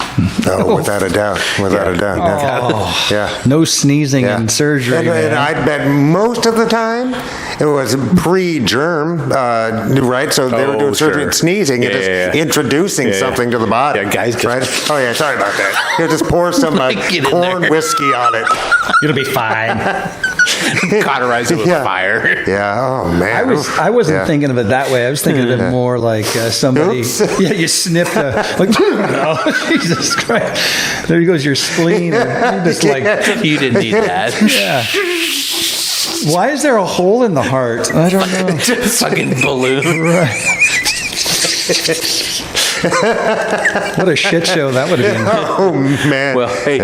No, without a doubt. Without a doubt. Yeah. No sneezing in surgery. And man. I bet most of the time it was pre-germ, right? So they were doing surgery and sneezing and just introducing something to the body. Yeah, guys just... Right? Oh, yeah, sorry about that. Here, just pour some corn whiskey on it. It'll be fine. Cauterize it with fire. Yeah, oh, man. I wasn't thinking of it that way. I was thinking of it more like somebody... Oops. Yeah, you sniffed oh, Jesus Christ. There goes your spleen. And you just You didn't need that. Yeah. Why is there a hole in the heart? I don't know. Fucking balloon. Right. What a shit show that would have been. Oh, man. Well, hey,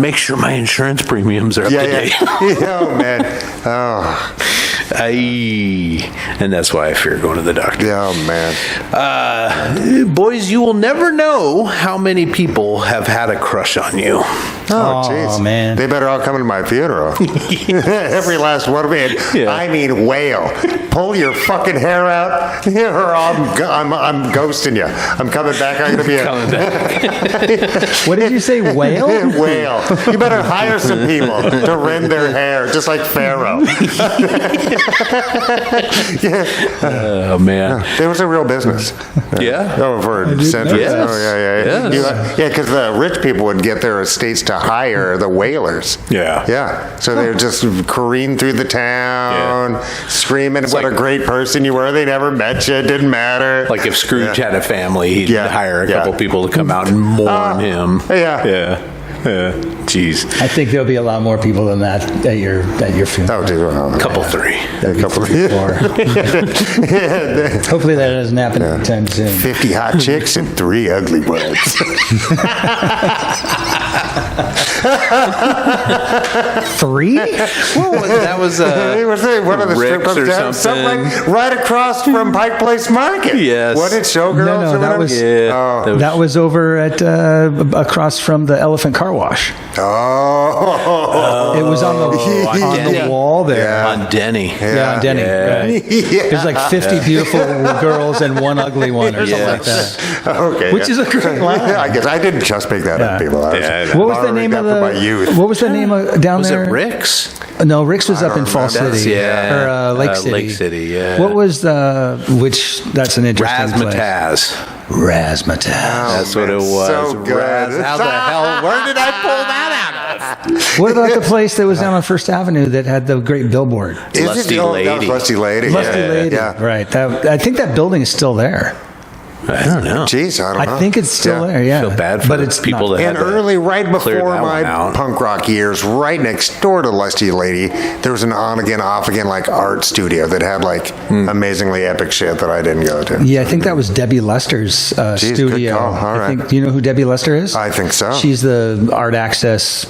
make sure my insurance premiums are up to date. Oh, man. Oh. And that's why I fear going to the doctor. Oh, man. Boys, you will never know how many people have had a crush on you. Oh, jeez. Man. They better all come to my funeral. Every last one of it. Yeah. I mean, whale. Pull your fucking hair out, or I'm ghosting you. I'm coming back. I'm going to be Coming back. What did you say, whale? whale. You better hire some people to rend their hair, just like Pharaoh. Oh, man. There was a real business. Yeah? Oh, for centuries. Yes. Oh, yeah. Yes. Yeah, because the rich people would get their estates to hire the whalers. Yeah. Yeah. So they would just careen through the town, screaming what a great person you were. They never met you. It didn't matter. Like if Scrooge had a family, he'd hire a Yeah. couple people to come out and mourn him. Yeah. Yeah. Jeez. I think there'll be a lot more people than that at your funeral. Oh, dude. Oh, Couple three. a couple. Or- Hopefully that doesn't happen anytime soon. 50 hot chicks and 3 ugly ones. Three? That was It was one of the strip Rick's clubs or down something. right across from Pike Place Market. Yes. Wasn't it Showgirls? No, or that whatever? was- Yeah. Oh. That was over at across from the Elephant Car Wash. Oh. It was on the wall there. Yeah. On Denny. Yeah, on Denny. Yeah. Right. There's like 50 beautiful girls and one ugly one or something like that. Okay. Which is a great line. I guess I didn't just make that up, Yeah. people. What was the name of my youth? What was the name of down Was there? it Rick's? No, Rick's was up in don't Fall remember. City. Yeah. Or Lake City. Lake City, yeah. What was which? That's an interesting place. Razzmatazz. Razzmatazz. That's what it was. So good. How the hell? Where did I pull that out of? What about the place that was down on First Avenue that had the great billboard? Lusty That was Lady. Lusty Lady. Lusty Lady. Yeah. Right. I think that building is still there. I don't know. Jeez, I don't know. I think it's still there, yeah. Feel bad for but it's people not. that And had to early, right clear before that my one out. punk rock years, right next door to Lusty Lady, there was an on again, off again, like art studio that had like amazingly epic shit that I didn't go to. Yeah, I think that was Debbie Lester's good studio. call. All right. Do you know who Debbie Lester is? I think so. She's the art access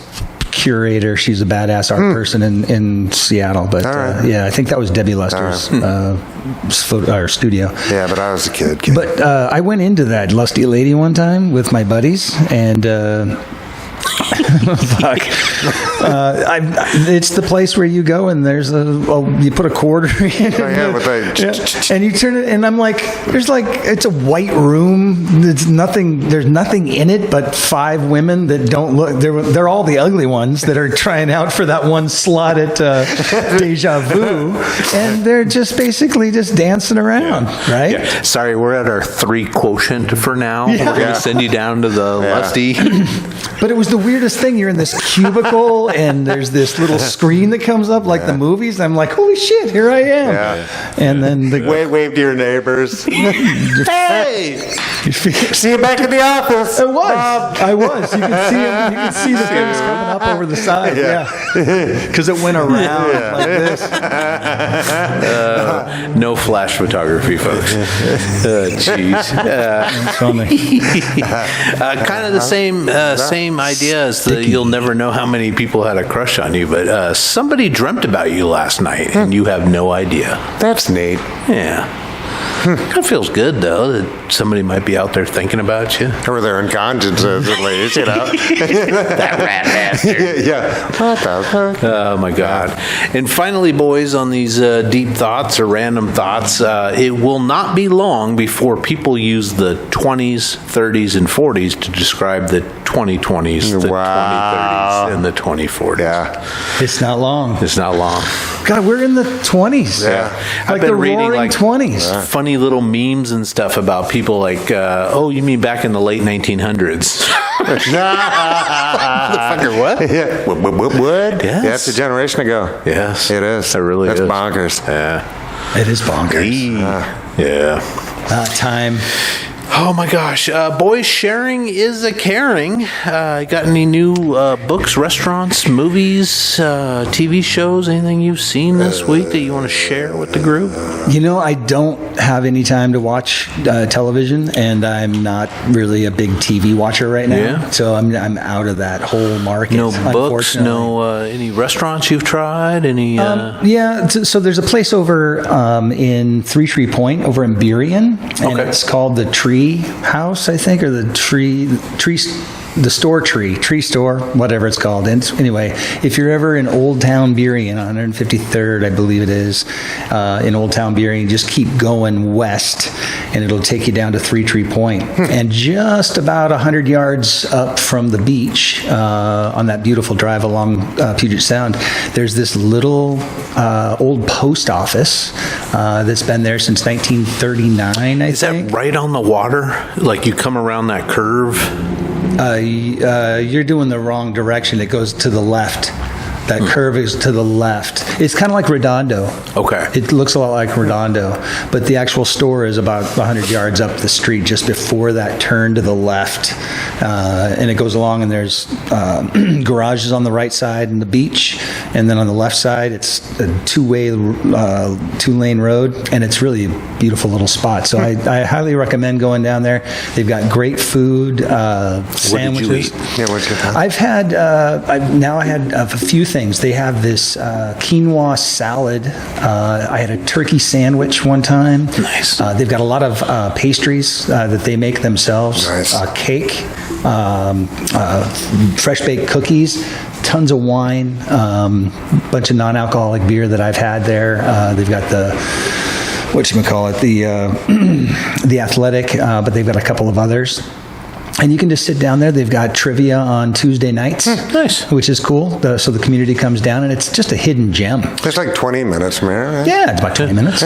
curator. She's a badass art person in Seattle. But right. yeah, I think that was Debbie Lester's studio. Yeah, but I was a kid. But I went into that Lusty Lady one time with my buddies, and fuck, it's the place where you go and there's you put a quarter in, and you turn it, and I'm like, it's a white room. There's nothing in it but 5 women that don't look. They're all the ugly ones that are trying out for that one slot at Deja Vu, and they're just basically just dancing around, right? Yeah. Sorry, we're at our 3 quotient for now. Yeah. We're going to send you down to the Lusty. But it was the weirdest thing. You're in this cubicle, and there's this little screen that comes up like the movies. I'm like, holy shit, here I am. Yeah. And then Wave to your neighbors. Hey! See you back in the office. I was. You can see him. You can see the things coming up over the side. Yeah. Because it went around like this. No flash photography, folks. Jeez. That's funny. Kind of the same idea as the you'll never know how many people had a crush on you, but somebody dreamt about you last night and you have no idea. That's neat. Yeah. Kind of feels good, though, that somebody might be out there thinking about you. Or they're unconscious at least, you know. That rat bastard. Yeah. What the fuck? Oh, my God. And finally, boys, on these deep thoughts or random thoughts, it will not be long before people use the 20s, 30s, and 40s to describe the 2020s, the Wow. 2030s, and the 2040s. Yeah. It's not long. It's not long. God, we're in the 20s. Yeah. Like the roaring 20s. Funny little memes and stuff about people like, oh, you mean back in the late 1900s? Motherfucker, what? Yeah. Wood? Yes. Yeah, that's a generation ago. Yes. It is. It really That's is. bonkers. Yeah. It is bonkers. Yeah. Time. Oh my gosh, boys, sharing is a caring. Got any new books, restaurants, movies, TV shows, anything you've seen this week that you want to share with the group? You know, I don't have any time to watch television, and I'm not really a big TV watcher right now. Yeah. So I'm out of that whole market. No books, unfortunately. no any restaurants you've tried, any? Yeah, so there's a place over in Three Tree Point over in Burien, and Okay. it's called the Tree House, I think, or the Tree Store, whatever it's called. And anyway, if you're ever in Old Town Burien, 153rd, I believe it is, in Old Town Burien, just keep going west, and it'll take you down to Three Tree Point. And just about 100 yards up from the beach, on that beautiful drive along Puget Sound, there's this little old post office that's been there since 1939, I Is think. that right on the water? Like you come around that curve? You're doing the wrong direction. It goes to the left. That curve is to the left. It's kind of like Redondo. Okay. It looks a lot like Redondo, but the actual store is about 100 yards up the street just before that turn to the left. And it goes along, and there's garages on the right side and the beach. And then on the left side, it's a two-lane road, and it's really a beautiful little spot. So I highly recommend going down there. They've got great food, sandwiches. What did you eat? Yeah, what'd you have? I've had I had a few things. They have this quinoa salad. I had a turkey sandwich one time. Nice. They've got a lot of pastries that they make themselves. Nice. Cake, fresh baked cookies, tons of wine, bunch of non-alcoholic beer that I've had there. They've got the the Athletic, but they've got a couple of others. And you can just sit down there. They've got trivia on Tuesday nights, nice, which is cool. So the community comes down, and it's just a hidden gem. It's like 20 minutes, man. Right? Yeah, it's about 20 minutes.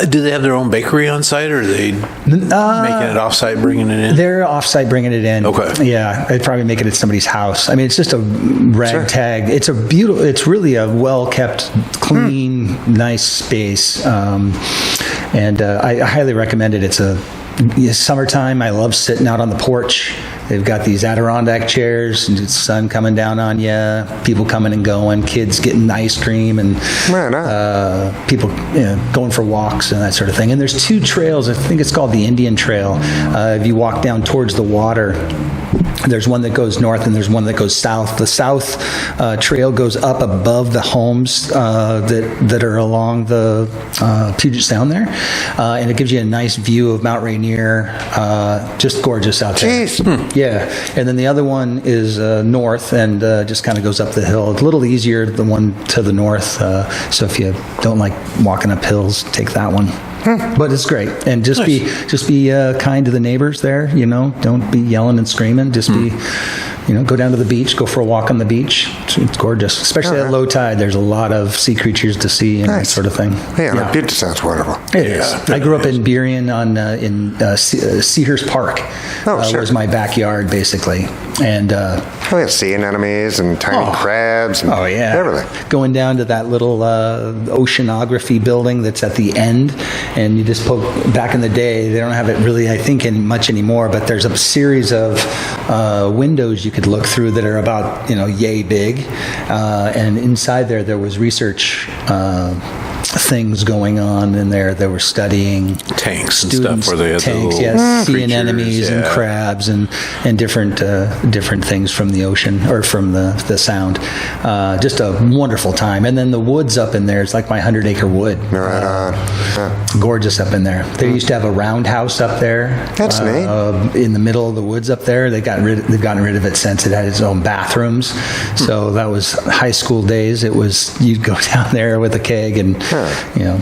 Do they have their own bakery on site, or are they making it off-site, bringing it in? They're off-site bringing it in. Okay. Yeah, they'd probably make it at somebody's house. I mean, it's just a ragtag. It's a beautiful. It's really a well-kept, clean, nice space, and I highly recommend it. It's summertime. I love sitting out on the porch. They've got these Adirondack chairs, and it's sun coming down on you, people coming and going, kids getting ice cream, and people going for walks and that sort of thing. And there's 2 trails. I think it's called the Indian Trail. If you walk down towards the water, there's one that goes north and there's one that goes south. The south trail goes up above the homes that are along the Puget Sound there, and it gives you a nice view of Mount Rainier. Just gorgeous out there. Jeez. Yeah, and then the other one is north and just kind of goes up the hill. It's a little easier, the one to the north. So if you don't like walking up hills, take that one. But it's great, and just be kind to the neighbors there. Don't be yelling and screaming. Just be, go down to the beach, go for a walk on the beach. It's gorgeous, especially at low tide. There's a lot of sea creatures to see and that sort of thing. Yeah, Puget sounds wonderful. It is. I grew up in Burien in Cedars Park. Was my backyard basically, and we have sea anemones and tiny crabs. And everything. Going down to that little oceanography building that's at the end. And you just poke. Back in the day, they don't have it really, I think, in much anymore. But there's a series of windows you could look through that are about yay big, and inside there was research things going on in there. They were studying tanks and stuff where they had tanks, sea anemones and crabs and different things from the ocean or from the sound. Just a wonderful time. And then the woods up in there, it's like my 100-acre wood. Right on. Gorgeous up in there. They used to have a roundhouse up there. That's neat. In the middle of the woods up there. They've gotten rid of it since it had its own bathrooms. So that was high school days. It was, you'd go down there with a keg and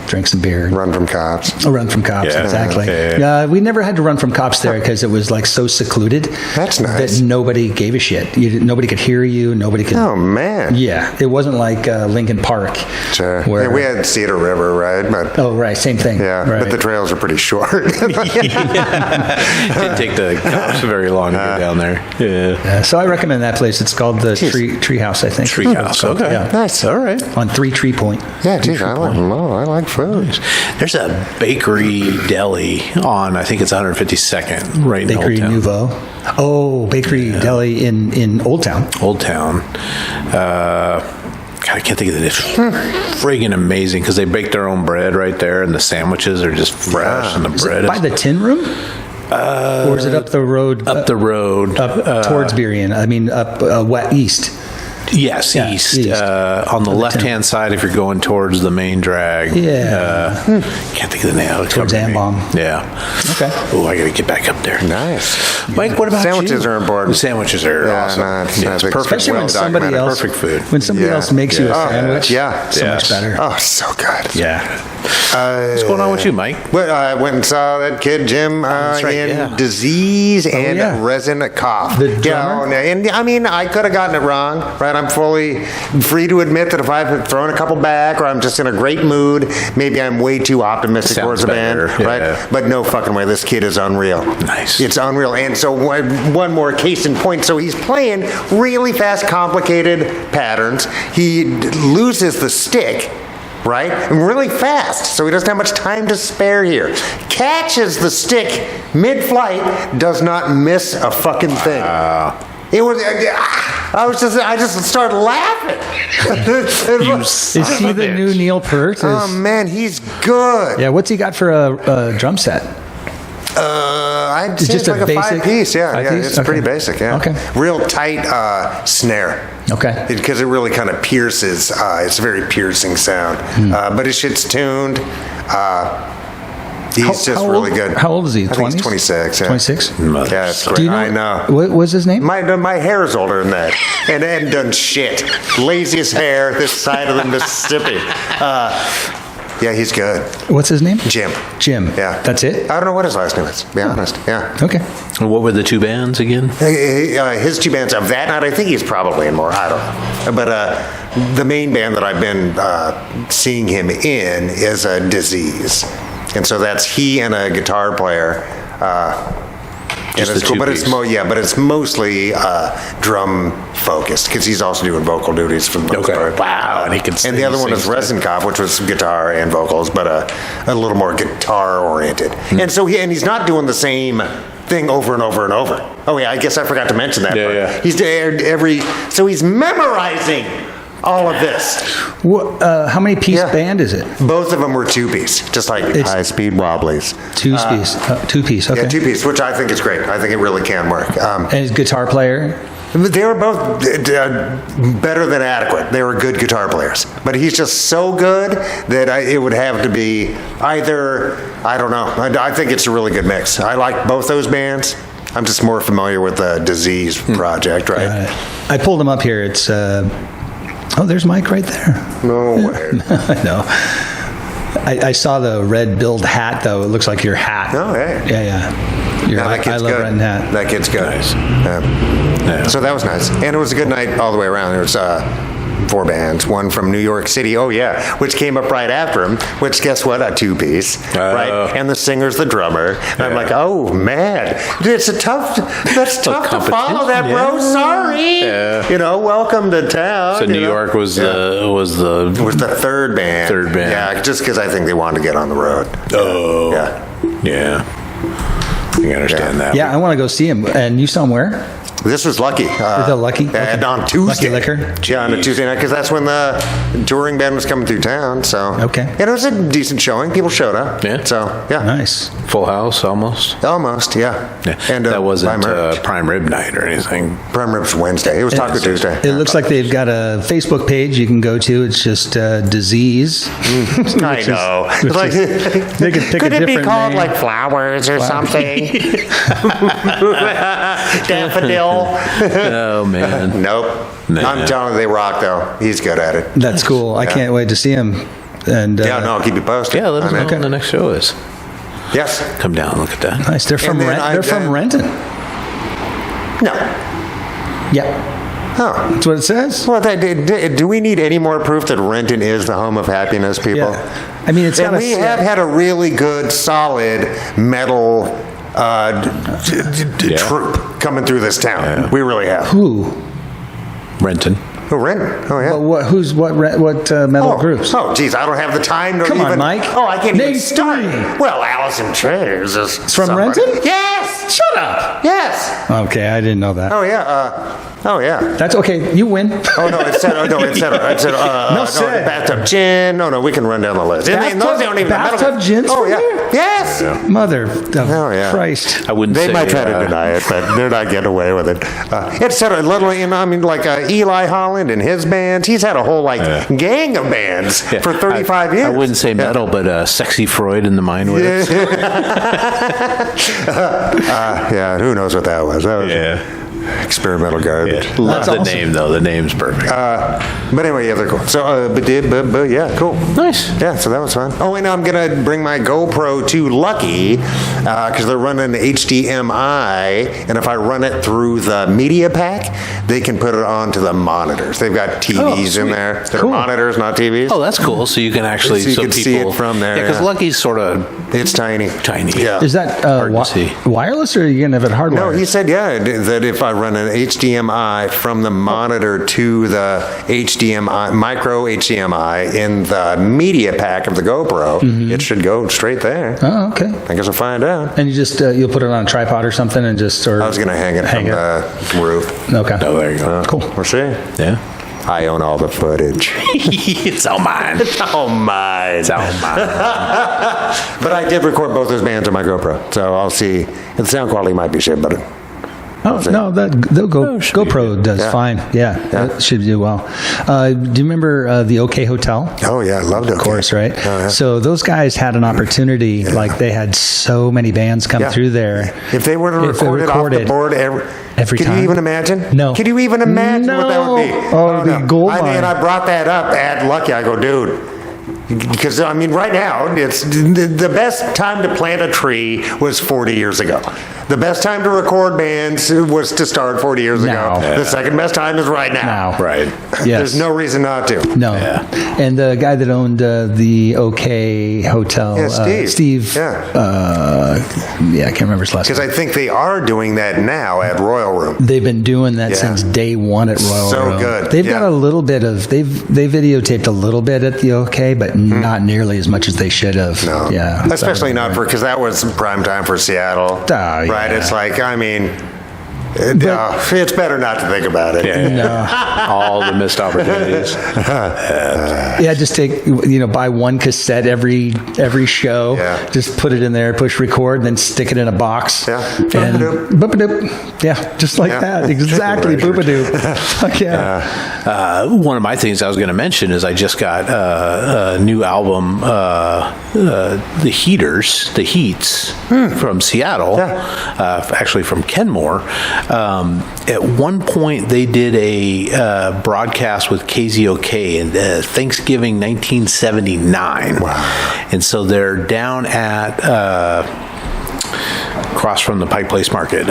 drink some beer. Run from cops. Run from cops, exactly. We never had to run from cops there because it was like so secluded. That's nice. That nobody gave a shit. Nobody could hear you. Nobody could. Oh, man. Yeah. It wasn't like Lincoln Park. Sure. Where, we had Cedar River, right? But, right. Same thing. Yeah. Right. But the trails are pretty short. It didn't take the cops very long to get down there. Yeah. So I recommend that place. It's called the Tree House, I think. Tree House. Okay. Yeah. Nice. All right. On 3 Tree Point. Yeah, geez, I like food. There's a bakery deli on, I think it's 152nd, right in Old Bakery Town. Nouveau. Oh, Bakery Deli in Old Town. Old Town. God, I can't think of the name. Friggin' amazing because they bake their own bread right there, and the sandwiches are just fresh, and the bread by the Tin Room? Or is it up the road? Up the road. Up towards Burien. I mean, up east. Yes, east. On the left-hand side, if you're going towards the main drag. Can't think of the name. Towards Ambom. Yeah. Okay. Oh, I got to get back up there. Nice. Mike, what about Sandwiches you? are important. The sandwiches are awesome. It's perfect. Especially when somebody else, perfect food. When somebody else makes you a sandwich, so Yes. much better. Oh, so good. Yeah. What's going on with you, Mike? Well, I went and saw that kid Jim in Disease and Resin Cough. The drummer? And I mean, I could have gotten it wrong, right? I'm fully free to admit that if I've thrown a couple back or I'm just in a great mood, maybe I'm way too optimistic towards the band, right? But no fucking way, this kid is unreal. Nice. It's unreal. And so one more case in point. So he's playing really fast, complicated patterns. He loses the stick, right? And really fast, so he doesn't have much time to spare here. Catches the stick mid-flight, does not miss a fucking thing. It was. I just started laughing. Is he the new Neil Peart? Oh man, he's good. Yeah, what's he got for a drum set? I'd It's say just it's like a a basic five-piece. Yeah, five-piece? it's Okay. pretty basic. Yeah. Okay. Real tight snare. Okay. Because it really kind of pierces. It's a very piercing sound. But his shit's tuned. He's just really good. How old is he? I think he's 26. Yeah. 26? Yeah, it's great. Do you know, I know. What was his name? My hair's older than that, and hadn't done shit. Laziest hair this side of the Mississippi. Yeah, he's good. What's his name? Jim. Yeah. That's it? I don't know what his last name is, to be honest. Yeah. Okay. And what were the two bands again? His two bands of that night, I think he's probably in more. I don't know. But the main band that I've been seeing him in is Disease. And so that's he and a guitar player. Just and it's the cool, but it's two-piece. but it's mostly drum focused because he's also doing vocal duties for the most part. Wow, and he can. And the other one is Reznikoff, which was guitar and vocals, but a little more guitar oriented. And so he's not doing the same thing over and over and over. Oh yeah, I guess I forgot to mention that. Yeah, part. yeah. So he's memorizing all of this. How many piece band is it? Both of them were two-piece, just like High Speed Wobblies. Two-piece. Two-piece, okay. Yeah, two-piece, which I think is great. I think it really can work. And his guitar player? They were both better than adequate. They were good guitar players. But he's just so good that it would have to be either, I don't know. I think it's a really good mix. I like both those bands. I'm just more familiar with the Disease project, right? I pulled him up here. It's... Oh, there's Mike right there. No way. No. I saw the red billed hat, though. It looks like your hat. Oh, hey. Yeah. Your Yeah, that I kid's love good. red hat. That kid's good. Nice. Yeah. So that was nice. And it was a good night all the way around. There was 4 bands. One from New York City, oh yeah, which came up right after him, which guess what? A two-piece, right? And the singer's the drummer. And I'm like, oh man, that's tough to follow that, bro. Sorry. Yeah. You know, welcome to town. So New York was It was the third band. Third band. Yeah, just because I think they wanted to get on the road. Oh. Yeah. I can understand that. Yeah, I want to go see him. And you saw him where? This was Lucky. The Lucky? And Okay. on Tuesday. Lucky Liquor? Yeah, on a Tuesday night, because that's when the touring band was coming through town. So Okay. And it was a decent showing. People showed up. Yeah. So, yeah. Nice. Full house almost. Almost, yeah. Yeah. And that wasn't by merch. prime rib night or anything. Prime Rib's Wednesday. It was Taco Tuesday. It looks like they've got a Facebook page you can go to. It's just Disease. I know. which Like, is- they could pick could a it be different called name. like Flowers or something? Daffodil? Oh man. Nope. Nah. I'm telling you, they rock though. He's good at it. That's cool. I can't wait to see him. And Yeah, no, I'll keep you posted. Yeah, let us on know it. when the next show is. Yes. Come down, look at that. Nice. They're from then they're from Renton. No. Yeah, Oh. that's what it says. Well, do we need any more proof that Renton is the home of happiness, people? Yeah. I mean, it's got And a we have had a really good, solid metal troupe coming through this town. Yeah. We really have. Who? Renton. Oh, Renton. Oh, yeah. What metal groups? Oh, geez, I don't have the time to Come even... on, Mike. Oh, I can't Name even start. 3. Well, Alice in Chains is... From somebody. Renton? Yes! Shut up. Yes! Okay, I didn't know that. Oh, yeah. Oh, yeah. That's okay. You win. Oh, no, it said... No, said. Bathtub Gin. No, we can run down the list. And those aren't even the metal Bathtub guys. Gin's Oh, from yeah. there? Yes! Mother of yeah. Christ. I wouldn't They say might try to deny it, but they're not getting away with it. It said a little, like Eli Holland and his bands. He's had a whole gang of bands for 35 years. I wouldn't say metal, but Sexy Freud in the Mind Waves. Yeah, who knows what that was? That was experimental garbage. Yeah. Love the name though. The name's perfect. But anyway, yeah, they're cool. So, but yeah, cool. Nice. Yeah, so that was fun. Oh, and I'm going to bring my GoPro to Lucky because they're running HDMI, and if I run it through the media pack, they can put it onto the monitors. They've got TVs in there. They're monitors, not TVs. Oh, that's cool. So you can actually So you can see people it from there, Yeah, because yeah. Lucky's sort of It's tiny. Yeah. Is that Hard to see. wireless, or are you going to have it hardwired? No, he said, that if I run an HDMI from the monitor to the HDMI, micro HDMI in the media pack of the GoPro, it should go straight there. Oh, okay. I guess I'll find out. And you just you'll put it on a tripod or something, and just or I was going to hang it from the roof. Okay. Oh, there you go. Cool. We'll see. Yeah. I own all the footage. It's all mine. It's all mine. It's all mine. But I did record both those bands on my GoPro, so I'll see. The sound quality might be shit, but Oh, no, GoPro does fine. Yeah, that should do well. Do you remember the OK Hotel? oh yeah, I loved it. Of course, right? Oh, yeah. So those guys had an opportunity, like they had so many bands come through there. If they were to record it off the board every could time. you even imagine? No. Could you even imagine what that would be? Oh, the gold I mean, mine. I brought that up at Lucky. I go, dude. Because, I mean, right now, it's the best time to plant a tree was 40 years ago. The best time to record bands was to start 40 years Now. ago. The second best time is right now. Right. Yes. There's no reason not to. No. Yeah. And the guy that owned the OK Hotel, Yeah, Steve. Yeah, I can't remember his last Because name. I think they are doing that now at Royal Room. They've been doing that Yeah. since day one at Royal So Room. good. They've Yeah. got a little bit of they videotaped a little bit at the OK, but not nearly as much as they should have. No. Yeah. Especially not for, because that was prime time for Seattle. yeah. Right? It's like, I mean, it's better not to think about it. Yeah. All the missed opportunities. Yeah, just take buy one cassette every show. Yeah. Just put it in there, push record, and then stick it in a box. Yeah. And boop-a-doop. Yeah, just like Yeah. that. Exactly. Right. Boop-a-doop. Fuck yeah. One of my things I was going to mention is I just got a new album, The Heats from Seattle, actually from Kenmore. At one point, they did a broadcast with KZOK in Thanksgiving 1979. Wow. And so they're down at across from the Pike Place Market.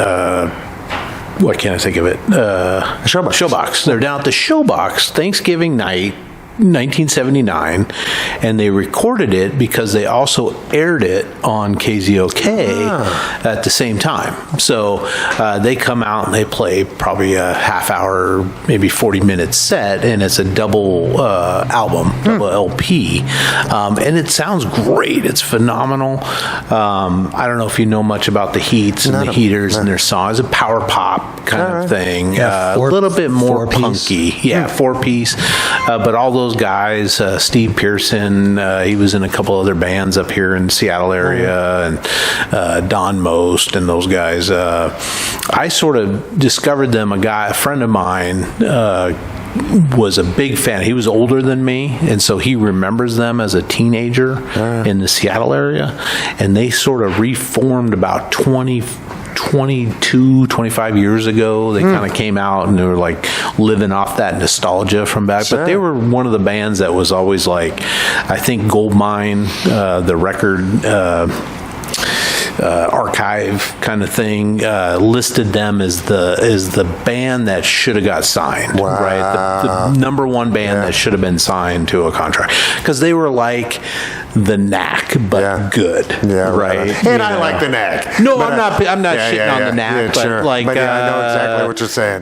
What can't I think of it? Showbox. They're down at the Showbox Thanksgiving night, 1979, and they recorded it because they also aired it on KZOK at the same time. So they come out and they play probably a half hour, maybe 40-minute set, and it's a double album, double LP, and it sounds great. It's phenomenal. I don't know if you know much about the Heats and the Heaters and their songs. It's a power pop kind of thing. Yeah, a little bit more four-piece. punky. Yeah, 4-piece. But all those guys, Steve Pearson, he was in a couple other bands up here in the Seattle area, and Don Most and those guys. I sort of discovered them. A friend of mine, was a big fan. He was older than me, and so he remembers them as a teenager in the Seattle area, and they sort of reformed about 25 years ago. They kind of came out and they were like living off that nostalgia from back. But they were one of the bands that was always like, I think Goldmine, the record archive kind of thing, listed them as the band that should have got signed. Wow. Right, the number one band that should have been signed to a contract, because they were like the Knack, but good. Yeah, right. And I like the Knack. No, I'm not shitting on the Knack, Yeah, but sure. like, but yeah, I know exactly what you're saying.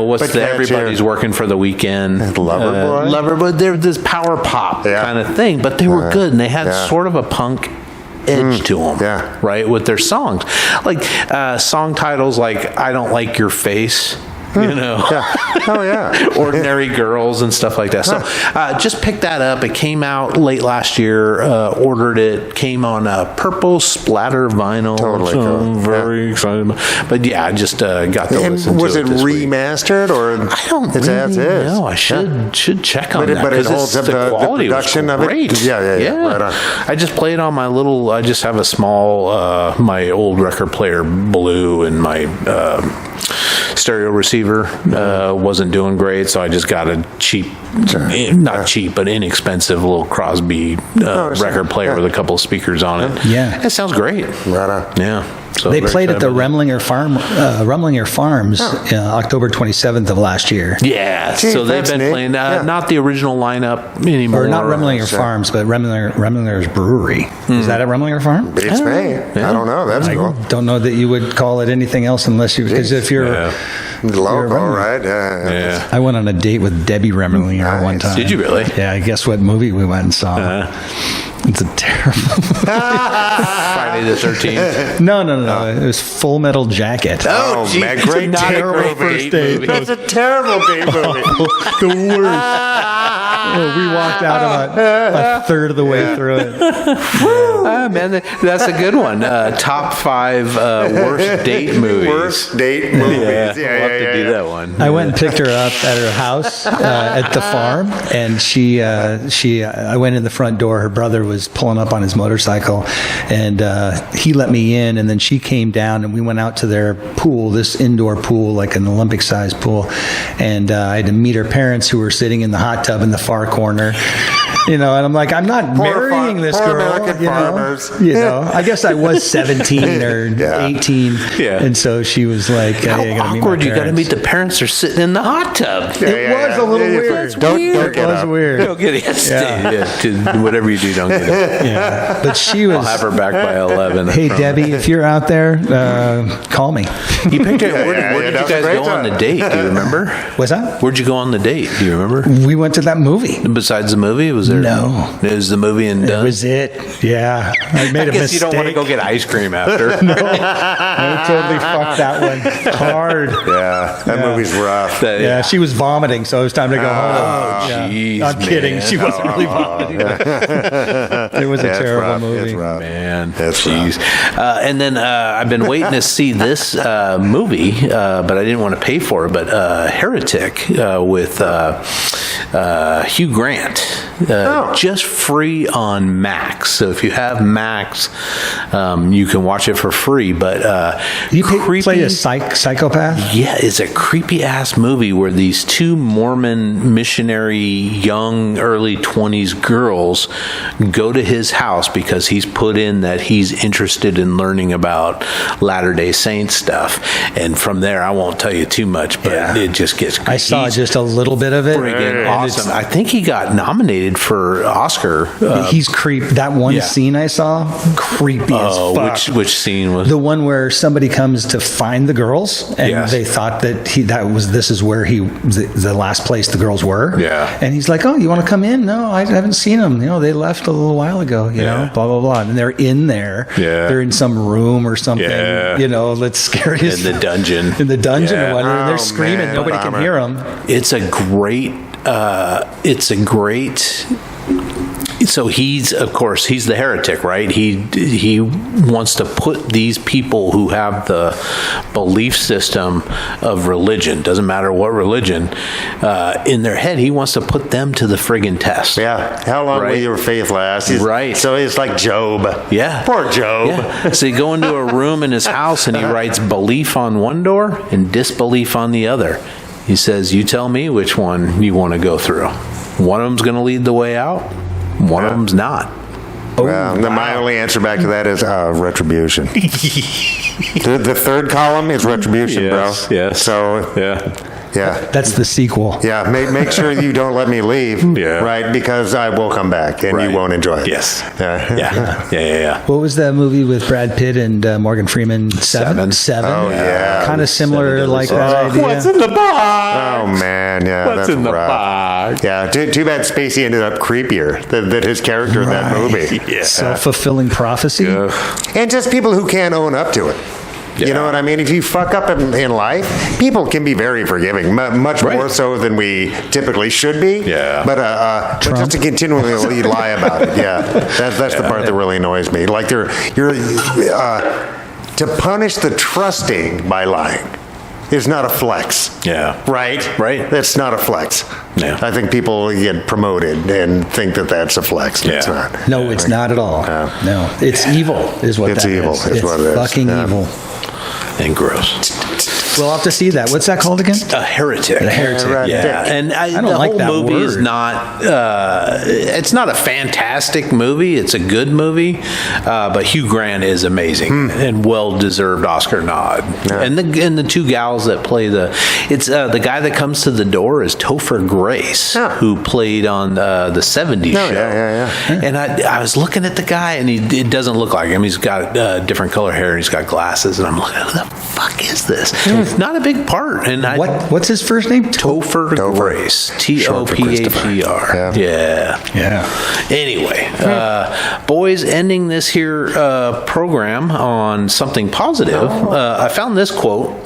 What's the everybody's working for the weekend? Loverboy? Loverboy. They're this power pop kind of thing, but they were good, and they had sort of a punk edge to them, right, with their songs, like song titles like "I Don't Like Your Face." Ordinary Girls and stuff like that. So just pick that up. It came out late last year. Ordered it. Came on purple splatter vinyl. Totally so cool. very excited. But yeah, I just got to listen to it. Was it this week. remastered or? I don't It's really as is. know. I should check on that. But it 'cause holds up the quality was production of great. it. Yeah. Right on. I just played on my little. I just have a small, my old record player Blue, and my stereo receiver wasn't doing great, so I just got a cheap, not cheap, but inexpensive little Crosby record player with a couple of speakers on it. Yeah. It sounds great. Right on. Yeah. So They very played at the excited about Remlinger Farms October 27th of last year. it. Yeah. Gee, So they've that's been neat. playing Yeah. not the original lineup anymore. Or not Remlinger Farms, but Remlinger's Brewery. Is that a Remlinger Farm? Beats me. I don't know. That's cool. Don't know that you would call it anything else unless you, because if you're, Local, Remlinger. right? Yeah. I went on a date with Debbie Remlinger one Nice. time. Did you really? Yeah, guess what movie we went and saw? It's a terrible Friday the 13th. No. It was Full Metal Jacket. Oh, geez, man, it's great not a terrible great first date date. movie. That's a terrible date movie. The worst. We walked out about a third of the way through it. Ah, man, that's a good one. Top 5 worst date movies. Worst date movies. Yeah, we'll have to do that one. I went and picked her up at her house at the farm, and I went in the front door. Her brother was pulling up on his motorcycle, and he let me in, and then she came down, and we went out to their pool, this indoor pool, like an Olympic-sized pool, and I had to meet her parents, who were sitting in the hot tub in the far corner. And I'm like, I'm not marrying this poor girl. American farmers. I guess I was 17 or 18. Yeah. And so she was like, How hey, I gotta meet my awkward! You got to parents. meet the parents. They're sitting in the hot tub. It was a little weird. Don't It get was up. weird. Don't get it. Yeah. Whatever you do, don't get it. Yeah. But she I'll was, have her back by 11. hey, Debbie, if you're out there, call me. You picked it. Where did that you was guys a great go on the time. date? Do you remember? What's that? Where'd you go on the date? Do you remember? We went to that movie. Besides the movie, was there? No. Is the movie and That done? was it. Yeah. I made I a guess mistake. you don't want to go get ice cream after. I totally fucked that one hard. Yeah, that movie's rough. Yeah, she was vomiting, so it was time to go home. Yeah. jeez, I'm kidding. man. She wasn't really vomiting. It was a That's terrible rough. movie. It's rough. Man, That's jeez. And then I've been waiting to see this movie, but I didn't want to pay for it. But Heretic with Hugh Grant, just free on Max. So if you have Max, you can watch it for free. But You play a psychopath? yeah, it's a creepy ass movie where these two Mormon missionary, young, early 20s girls go to his house because he's put in that he's interested in learning about Latter-day Saint stuff. And from there, I won't tell you too much, but it just gets I saw he's just a little bit of it. friggin' and awesome. I think he got nominated for Oscar. He's creep. That one yeah. scene I saw, creepy as fuck. which scene was? The one where somebody comes to find the girls, and Yes. they thought that this is where the last place the girls were. Yeah. And he's like, "Oh, you want to come in? No, I haven't seen them. They left a little while ago. Yeah. Blah blah blah." And they're in there. Yeah. They're in some room or something. Yeah. Let's scary as In the dungeon. In the dungeon Yeah. or whatever. And they're Oh, screaming. man, Nobody can bummer. hear them. It's a great. So he's the heretic, right? He wants to put these people who have the belief system of religion, doesn't matter what religion, in their head. He wants to put them to the friggin' test. Yeah. How long will Right. your faith last? Right. So it's like Job. Yeah. Poor Job. Yeah. So you go into a room in his house and he writes belief on one door and disbelief on the other. He says, "You tell me which one you want to go through. One of them's going to lead the way out. One of them's not." Well, my only answer back to that is retribution. the third column is retribution, Yes, bro. yes. So, Yeah. yeah. That's the sequel. Yeah, make sure you don't let me leave, Yeah. right? Because I will come back and Right. you won't enjoy it. Yes. Yeah. Yeah. What was that movie with Brad Pitt and Morgan Freeman? Seven. Seven. Oh, yeah. Kind of similar, Seven like Deadly that Sins. idea. What's in the box? Oh, man. Yeah, What's that's in the rough. box? Yeah, too bad Spacey ended up creepier than his character in that movie. Yeah. Self-fulfilling prophecy. And just people who can't own up to it. You know what I mean? If you fuck up in life, people can be very forgiving, much Right. more so than we typically should be. Yeah. But just to continually lie about it, that's the part that really annoys me. Like to punish the trusting by lying is not a flex. Yeah. Right? Right. That's not a flex. Yeah. I think people get promoted and think that that's a flex. And it's Yeah. not. No, it's not at all. No, it's evil. Is what It's that evil, is. is It's what it is. fucking Yeah. evil. And gross. We'll have to see that. What's that called again? A heretic. A heretic. Yeah, and don't the like whole that movie is word. not. It's not a fantastic movie. It's a good movie, but Hugh Grant is amazing and well-deserved Oscar nod. Yeah. And the two gals that play the guy that comes to the door is Topher Grace, who played on the '70s show. Yeah. And I was looking at the guy, and it doesn't look like him. He's got different color hair, and he's got glasses, and I'm like, who the fuck is this? not a big part. And What's his first name? Topher Grace. Topher. Yeah. Anyway, boys, ending this here program on something positive. I found this quote.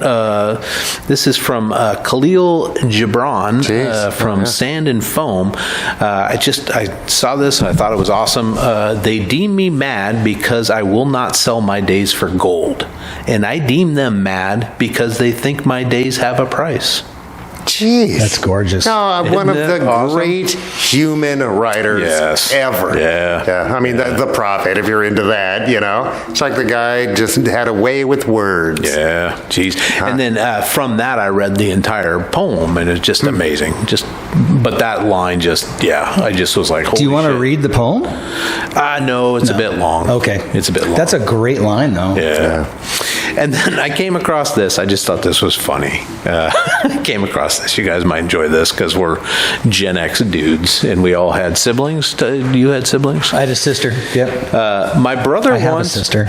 This is from Khalil Gibran from Sand and Foam. I saw this and I thought it was awesome. They deem me mad because I will not sell my days for gold, and I deem them mad because they think my days have a price. Jeez. That's gorgeous. One of the great human writers ever. Yeah. I mean, the prophet, if you're into that, It's like the guy just had a way with words. Yeah. Jeez. And then from that, I read the entire poem, and it's just amazing. But that line I just was like, holy Do you want to shit. read the poem? No, it's a bit long. Okay. It's a bit long. That's a great line, though. Yeah. And then I came across this. I just thought this was funny. I came across this. You guys might enjoy this because we're Gen X dudes and we all had siblings. You had siblings? I had a sister. Yep. My brother I have once. a sister.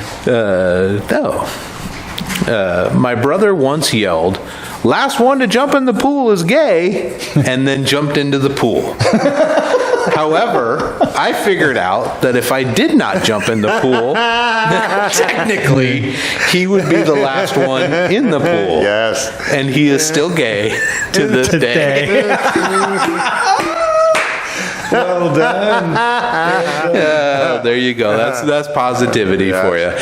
My brother once yelled, "Last one to jump in the pool is gay," and then jumped into the pool. However, I figured out that if I did not jump in the pool, then technically he would be the last one in the pool. Yes. And he is still gay to this day. Well done. There you go. That's positivity for you.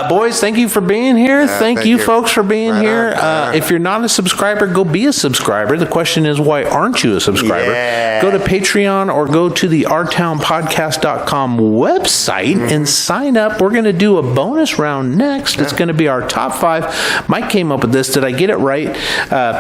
Boys, thank you for being here. Thank you folks for being here. If you're not a subscriber, go be a subscriber. The question is, why aren't you a subscriber? Yeah. Go to Patreon or go to the ourtownpodcast.com website and sign up. We're going to do a bonus round next. It's going to be our top 5. Mike came up with this. Did I get it right?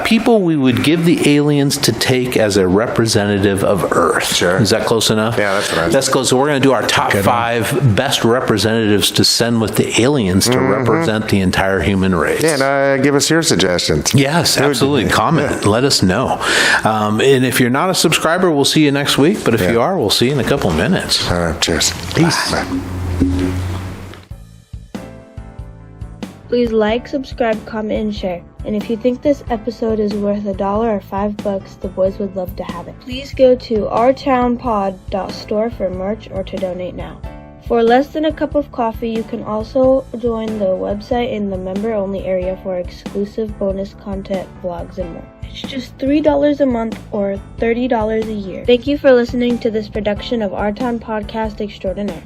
People we would give the aliens to take as a representative of Earth. Sure. Is that close enough? Yeah, that's what I was That's close. So we're going to do our top 5 best representatives to send with the aliens to represent the entire human race. Yeah, and give us your suggestions. Yes, absolutely. Comment. Let us know. And if you're not a subscriber, we'll see you next week. But if you are, we'll see you in a couple of minutes. All right, cheers. Peace. Bye. Please like, subscribe, comment, and share. And if you think this episode is worth $1 or $5, the boys would love to have it. Please go to ourtownpod.store for merch or to donate now. For less than a cup of coffee, you can also join the website in the member-only area for exclusive bonus content, vlogs, and more. It's just $3 a month or $30 a year. Thank you for listening to this production of Our Town Podcast Extraordinaire.